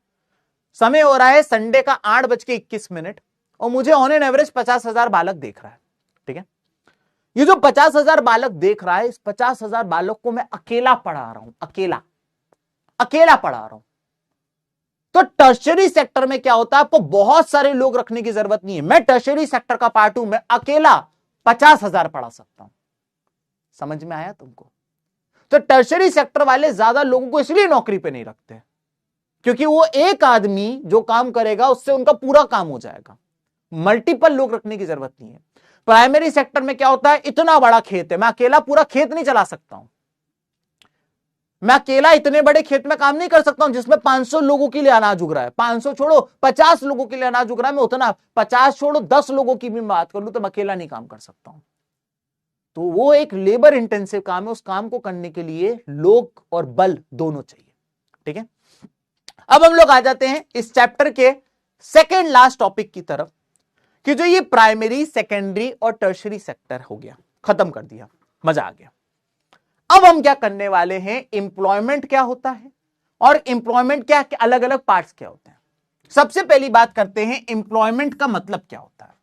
समय हो रहा है संडे का 8:21 और मुझे ऑन एन एवरेज 50,000 बालक देख रहा है। ठीक है, ये जो 50,000 बालक देख रहा है, इस 50,000 बालक को मैं अकेला पढ़ा रहा हूं, अकेला पढ़ा रहा हूं। तो टर्शरी सेक्टर में क्या होता है, आपको बहुत सारे लोग रखने की जरूरत नहीं है। मैं टर्शरी सेक्टर का पार्ट हूं, मैं अकेला 50,000 पढ़ा सकता हूं। समझ में आया तुमको? तो टर्शरी सेक्टर वाले ज्यादा लोगों को इसलिए नौकरी पे नहीं रखते क्योंकि वो एक आदमी जो काम करेगा उससे उनका पूरा काम हो जाएगा। मल्टीपल लोग रखने की जरूरत नहीं है। प्राइमरी सेक्टर में क्या होता है, इतना बड़ा खेत है, मैं अकेला पूरा खेत नहीं चला सकता हूं। मैं अकेला इतने बड़े खेत में काम नहीं कर सकता हूं जिसमें 500 लोगों के लिए अनाज उग रहा है। 500 छोड़ो, 50 लोगों के लिए अनाज उग रहा है, मैं उतना 50 छोड़ो 10 लोगों की भी बात कर लूं तो मैं अकेला नहीं काम कर सकता हूं। तो वो एक लेबर इंटेंसिव काम है, उस काम को करने के लिए लोग और बल दोनों चाहिए। ठीक है, अब हम लोग आ जाते हैं इस चैप्टर के सेकेंड लास्ट टॉपिक की तरफ कि जो ये प्राइमरी, सेकेंडरी और टर्शरी सेक्टर हो गया, खत्म कर दिया, मजा आ गया। अब हम क्या करने वाले हैं, एम्प्लॉयमेंट क्या होता है और एम्प्लॉयमेंट क्या अलग अलग पार्ट्स क्या होते हैं। सबसे पहली बात करते हैं एम्प्लॉयमेंट का मतलब क्या होता है।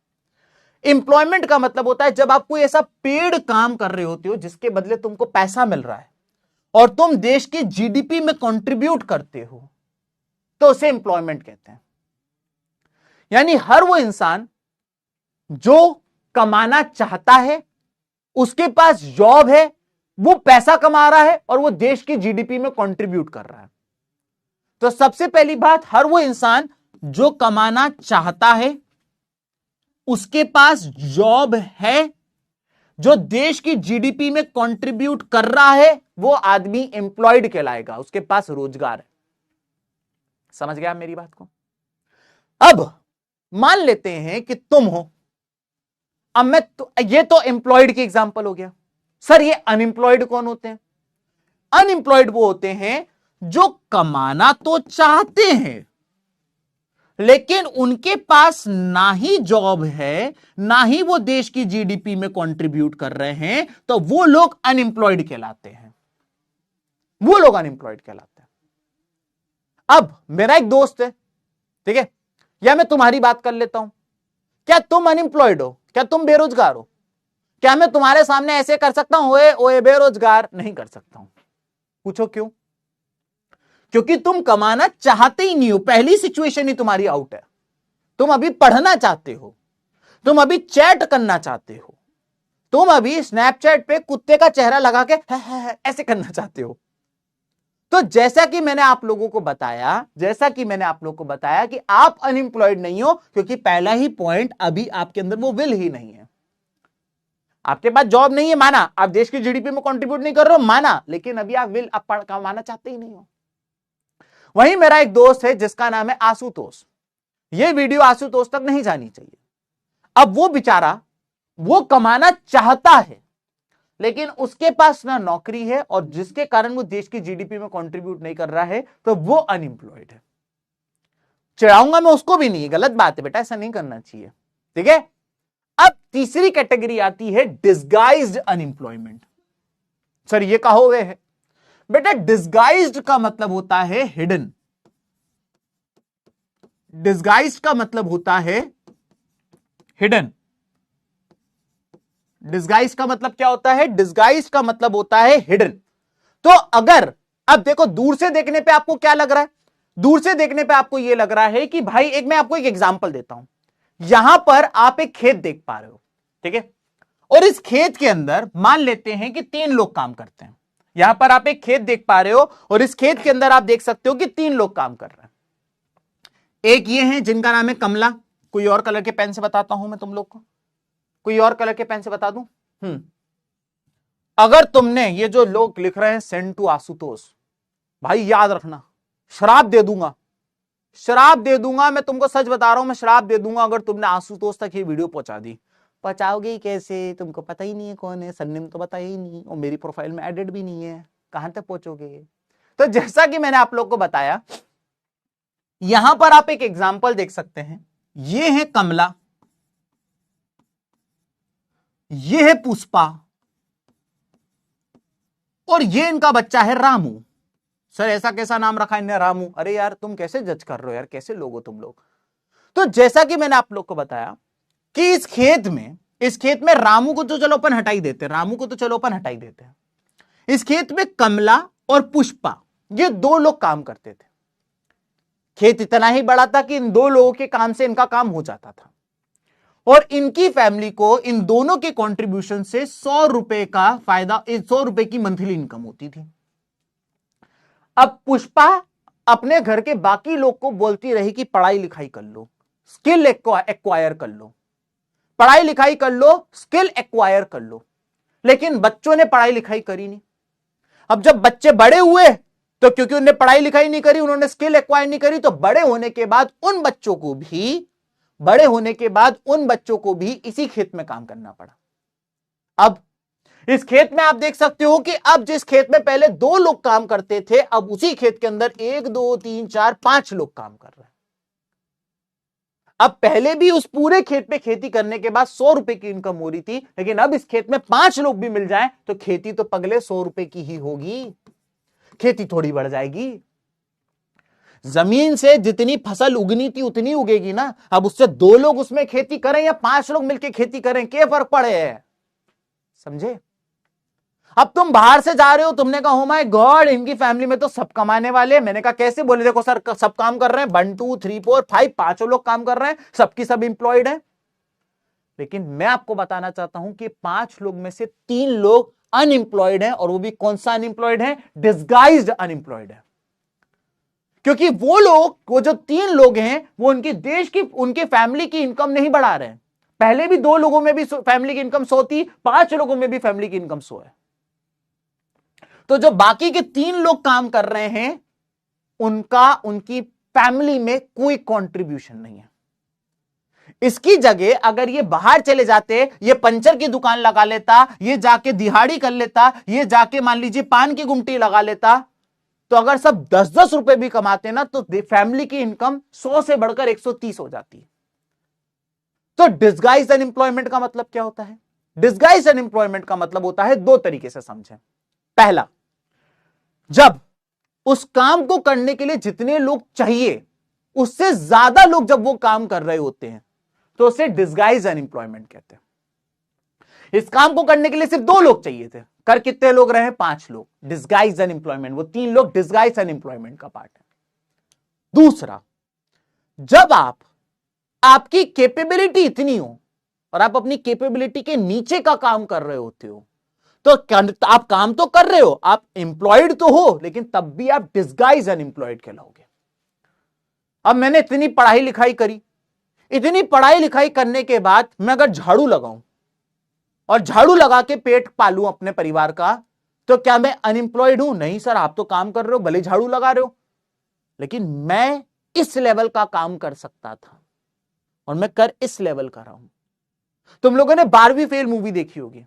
एम्प्लॉयमेंट का मतलब होता है जब आप कोई ऐसा पेड काम कर रहे होते हो जिसके बदले तुमको पैसा मिल रहा है और तुम देश की जीडीपी में कंट्रीब्यूट करते हो तो उसे एम्प्लॉयमेंट कहते हैं। यानी हर वो इंसान जो कमाना चाहता है, उसके पास जॉब है, वो पैसा कमा रहा है और वो देश की जीडीपी में कंट्रीब्यूट कर रहा है। तो सबसे पहली बात, हर वो इंसान जो कमाना चाहता है, उसके पास जॉब है, जो देश की जीडीपी में कंट्रीब्यूट कर रहा है, वो आदमी एम्प्लॉयड कहलाएगा, उसके पास रोजगार है। समझ गया मेरी बात को? अब मान लेते हैं कि तुम हो, अब मैं ये तो एम्प्लॉयड की एग्जांपल हो गया। सर ये अनएम्प्लॉयड कौन होते हैं? अनएम्प्लॉयड वो होते हैं जो कमाना तो चाहते हैं लेकिन उनके पास ना ही जॉब है, ना ही वो देश की जीडीपी में कंट्रीब्यूट कर रहे हैं, तो वो लोग अनएम्प्लॉयड कहलाते हैं। वो लोग अनएम्प्लॉयड कहलाते हैं। अब मेरा एक दोस्त है, ठीक है, या मैं तुम्हारी बात कर लेता हूं, क्या तुम अनएम्प्लॉयड हो? क्या तुम बेरोजगार हो? क्या मैं तुम्हारे सामने ऐसे कर सकता हूं, ओए ओए बेरोजगार? नहीं कर सकता हूं। पूछो क्यों? क्योंकि तुम कमाना चाहते ही नहीं हो। पहली सिचुएशन ही तुम्हारी आउट है। तुम अभी पढ़ना चाहते हो, तुम अभी चैट करना चाहते हो, तुम अभी स्नैपचैट पे कुत्ते का चेहरा लगा के ऐसे करना चाहते हो। तो जैसा कि मैंने आप लोगों को बताया कि आप अनएम्प्लॉयड नहीं हो क्योंकि पहला ही पॉइंट, अभी आपके अंदर वो विल ही नहीं है। आपके पास जॉब नहीं है माना, आप देश की जीडीपी में कंट्रीब्यूट नहीं कर रहे हो माना, लेकिन अभी आप विल कमाना चाहते ही नहीं हो। वहीं मेरा एक दोस्त है जिसका नाम है आशुतोष। ये वीडियो आशुतोष तक नहीं जानी चाहिए। अब वो बेचारा वो कमाना चाहता है लेकिन उसके पास ना नौकरी है और जिसके कारण वो देश की जीडीपी में कंट्रीब्यूट नहीं कर रहा है, तो वो अनएम्प्लॉयड है। चिढ़ाऊंगा मैं उसको भी नहीं, गलत बात है बेटा, ऐसा नहीं करना चाहिए, ठीक है। अब तीसरी कैटेगरी आती है डिस्गाइज्ड अनएम्प्लॉयमेंट। सर ये कहा हुए है बेटा, डिस्गाइज्ड का मतलब होता है हिडन। डिस्गाइज्ड का मतलब होता है हिडन। डिस्गाइज का मतलब क्या होता है? डिस्गाइज का मतलब होता है हिडन। तो अगर अब देखो, दूर से देखने पे आपको क्या लग रहा है? दूर से देखने पे आपको यह लग रहा है कि भाई, मैं आपको एक एग्जांपल देता हूं। यहां पर आप एक खेत देख पा रहे हो, ठीक है, और इस खेत के अंदर मान लेते हैं कि 3 लोग काम करते हैं। यहां पर आप एक खेत देख पा रहे हो और इस खेत के अंदर आप देख सकते हो कि 3 लोग काम कर रहे हैं। एक ये है जिनका नाम है कमला। कोई और कलर के पेन से बताता हूं मैं तुम लोग को, कोई और कलर के पेन से बता दूं। अगर तुमने ये जो लोग लिख रहे हैं सेंड टू आशुतोष, भाई याद रखना, श्राप दे दूंगा, श्राप दे दूंगा, मैं तुमको सच बता रहा हूं, मैं श्राप दे दूंगा अगर तुमने आशुतोष तक ये वीडियो पहुंचा दी। पहुंचाओगे ही कैसे? तुमको पता ही नहीं है कौन है, सरनेम तो बताया ही नहीं और मेरी प्रोफाइल में एडेड भी नहीं है, कहां तक पहुंचोगे? तो जैसा कि मैंने आप लोग को बताया, यहां पर आप एक एग्जाम्पल देख सकते हैं। ये है कमला, ये है पुष्पा और ये इनका बच्चा है रामू। सर ऐसा कैसा नाम रखा इन्हें रामू? अरे यार तुम कैसे जज कर रहे हो यार, कैसे लोग हो तुम लोग। तो जैसा कि मैंने आप लोग को बताया कि इस खेत में रामू को तो चलो अपन हटाई देते हैं, रामू को तो चलो अपन हटाई देते हैं। इस खेत में कमला और पुष्पा, ये 2 लोग काम करते थे। खेत इतना ही बड़ा था कि इन 2 लोगों के काम से इनका काम हो जाता था और इनकी फैमिली को इन दोनों के कंट्रीब्यूशन से 100 रुपए का फायदा, 100 रुपए की मंथली इनकम होती थी। अब पुष्पा अपने घर के बाकी लोग को बोलती रही कि पढ़ाई लिखाई कर लो, स्किल एक्वायर कर लो, पढ़ाई लिखाई कर लो, स्किल एक्वायर कर लो, लेकिन बच्चों ने पढ़ाई लिखाई करी नहीं। अब जब बच्चे बड़े हुए तो क्योंकि उन्होंने पढ़ाई लिखाई नहीं करी, उन्होंने स्किल एक्वायर नहीं करी, तो बड़े होने के बाद उन बच्चों को भी इसी खेत में काम करना पड़ा। अब इस खेत में आप देख सकते हो कि अब जिस खेत में पहले 2 लोग काम करते थे, अब उसी खेत के अंदर 1 2 3 4 5 लोग काम कर रहे हैं। अब पहले भी उस पूरे खेत पे खेती करने के बाद 100 रुपए की इनकम हो रही थी, लेकिन अब इस खेत में 5 लोग भी मिल जाएं तो खेती तो पगले 100 रुपए की ही होगी, खेती थोड़ी बढ़ जाएगी। जमीन से जितनी फसल उगनी थी उतनी उगेगी ना। अब उससे 2 लोग उसमें खेती करें या 5 लोग मिलकर खेती करें, क्या फर्क पड़े है? समझे? अब तुम बाहर से जा रहे हो, तुमने कहा हो माय गॉड इनकी फैमिली में तो सब कमाने वाले। मैंने कहा कैसे? बोले देखो सर सब काम कर रहे हैं, 1 2 3 4 5 5 लोग काम कर रहे हैं, सबकी सब इंप्लॉयड है। लेकिन मैं आपको बताना चाहता हूं कि 5 लोग में से 3 लोग अनएम्प्लॉयड हैं, और वो भी कौन सा अनएम्प्लॉयड है? डिस्गाइज्ड अनएम्प्लॉयड है। क्योंकि वो जो 3 लोग हैं वो उनकी देश की, उनके फैमिली की इनकम नहीं बढ़ा रहे हैं। पहले भी 2 लोगों में भी फैमिली की इनकम 100 थी, 5 लोगों में भी फैमिली की इनकम 100 है। तो जो बाकी के 3 लोग काम कर रहे हैं उनकी फैमिली में कोई कंट्रीब्यूशन नहीं है। इसकी जगह अगर ये बाहर चले जाते, ये पंचर की दुकान लगा लेता, ये जाके दिहाड़ी कर लेता, ये जाके मान लीजिए पान की गुमटी लगा लेता, तो अगर सब 10-10 रुपए भी कमाते ना तो फैमिली की इनकम 100 से बढ़कर 130 हो जाती। तो डिस्गाइज अनएम्प्लॉयमेंट का मतलब क्या होता है? डिस्गाइज अनएम्प्लॉयमेंट का मतलब होता है, 2 तरीके से समझें। पहला, जब उस काम को करने के लिए जितने लोग चाहिए उससे ज्यादा लोग जब वो काम कर रहे होते हैं तो उसे डिस्गाइज अनएम्प्लॉयमेंट कहते हैं। इस काम को करने के लिए सिर्फ 2 लोग चाहिए थे, कर कितने लोग रहे? 5 लोग। डिस्गाइज अनएम्प्लॉयमेंट, वो 3 लोग डिस्गाइज अनएम्प्लॉयमेंट का पार्ट है। दूसरा, जब आपकी कैपेबिलिटी इतनी हो और आप अपनी कैपेबिलिटी के नीचे का काम कर रहे होते हो, तो आप काम तो कर रहे हो, आप एम्प्लॉयड तो हो, लेकिन तब भी आप डिस्गाइज अनएम्प्लॉयड कहलाओगे। अब मैंने इतनी पढ़ाई लिखाई करी, इतनी पढ़ाई लिखाई करने के बाद मैं अगर झाड़ू लगाऊं और झाड़ू लगा के पेट पालूं अपने परिवार का, तो क्या मैं अनएम्प्लॉयड हूं? नहीं सर, आप तो काम कर रहे हो, भले झाड़ू लगा रहे हो, लेकिन मैं इस लेवल का काम कर सकता था और मैं कर इस लेवल का रहा हूं। तुम लोगों ने 12वीं फेल मूवी देखी होगी,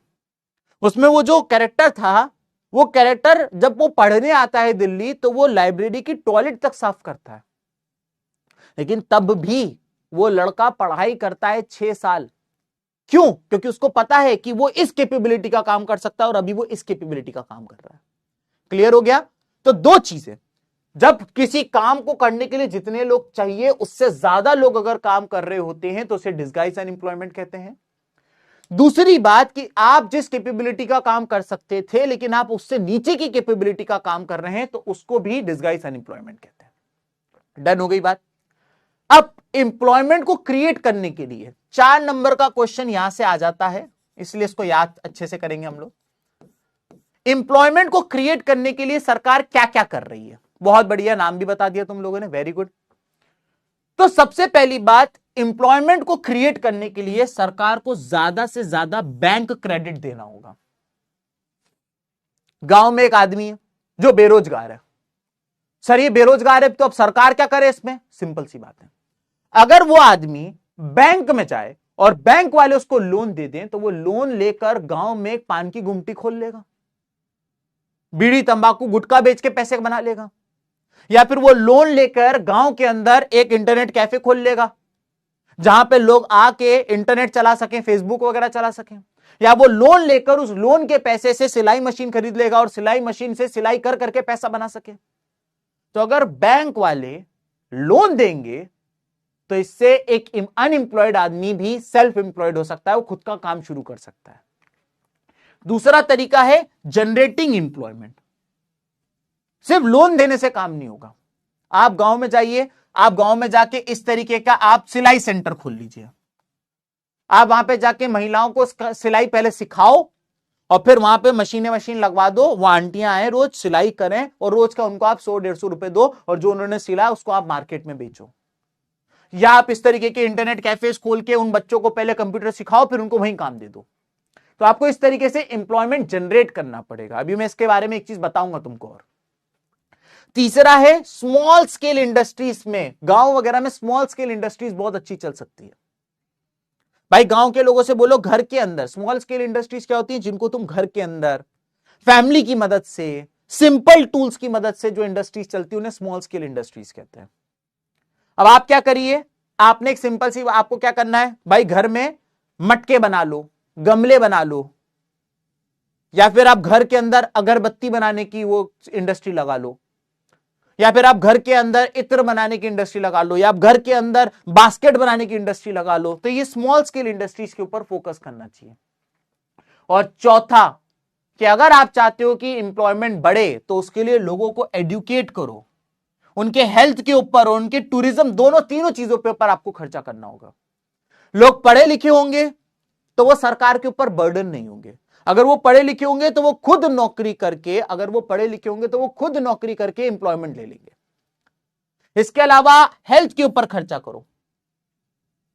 उसमें वो जो कैरेक्टर था, वो कैरेक्टर जब वो पढ़ने आता है दिल्ली तो वो लाइब्रेरी की टॉयलेट तक साफ करता है, लेकिन तब भी वो लड़का पढ़ाई करता है 6 साल। क्यों? क्योंकि उसको पता है कि वो इस कैपेबिलिटी का काम कर सकता है और अभी वो इस कैपेबिलिटी का काम कर रहा है। क्लियर हो गया? तो दो चीजें, जब किसी काम को करने के लिए जितने लोग चाहिए उससे ज्यादा लोग अगर काम कर रहे होते हैं तो उसे डिस्गाइज अनएम्प्लॉयमेंट कहते हैं। दूसरी बात कि आप जिस कैपेबिलिटी का काम कर सकते थे लेकिन आप उससे नीचे की कैपेबिलिटी का काम कर रहे हैं तो उसको भी डिस्गाइज अनएम्प्लॉयमेंट कहते हैं। डन हो गई बात? अब एम्प्लॉयमेंट को क्रिएट करने के लिए 4 नंबर का क्वेश्चन यहां से आ जाता है, इसलिए इसको याद अच्छे से करेंगे हम लोग। एम्प्लॉयमेंट को क्रिएट करने के लिए सरकार क्या क्या कर रही है? बहुत बढ़िया, नाम भी बता दिया तुम लोगों ने, वेरी गुड। तो सबसे पहली बात, एम्प्लॉयमेंट को क्रिएट करने के लिए सरकार को ज्यादा से ज्यादा बैंक क्रेडिट देना होगा। गांव में एक आदमी है जो बेरोजगार है, सर ये बेरोजगार है तो अब सरकार क्या करे इसमें? सिंपल सी बात है, अगर वो आदमी बैंक में जाए और बैंक वाले उसको लोन दे दें तो वो लोन लेकर गांव में एक पान की गुमटी खोल लेगा, बीड़ी तंबाकू गुटखा बेच के पैसे बना लेगा, या फिर वो लोन लेकर गांव के अंदर एक इंटरनेट कैफे खोल लेगा जहां पे लोग आके इंटरनेट चला सकें, फेसबुक वगैरह चला सकें, या वो लोन लेकर उस लोन के पैसे से सिलाई मशीन खरीद लेगा और सिलाई मशीन से सिलाई कर करके पैसा बना सके। तो अगर बैंक वाले लोन देंगे तो इससे एक अनएम्प्लॉयड आदमी भी सेल्फ एम्प्लॉयड हो सकता है, वो खुद का काम शुरू कर सकता है। दूसरा तरीका है जनरेटिंग एम्प्लॉयमेंट। सिर्फ लोन देने से काम नहीं होगा। आप गांव में जाइए, आप गांव में जाके इस तरीके का आप सिलाई सेंटर खोल लीजिए। आप वहां पे जाके महिलाओं को सिलाई पहले सिखाओ और फिर वहां पे मशीन लगवा दो, वो आंटियां आए रोज सिलाई करें और रोज का उनको आप 100-150 रुपए दो और जो उन्होंने सिला उसको आप मार्केट में बेचो। या आप इस तरीके के इंटरनेट कैफेज खोल के उन बच्चों को पहले कंप्यूटर सिखाओ फिर उनको वहीं काम दे दो। तो आपको इस तरीके से एम्प्लॉयमेंट जनरेट करना पड़ेगा। अभी मैं इसके बारे में एक चीज बताऊंगा तुमको। और तीसरा है स्मॉल स्केल इंडस्ट्रीज में, गांव वगैरह में स्मॉल स्केल इंडस्ट्रीज बहुत अच्छी चल सकती है। भाई गांव के लोगों से बोलो घर के अंदर स्मॉल स्केल इंडस्ट्रीज क्या होती है, जिनको तुम घर के अंदर फैमिली की मदद से, सिंपल टूल्स की मदद से जो इंडस्ट्रीज चलती है उन्हें स्मॉल स्केल इंडस्ट्रीज कहते हैं। अब आप क्या करिए, आपने एक सिंपल सी, आपको क्या करना है भाई, घर में मटके बना लो, गमले बना लो, या फिर आप घर के अंदर अगरबत्ती बनाने की वो इंडस्ट्री लगा लो, या फिर आप घर के अंदर इत्र बनाने की इंडस्ट्री लगा लो, या आप घर के अंदर बास्केट बनाने की इंडस्ट्री लगा लो। तो ये स्मॉल स्केल इंडस्ट्रीज के ऊपर फोकस करना चाहिए। और चौथा कि अगर आप चाहते हो कि एम्प्लॉयमेंट बढ़े तो उसके लिए लोगों को एडुकेट करो, उनके हेल्थ के ऊपर और उनके टूरिज्म, दोनों तीनों चीजों के ऊपर आपको खर्चा करना होगा। लोग पढ़े लिखे होंगे तो वो सरकार के ऊपर बर्डन नहीं होंगे। अगर वो पढ़े लिखे होंगे तो वो खुद नौकरी करके, अगर वो पढ़े लिखे होंगे तो वो खुद नौकरी करके एम्प्लॉयमेंट ले लेंगे। इसके अलावा हेल्थ के ऊपर खर्चा करो।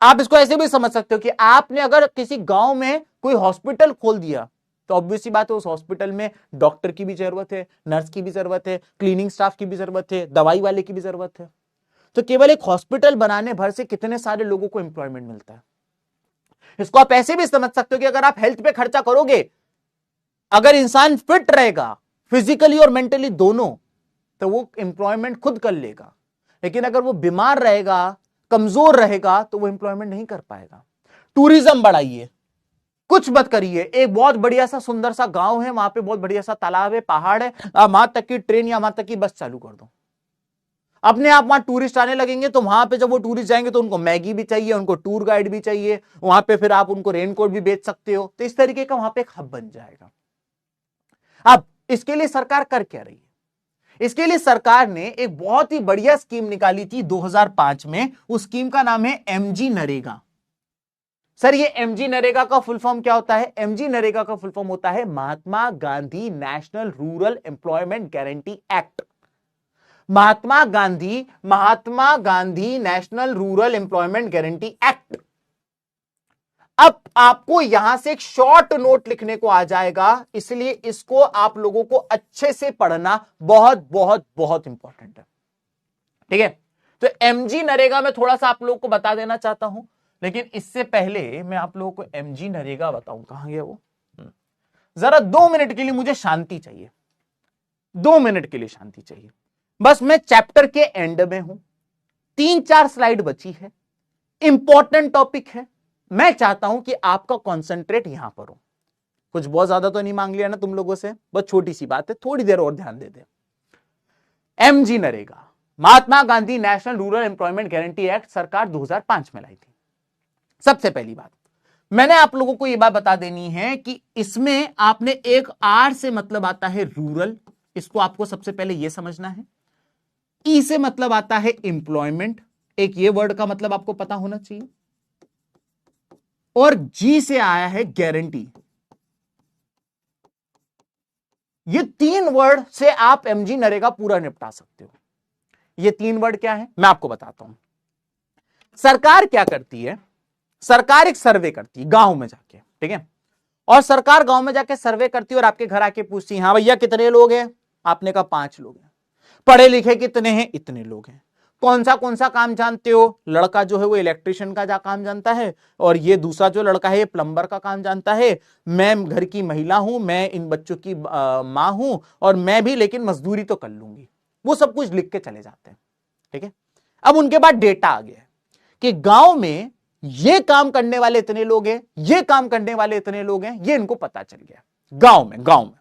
आप इसको ऐसे भी समझ सकते हो कि आपने अगर किसी गांव में कोई हॉस्पिटल खोल दिया तो ऑब्वियसली बात है उस हॉस्पिटल में डॉक्टर की भी जरूरत है, नर्स की भी जरूरत है, क्लीनिंग स्टाफ की भी जरूरत है, दवाई वाले की भी जरूरत है। तो केवल एक हॉस्पिटल बनाने भर से कितने सारे लोगों को एम्प्लॉयमेंट मिलता है। इसको आप ऐसे भी समझ सकते हो कि अगर आप हेल्थ पे खर्चा करोगे, अगर इंसान फिट रहेगा फिजिकली और मेंटली दोनों, तो वो एम्प्लॉयमेंट खुद कर लेगा। लेकिन अगर वो बीमार रहेगा, कमजोर रहेगा, तो वो एम्प्लॉयमेंट नहीं कर पाएगा। टूरिज्म बढ़ाइए, कुछ मत करिए। एक बहुत बढ़िया सा सुंदर सा गांव है, वहां पे बहुत बढ़िया सा तालाब है, पहाड़ है, वहां तक की ट्रेन या वहां तक की बस चालू कर दो। अपने आप वहां टूरिस्ट आने लगेंगे तो वहां पे जब वो टूरिस्ट जाएंगे तो उनको मैगी भी चाहिए, उनको टूर गाइड भी चाहिए, वहां पे फिर आप उनको रेनकोट भी बेच सकते हो। तो इस तरीके का वहां पे एक हब बन जाएगा। अब इसके लिए सरकार कर क्या रही है? इसके लिए सरकार ने एक बहुत ही बढ़िया स्कीम निकाली थी 2005 में। उस स्कीम का नाम है एमजी नरेगा। सर ये एमजी नरेगा का फुल फॉर्म क्या होता है? एमजी नरेगा का फुल फॉर्म होता है Mahatma Gandhi national rural employment guarantee act. Mahatma Gandhi national rural employment guarantee act. अब आपको यहां से एक शॉर्ट नोट लिखने को आ जाएगा, इसलिए इसको आप लोगों को अच्छे से पढ़ना बहुत बहुत बहुत इंपॉर्टेंट है। ठीक है, तो एमजी नरेगा में थोड़ा सा आप लोगों को बता देना चाहता हूं लेकिन इससे पहले मैं आप लोगों को एमजी नरेगा बताऊं, कहां गया वो। जरा 2 मिनट के लिए मुझे शांति चाहिए, 2 मिनट के लिए शांति चाहिए। बस मैं चैप्टर के एंड में हूं, 3-4 स्लाइड बची है, इंपॉर्टेंट टॉपिक है। मैं चाहता हूं कि आपका कॉन्सेंट्रेट यहां पर हो। कुछ बहुत ज्यादा तो नहीं मांग लिया ना तुम लोगों से, बहुत छोटी सी बात है, थोड़ी देर और ध्यान दे दे। MG NREGA, Mahatma Gandhi national rural employment guarantee act, सरकार 2005 में लाई थी। सबसे पहली बात मैंने आप लोगों को यह बात बता देनी है कि इसमें आपने एक आर से मतलब आता है रूरल, इसको आपको सबसे पहले यह समझना है। ई से मतलब आता है एम्प्लॉयमेंट, एक ये वर्ड का मतलब आपको पता होना चाहिए। और जी से आया है गारंटी। ये 3 वर्ड से आप एमजी नरेगा पूरा निपटा सकते हो। ये 3 वर्ड क्या है मैं आपको बताता हूं। सरकार क्या करती है, सरकार एक सर्वे करती है गांव में जाके, ठीक है। और सरकार गांव में जाके सर्वे करती है और आपके घर आके पूछती है, हाँ भैया कितने लोग हैं, आपने कहा 5 लोग हैं। पढ़े लिखे कितने हैं, इतने लोग हैं। कौन सा काम जानते हो, लड़का जो है वो इलेक्ट्रिशियन का काम जानता है, और ये दूसरा जो लड़का है ये प्लम्बर का काम जानता है। मैं घर की महिला हूं, मैं इन बच्चों की मां हूं, और मैं भी लेकिन मजदूरी तो कर लूंगी। वो सब कुछ लिख के चले जाते हैं, ठीक है। अब उनके बाद डेटा आ गया कि गांव में ये काम करने वाले इतने लोग हैं, ये काम करने वाले इतने लोग हैं, ये इनको पता चल गया गांव में।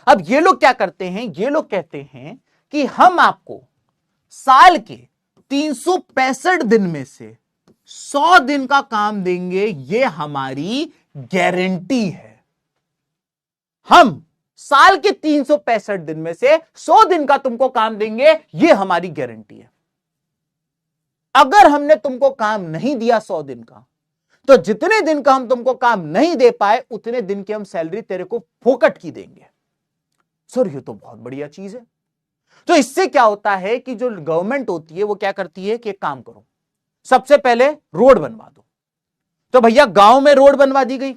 अब ये लोग क्या करते हैं, ये लोग कहते हैं कि हम आपको साल के 365 दिन में से 100 दिन का काम देंगे, ये हमारी गारंटी है। हम साल के 365 दिन में से 100 दिन का तुमको काम देंगे, ये हमारी गारंटी है। अगर हमने तुमको काम नहीं दिया 100 दिन का, तो जितने दिन का हम तुमको काम नहीं दे पाए उतने दिन की हम सैलरी तेरे को फोकट की देंगे। सर ये तो बहुत बढ़िया चीज है। तो इससे क्या होता है कि जो गवर्नमेंट होती है वो क्या करती है कि एक काम करो, सबसे पहले रोड बनवा दो। तो भैया गांव में रोड बनवा दी गई,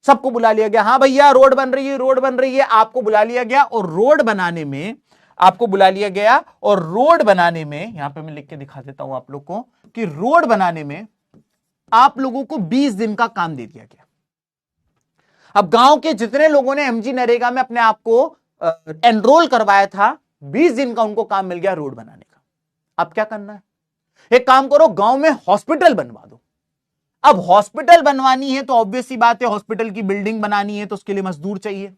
सबको बुला लिया गया, हाँ भैया रोड बन रही है, रोड बन रही है, आपको बुला लिया गया। और रोड बनाने में आपको बुला लिया गया, और रोड बनाने में यहां पे मैं लिख के दिखा देता हूं आप लोग को कि रोड बनाने में आप लोगों को 20 दिन का काम दे दिया गया। अब गांव के जितने लोगों ने एमजी नरेगा में अपने आप को एनरोल करवाया था, 20 दिन का उनको काम मिल गया रोड बनाने का। अब क्या करना है, एक काम करो, गांव में हॉस्पिटल बनवा दो। अब हॉस्पिटल बनवानी है तो ऑब्वियस सी बात है, हॉस्पिटल की बिल्डिंग बनानी है तो उसके लिए मजदूर चाहिए।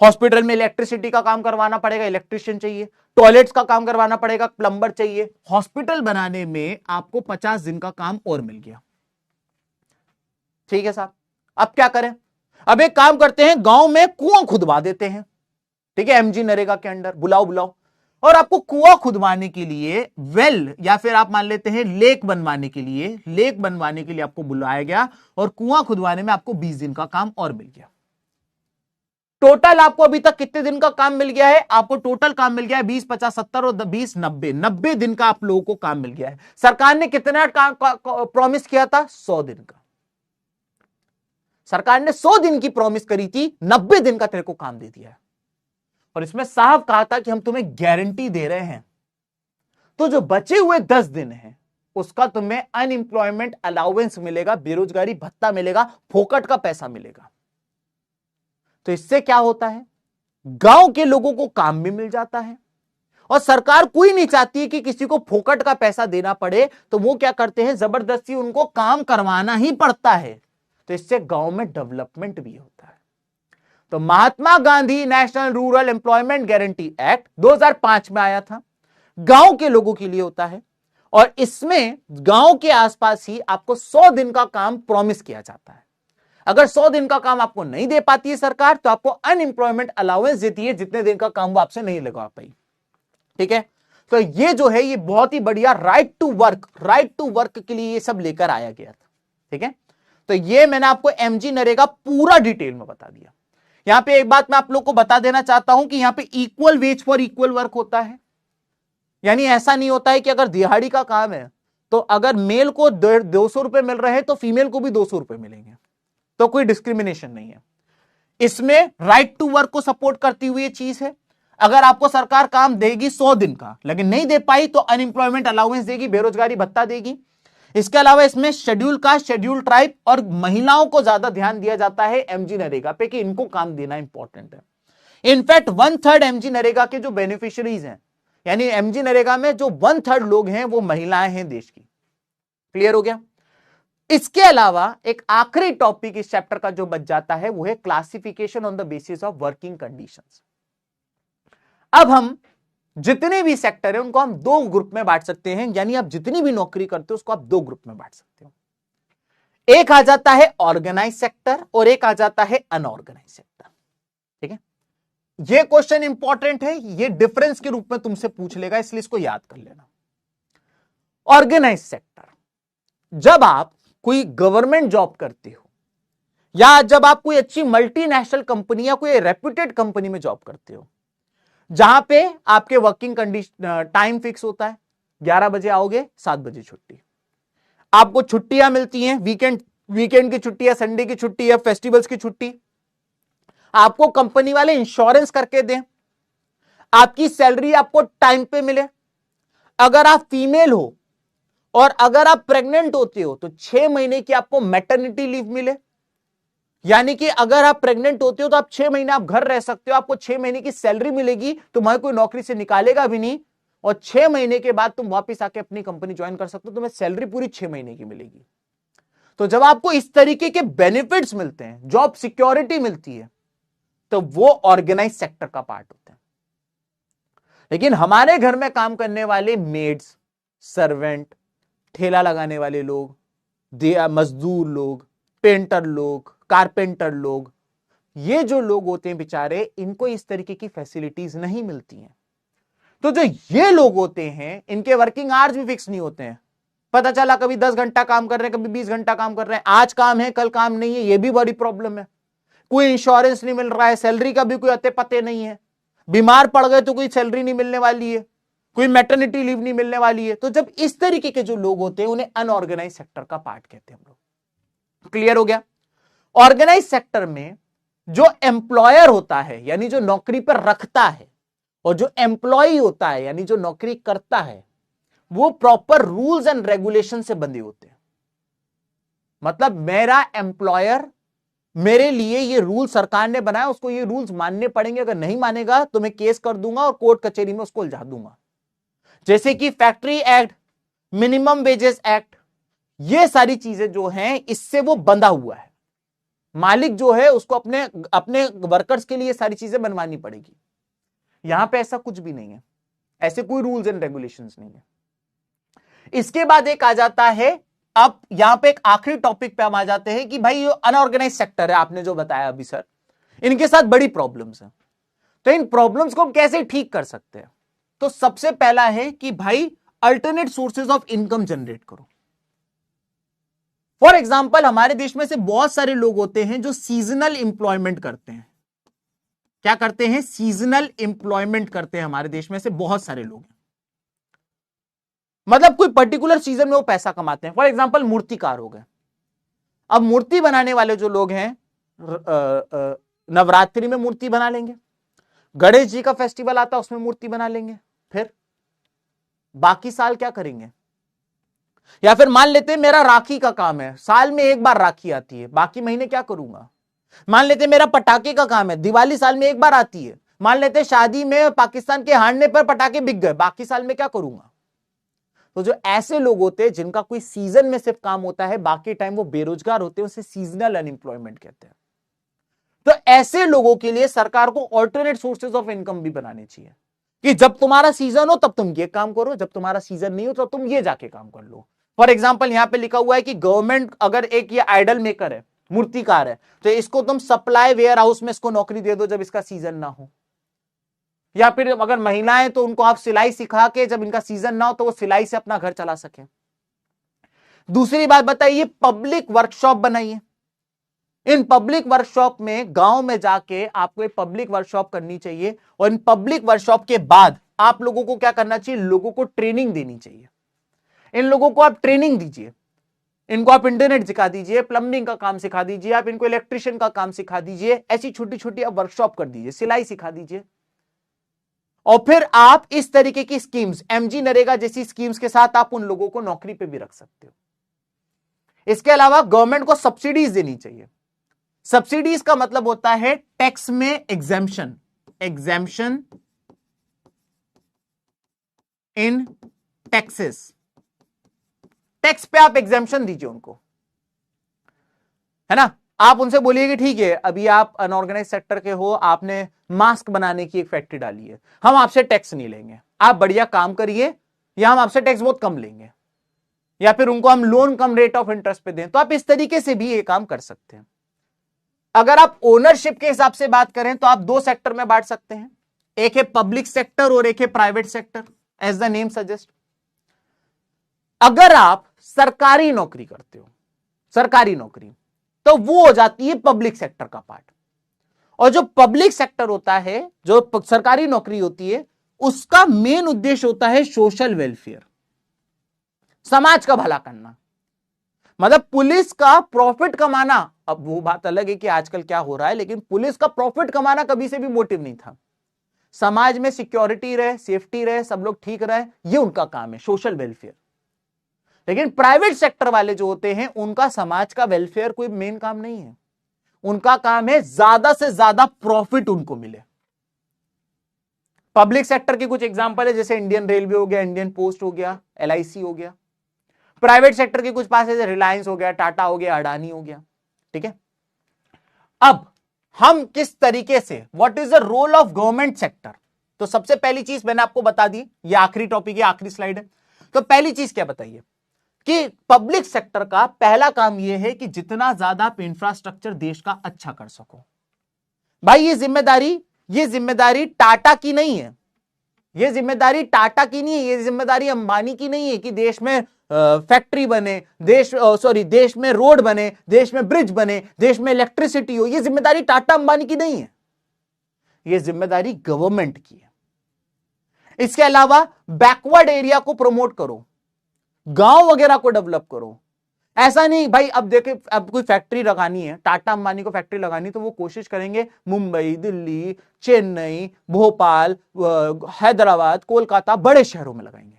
हॉस्पिटल में इलेक्ट्रिसिटी का काम करवाना पड़ेगा, इलेक्ट्रिशियन चाहिए। टॉयलेट्स का काम करवाना पड़ेगा, प्लम्बर चाहिए। हॉस्पिटल बनाने में आपको 50 दिन का काम और मिल गया, ठीक है साहब। अब क्या करें, अब एक काम करते हैं, गांव में कुआं खुदवा देते हैं, ठीक है, एमजी नरेगा के अंडर। बुलाओ और आपको कुआं खुदवाने के लिए वेल, या फिर आप मान लेते हैं लेक बनवाने के लिए आपको बुलाया गया, और कुआं खुदवाने में आपको 20 दिन का काम और मिल गया। टोटल आपको अभी तक कितने दिन का काम मिल गया है, आपको टोटल काम मिल गया है 20, 50, 70 और 20, 90 दिन का आप लोगों को काम मिल गया है। सरकार ने कितना प्रॉमिस किया था, 100 दिन का। सरकार ने 100 दिन की प्रॉमिस करी थी, 90 दिन का तेरे को काम दे दिया है। और इसमें साफ कहा था कि हम तुम्हें गारंटी दे रहे हैं, तो जो बचे हुए 10 दिन हैं उसका तुम्हें अनएम्प्लॉयमेंट अलाउंस मिलेगा, बेरोजगारी भत्ता मिलेगा, फोकट का पैसा मिलेगा। तो इससे क्या होता है, गांव के लोगों को काम भी मिल जाता है, और सरकार कोई नहीं चाहती कि किसी को फोकट का पैसा देना पड़े, तो वो क्या करते हैं, जबरदस्ती उनको काम करवाना ही पड़ता है। तो इससे गांव में डेवलपमेंट भी होता है। तो Mahatma Gandhi national rural employment guarantee act 2005 में आया था, गांव के लोगों के लिए होता है, और इसमें गांव के आसपास ही आपको 100 दिन का काम प्रॉमिस किया जाता है। अगर 100 दिन का काम आपको नहीं दे पाती है सरकार, तो आपको अनएम्प्लॉयमेंट अलाउंस देती है, जितने दिन का काम वो आपसे नहीं लगा पाई, ठीक है। तो ये जो है ये बहुत ही बढ़िया राइट टू वर्क के लिए ये सब लेकर आया गया था, ठीक है। तो ये मैंने आपको एमजी नरेगा पूरा डिटेल में बता दिया। यहां पे एक बात मैं आप लोग को बता देना चाहता हूं कि यहां पे equal ways for equal work होता है। यानी ऐसा नहीं होता है कि अगर दिहाड़ी का काम है तो अगर मेल को 200 रुपए मिल रहे हैं तो फीमेल को भी 200 रुपए मिलेंगे, तो कोई डिस्क्रिमिनेशन नहीं है। इसमें राइट टू वर्क को सपोर्ट करती हुई चीज है। अगर आपको सरकार काम देगी 100 दिन का, लेकिन नहीं दे पाई तो अनएम्प्लॉयमेंट अलाउंस देगी, बेरोजगारी भत्ता देगी। इसके अलावा इसमें शेड्यूल कास्ट, शेड्यूल ट्राइब और महिलाओं को ज्यादा ध्यान दिया जाता है एमजी नरेगा पे कि इनको काम देना इंपॉर्टेंट है। इनफैक्ट 1/3 एमजी नरेगा के जो बेनिफिशियरीज हैं, यानी एमजी नरेगा में जो 1/3 लोग हैं वो महिलाएं हैं देश की। क्लियर हो गया? इसके अलावा एक आखिरी टॉपिक इस चैप्टर का जो बच जाता है वो है classification on the basis of working conditions. अब हम जितने भी सेक्टर है उनको हम दो ग्रुप में बांट सकते हैं, यानी आप जितनी भी नौकरी करते हो उसको आप दो ग्रुप में बांट सकते हो। एक आ जाता है ऑर्गेनाइज सेक्टर और एक आ जाता है अनऑर्गेनाइज सेक्टर। ठीक है, ये क्वेश्चन इंपॉर्टेंट है, ये डिफरेंस के रूप में तुमसे पूछ लेगा, इसलिए इसको याद कर लेना। ऑर्गेनाइज सेक्टर, जब आप कोई गवर्नमेंट जॉब करते हो या जब आप कोई अच्छी मल्टीनेशनल कंपनी या कोई रेप्यूटेड कंपनी में जॉब करते हो, जहां पे आपके वर्किंग कंडीशन टाइम फिक्स होता है, 11 बजे आओगे 7 बजे छुट्टी, आपको छुट्टियां मिलती हैं, वीकेंड की छुट्टी है, संडे की छुट्टी है, फेस्टिवल्स की छुट्टी, आपको कंपनी वाले इंश्योरेंस करके दें, आपकी सैलरी आपको टाइम पे मिले, अगर आप फीमेल हो और अगर आप प्रेग्नेंट होते हो तो 6 महीने की आपको मैटरनिटी लीव मिले, यानी कि अगर आप प्रेग्नेंट होते हो तो आप 6 महीने आप घर रह सकते हो, आपको 6 महीने की सैलरी मिलेगी, तुम्हें कोई नौकरी से निकालेगा भी नहीं, और 6 महीने के बाद तुम वापस आके अपनी कंपनी ज्वाइन कर सकते हो, तुम्हें सैलरी पूरी 6 महीने की मिलेगी। तो जब आपको इस तरीके के बेनिफिट्स मिलते हैं, जॉब सिक्योरिटी मिलती है, तो वो ऑर्गेनाइज सेक्टर का पार्ट होता है। लेकिन हमारे घर में काम करने वाले मेड्स, सर्वेंट, ठेला लगाने वाले लोग, मजदूर लोग, पेंटर लोग, कारपेंटर लोग, ये जो लोग होते हैं बेचारे, इनको इस तरीके की फैसिलिटीज नहीं मिलती हैं। तो जो ये लोग होते हैं इनके वर्किंग आवर्स भी फिक्स नहीं होते हैं, पता चला कभी 10 घंटा काम कर रहे हैं, कभी 20 घंटा काम कर रहे हैं, आज काम है कल काम नहीं है, ये भी बड़ी प्रॉब्लम है। कोई इंश्योरेंस नहीं मिल रहा है, सैलरी का भी कोई अते पते नहीं है, बीमार पड़ गए तो कोई सैलरी नहीं मिलने वाली है, कोई मैटरनिटी लीव नहीं मिलने वाली है। तो जब इस तरीके के जो लोग होते हैं उन्हें अनऑर्गेनाइज सेक्टर का पार्ट कहते हैं हम लोग। क्लियर हो गया? ऑर्गेनाइज सेक्टर में जो एम्प्लॉयर होता है, यानी जो नौकरी पर रखता है, और जो एम्प्लॉय होता है, यानी जो नौकरी करता है, वो प्रॉपर रूल्स एंड रेगुलेशन से बंधे होते हैं। मतलब मेरा एम्प्लॉयर मेरे लिए ये रूल सरकार ने बनाया, उसको ये रूल्स मानने पड़ेंगे, अगर नहीं मानेगा तो मैं केस कर दूंगा और कोर्ट कचहरी में उसको उलझा दूंगा। जैसे कि factory act, minimum wages act, ये सारी चीजें जो हैं इससे वो बंधा हुआ है। मालिक जो है उसको अपने अपने वर्कर्स के लिए सारी चीजें बनवानी पड़ेगी। यहां पे ऐसा कुछ भी नहीं है, ऐसे कोई रूल्स एंड रेगुलेशंस नहीं है। इसके बाद एक आ जाता है, अब यहां पे एक आखिरी टॉपिक पे हम आ जाते हैं कि भाई ये अनऑर्गेनाइज सेक्टर है, आपने जो बताया अभी सर, इनके साथ बड़ी प्रॉब्लम्स हैं, तो इन प्रॉब्लम्स को हम कैसे ठीक कर सकते हैं? तो सबसे पहला है कि भाई alternate sources of income generate करो। फॉर एग्जाम्पल, हमारे देश में से बहुत सारे लोग होते हैं जो सीजनल इंप्लॉयमेंट करते हैं। क्या करते हैं? सीजनल इंप्लॉयमेंट करते हैं। हमारे देश में से बहुत सारे लोग हैं, मतलब कोई पर्टिकुलर सीजन में वो पैसा कमाते हैं। फॉर एग्जाम्पल, मूर्तिकार हो गए। अब मूर्ति बनाने वाले जो लोग हैं नवरात्रि में मूर्ति बना लेंगे, गणेश जी का फेस्टिवल आता है उसमें मूर्ति बना लेंगे, फिर बाकी साल क्या करेंगे? या फिर मान लेते हैं मेरा राखी का काम है, साल में एक बार राखी आती है, बाकी महीने क्या करूंगा? मान लेते हैं मेरा पटाखे का काम है, दिवाली साल में एक बार आती है, मान लेते हैं शादी में पाकिस्तान के हारने पर पटाखे बिक गए, बाकी साल में क्या करूंगा? तो जो ऐसे लोग होते हैं जिनका कोई सीजन में सिर्फ काम होता है, बाकी टाइम वो बेरोजगार होते हैं, उसे सीजनल अनएम्प्लॉयमेंट कहते हैं। तो ऐसे लोगों के लिए सरकार को ऑल्टरनेट सोर्सेज ऑफ इनकम भी बनाने चाहिए कि जब तुम्हारा सीजन हो तब तुम ये काम करो, जब तुम्हारा सीजन नहीं हो तो तुम ये जाके काम कर लो। फॉर एग्जाम्पल, यहां पे लिखा हुआ है कि गवर्नमेंट अगर एक ये आइडल मेकर है, मूर्तिकार है, तो इसको तुम सप्लाई वेयर हाउस में इसको नौकरी दे दो जब इसका सीजन ना हो। या फिर अगर महिलाएं तो उनको आप सिलाई सिखा के जब इनका सीजन ना हो तो वो सिलाई से अपना घर चला सके। दूसरी बात बताइए, पब्लिक वर्कशॉप बनाइए। इन पब्लिक वर्कशॉप में गांव में जाके आपको एक पब्लिक वर्कशॉप करनी चाहिए, और इन पब्लिक वर्कशॉप के बाद आप लोगों को क्या करना चाहिए? लोगों को ट्रेनिंग देनी चाहिए। इन लोगों को आप ट्रेनिंग दीजिए, इनको आप इंटरनेट सिखा दीजिए, प्लम्बिंग का काम सिखा दीजिए, आप इनको इलेक्ट्रिशियन का काम सिखा दीजिए, ऐसी छोटी छोटी आप वर्कशॉप कर दीजिए, सिलाई सिखा दीजिए। और फिर आप इस तरीके की स्कीम्स, एमजी नरेगा जैसी स्कीम्स के साथ आप उन लोगों को नौकरी पे भी रख सकते हो। इसके अलावा गवर्नमेंट को सब्सिडीज देनी चाहिए। सब्सिडीज का मतलब होता है टैक्स में एग्जेम्पशन, एग्जेम्पशन इन टैक्सेस, टैक्स पे आप एग्जेम्पशन दीजिए उनको, है ना। आप उनसे बोलिए कि ठीक है, अभी आप अनऑर्गेनाइज सेक्टर के हो, आपने मास्क बनाने की एक फैक्ट्री डाली है, हम आपसे टैक्स नहीं लेंगे, आप बढ़िया काम करिए, या हम आपसे टैक्स बहुत कम लेंगे, या फिर उनको हम loan come rate of interest पे दें। तो आप इस तरीके से भी ये काम कर सकते हैं। अगर आप ओनरशिप के हिसाब से बात करें तो आप दो सेक्टर में बांट सकते हैं, एक है पब्लिक सेक्टर और एक है private sector, as the name suggest. अगर आप सरकारी नौकरी करते हो, सरकारी नौकरी, तो वो हो जाती है पब्लिक सेक्टर का पार्ट। और जो पब्लिक सेक्टर होता है, जो सरकारी नौकरी होती है, उसका मेन उद्देश्य होता है सोशल वेलफेयर, समाज का भला करना। मतलब पुलिस का प्रॉफिट कमाना, अब वो बात अलग है कि आजकल क्या हो रहा है, लेकिन पुलिस का प्रॉफिट कमाना कभी से भी मोटिव नहीं था। समाज में सिक्योरिटी रहे, सेफ्टी रहे, सब लोग ठीक रहे, ये उनका काम है, सोशल वेलफेयर। लेकिन प्राइवेट सेक्टर वाले जो होते हैं, उनका समाज का वेलफेयर कोई मेन काम नहीं है, उनका काम है ज्यादा से ज्यादा प्रॉफिट उनको मिले। पब्लिक सेक्टर की कुछ एग्जांपल है, जैसे इंडियन रेलवे हो गया, इंडियन पोस्ट हो गया, LIC हो गया। प्राइवेट सेक्टर के कुछ पास है, रिलायंस हो गया, टाटा हो गया, अडानी हो गया, ठीक है। अब हम किस तरीके से, what is the role of government sector, तो सबसे पहली चीज मैंने आपको बता दी, ये आखिरी टॉपिक है, आखिरी स्लाइड है। तो पहली चीज क्या बताइए कि पब्लिक सेक्टर का पहला काम यह है कि जितना ज्यादा आप इंफ्रास्ट्रक्चर देश का अच्छा कर सको। भाई ये जिम्मेदारी टाटा की नहीं है, ये जिम्मेदारी टाटा की नहीं है, ये जिम्मेदारी अंबानी की नहीं है कि देश में फैक्ट्री बने, देश में रोड बने, देश में ब्रिज बने, देश में इलेक्ट्रिसिटी हो। ये जिम्मेदारी टाटा अंबानी की नहीं है, ये जिम्मेदारी गवर्नमेंट की है। इसके अलावा बैकवर्ड एरिया को प्रमोट करो, गांव वगैरह को डेवलप करो। ऐसा नहीं भाई, अब देखे, अब कोई फैक्ट्री लगानी है, टाटा अंबानी को फैक्ट्री लगानी, तो वो कोशिश करेंगे मुंबई, दिल्ली, चेन्नई, भोपाल, हैदराबाद, कोलकाता, बड़े शहरों में लगाएंगे,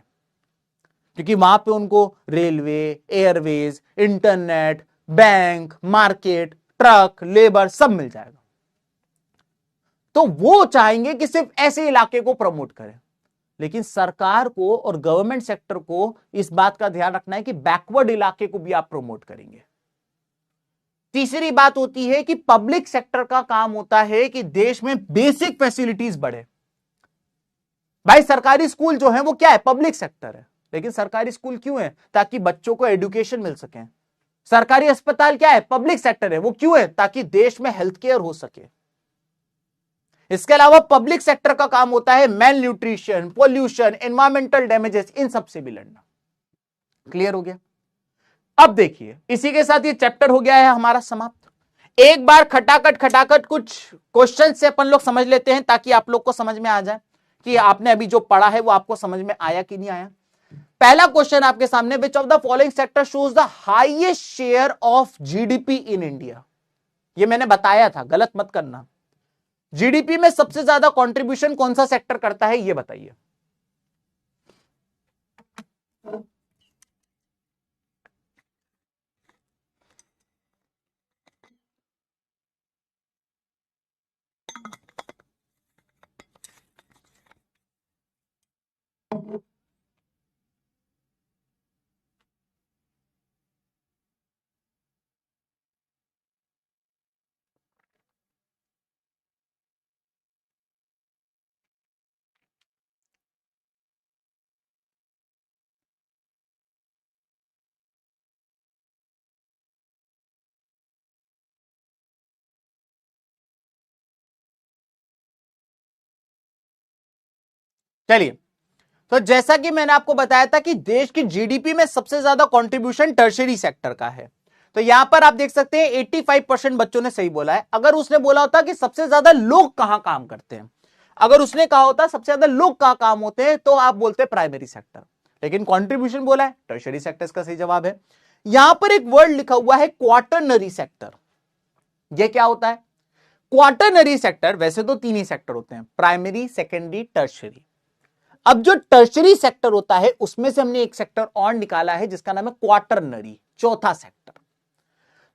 क्योंकि वहां पे उनको railway, Airways, internet, bank, market, truck, labour सब मिल जाएगा। तो वो चाहेंगे कि सिर्फ ऐसे इलाके को प्रमोट करें। लेकिन सरकार को और गवर्नमेंट सेक्टर को इस बात का ध्यान रखना है कि बैकवर्ड इलाके को भी आप प्रमोट करेंगे। तीसरी बात होती है कि पब्लिक सेक्टर का काम होता है कि देश में बेसिक फैसिलिटीज बढ़े। भाई सरकारी स्कूल जो है वो क्या है, पब्लिक सेक्टर है, लेकिन सरकारी स्कूल क्यों है, ताकि बच्चों को एजुकेशन मिल सके। सरकारी अस्पताल क्या है, पब्लिक सेक्टर है, वो क्यों है, ताकि देश में हेल्थ केयर हो सके। इसके अलावा पब्लिक सेक्टर का काम होता है malnutrition, pollution, environmental damages, इन सब से भी लड़ना। क्लियर हो गया। अब देखिए, इसी के साथ ये चैप्टर हो गया है हमारा समाप्त। एक बार खटाखट कुछ क्वेश्चन से अपन लोग समझ लेते हैं, ताकि आप लोग को समझ में आ जाए कि आपने अभी जो पढ़ा है वो आपको समझ में आया कि नहीं आया। पहला क्वेश्चन आपके सामने, विच of the following sector shows the highest share of GDP in India. ये मैंने बताया था, गलत मत करना। जीडीपी में सबसे ज्यादा कंट्रीब्यूशन कौन सा सेक्टर करता है, ये बताइए। चलिए, तो जैसा कि मैंने आपको बताया था कि देश की जीडीपी में सबसे ज्यादा कंट्रीब्यूशन टर्शियरी सेक्टर का है। तो यहां पर आप देख सकते हैं 85% बच्चों ने सही बोला है। अगर उसने बोला होता कि सबसे ज्यादा लोग कहां काम करते हैं, अगर उसने कहा होता सबसे ज्यादा लोग कहां काम होते हैं, तो आप बोलते प्राइमरी सेक्टर। लेकिन कंट्रीब्यूशन बोला है, टर्शियरी सेक्टर इसका सही जवाब है। यहां पर एक वर्ड लिखा हुआ है क्वार्टरनरी सेक्टर। यह क्या होता है क्वार्टरनरी सेक्टर? वैसे तो तीन ही सेक्टर होते हैं, प्राइमरी, सेकेंडरी, टर्शियरी। अब जो टर्शियरी सेक्टर होता है उसमें से हमने एक सेक्टर और निकाला है जिसका नाम है क्वार्टरनरी, चौथा सेक्टर।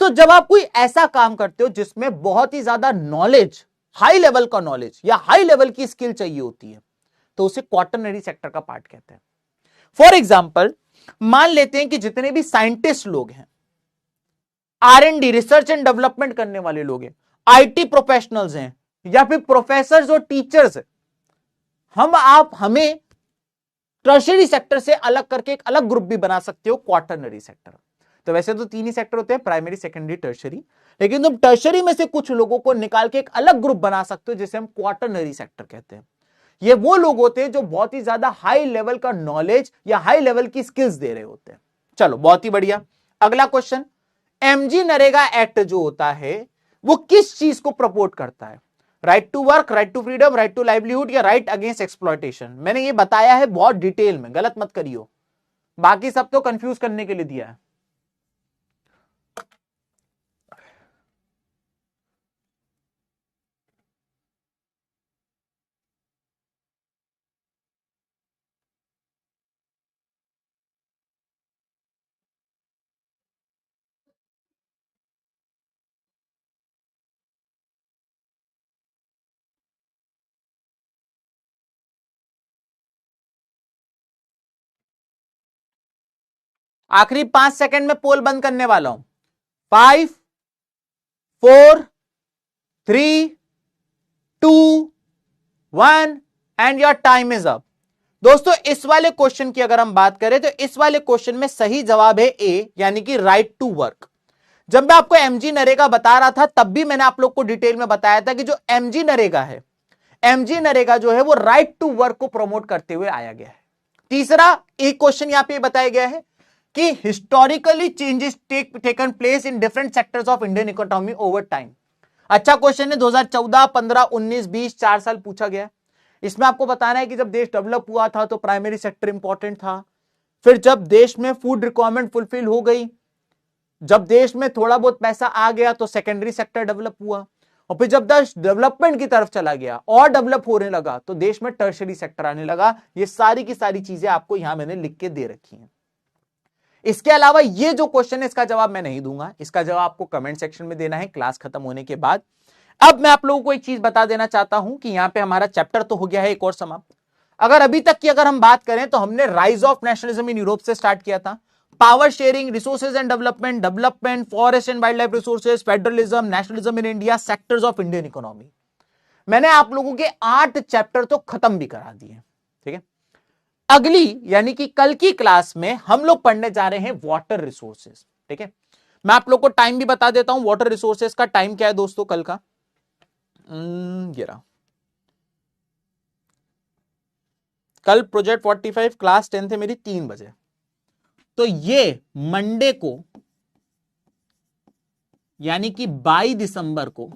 तो जब आप कोई ऐसा काम करते हो जिसमें बहुत ही ज्यादा नॉलेज, हाई लेवल का नॉलेज या हाई लेवल की स्किल चाहिए होती है, तो उसे क्वाटरनरी सेक्टर का पार्ट कहते हैं। फॉर एग्जाम्पल, मान लेते हैं कि जितने भी साइंटिस्ट लोग हैं, R&D रिसर्च एंड डेवलपमेंट करने वाले लोग हैं, IT प्रोफेशनल्स हैं, या फिर प्रोफेसर्स और टीचर्स हैं, हमें टर्शियरी सेक्टर से अलग करके एक अलग ग्रुप भी बना सकते हो, क्वाटरनरी सेक्टर। तो वैसे तो 3 ही सेक्टर होते हैं, प्राइमरी, सेकेंडरी, टर्शियरी, लेकिन तुम टर्शियरी में से कुछ लोगों को निकाल के एक अलग ग्रुप बना सकते हो जिसे हम क्वाटरनरी सेक्टर कहते हैं। ये वो लोग होते हैं जो बहुत ही ज्यादा हाई लेवल का नॉलेज या हाई लेवल की स्किल्स दे रहे होते हैं। चलो, बहुत ही बढ़िया। अगला क्वेश्चन, MG नरेगा एक्ट जो होता है वो किस चीज को प्रपोर्ट करता है? Right to work, right to freedom, right to livelihood या राइट अगेंस्ट एक्सप्लॉयटेशन? मैंने ये बताया है बहुत डिटेल में, गलत मत करियो, बाकी सब तो कंफ्यूज करने के लिए दिया है। आखिरी 5 सेकंड में पोल बंद करने वाला हूं। 5, 4, 3, 2, 1 and your time is up. दोस्तों, इस वाले क्वेश्चन की अगर हम बात करें तो इस वाले क्वेश्चन में सही जवाब है ए, यानी कि राइट टू वर्क। जब मैं आपको MG नरेगा बता रहा था तब भी मैंने आप लोग को डिटेल में बताया था कि जो MG नरेगा है, MG नरेगा जो है वो राइट टू वर्क को प्रमोट करते हुए आया गया है। तीसरा एक क्वेश्चन यहां पे बताया गया है कि historically changes taken place in different sectors of Indian economy over time. अच्छा क्वेश्चन है, 2014, 15, 19, 20, 4 साल पूछा गया। इसमें आपको बताना है कि जब देश डेवलप हुआ था तो प्राइमरी सेक्टर इंपॉर्टेंट था, फिर जब देश में फूड रिक्वायरमेंट फुलफिल हो गई, जब देश में थोड़ा बहुत पैसा आ गया तो सेकेंडरी सेक्टर डेवलप हुआ, और फिर जब देश डेवलपमेंट की तरफ चला गया और डेवलप होने लगा तो देश में टर्शियरी सेक्टर आने लगा। ये सारी की सारी चीजें आपको यहां मैंने लिख के दे रखी हैं। इसके अलावा ये जो क्वेश्चन है इसका जवाब मैं नहीं दूंगा, इसका जवाब आपको कमेंट सेक्शन में देना है क्लास खत्म होने के बाद। अब मैं आप लोगों को एक चीज बता देना चाहता हूं कि यहां पे हमारा चैप्टर तो हो गया है एक और समाप्त। अगर अभी तक की अगर हम बात करें तो हमने rise of nationalism in Europe से स्टार्ट किया था, power sharing, resources and development, forest and wild life resources, federalism, nationalism in India, sectors of Indian economy. मैंने आप लोगों के 8 चैप्टर तो खत्म भी करा दिए। ठीक है, अगली यानी कि कल की क्लास में हम लोग पढ़ने जा रहे हैं वाटर रिसोर्सेज। ठीक है, मैं आप लोग को टाइम भी बता देता हूं, वाटर रिसोर्सेज का टाइम क्या है दोस्तों कल का। कल प्रोजेक्ट 45 क्लास 10 है मेरी 3 बजे, तो ये मंडे को यानी कि 22 दिसंबर को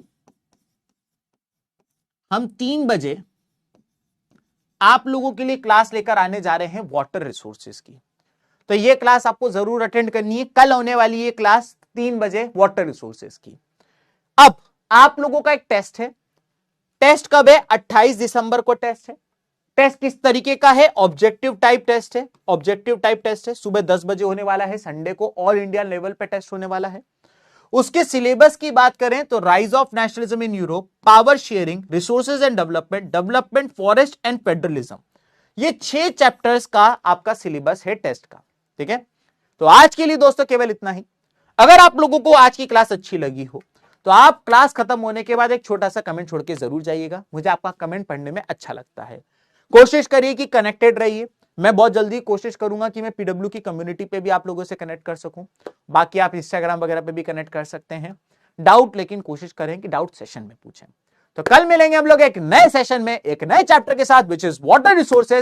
हम 3 बजे आप लोगों के लिए क्लास लेकर आने जा रहे हैं वाटर रिसोर्सेज की। तो ये क्लास आपको जरूर अटेंड करनी है, कल होने वाली ये क्लास 3 बजे वाटर रिसोर्सेज की। अब आप लोगों का एक टेस्ट है, टेस्ट कब है? 28 दिसंबर को टेस्ट है। टेस्ट किस तरीके का है? ऑब्जेक्टिव टाइप टेस्ट है, ऑब्जेक्टिव टाइप टेस्ट है, सुबह 10 बजे होने वाला है, संडे को ऑल इंडिया लेवल पे टेस्ट होने वाला है। उसके सिलेबस की बात करें तो rise of nationalism in Europe, power sharing, resources and development, forest and federalism, ये 6 चैप्टर्स का आपका सिलेबस है टेस्ट का। ठीक है, तो आज के लिए दोस्तों केवल इतना ही। अगर आप लोगों को आज की क्लास अच्छी लगी हो तो आप क्लास खत्म होने के बाद एक छोटा सा कमेंट छोड़ के जरूर जाइएगा, मुझे आपका कमेंट पढ़ने में अच्छा लगता है। कोशिश करिए कि कनेक्टेड रहिए, मैं बहुत जल्दी कोशिश करूंगा कि मैं पीडब्ल्यू की कम्युनिटी पे भी आप लोगों से कनेक्ट कर सकूं, बाकी आप इंस्टाग्राम वगैरह पे भी कनेक्ट कर सकते हैं। डाउट लेकिन कोशिश करें कि डाउट सेशन में पूछें। तो कल मिलेंगे हम लोग एक नए सेशन में एक नए चैप्टर के साथ, विच इज वाटर रिसोर्सेज।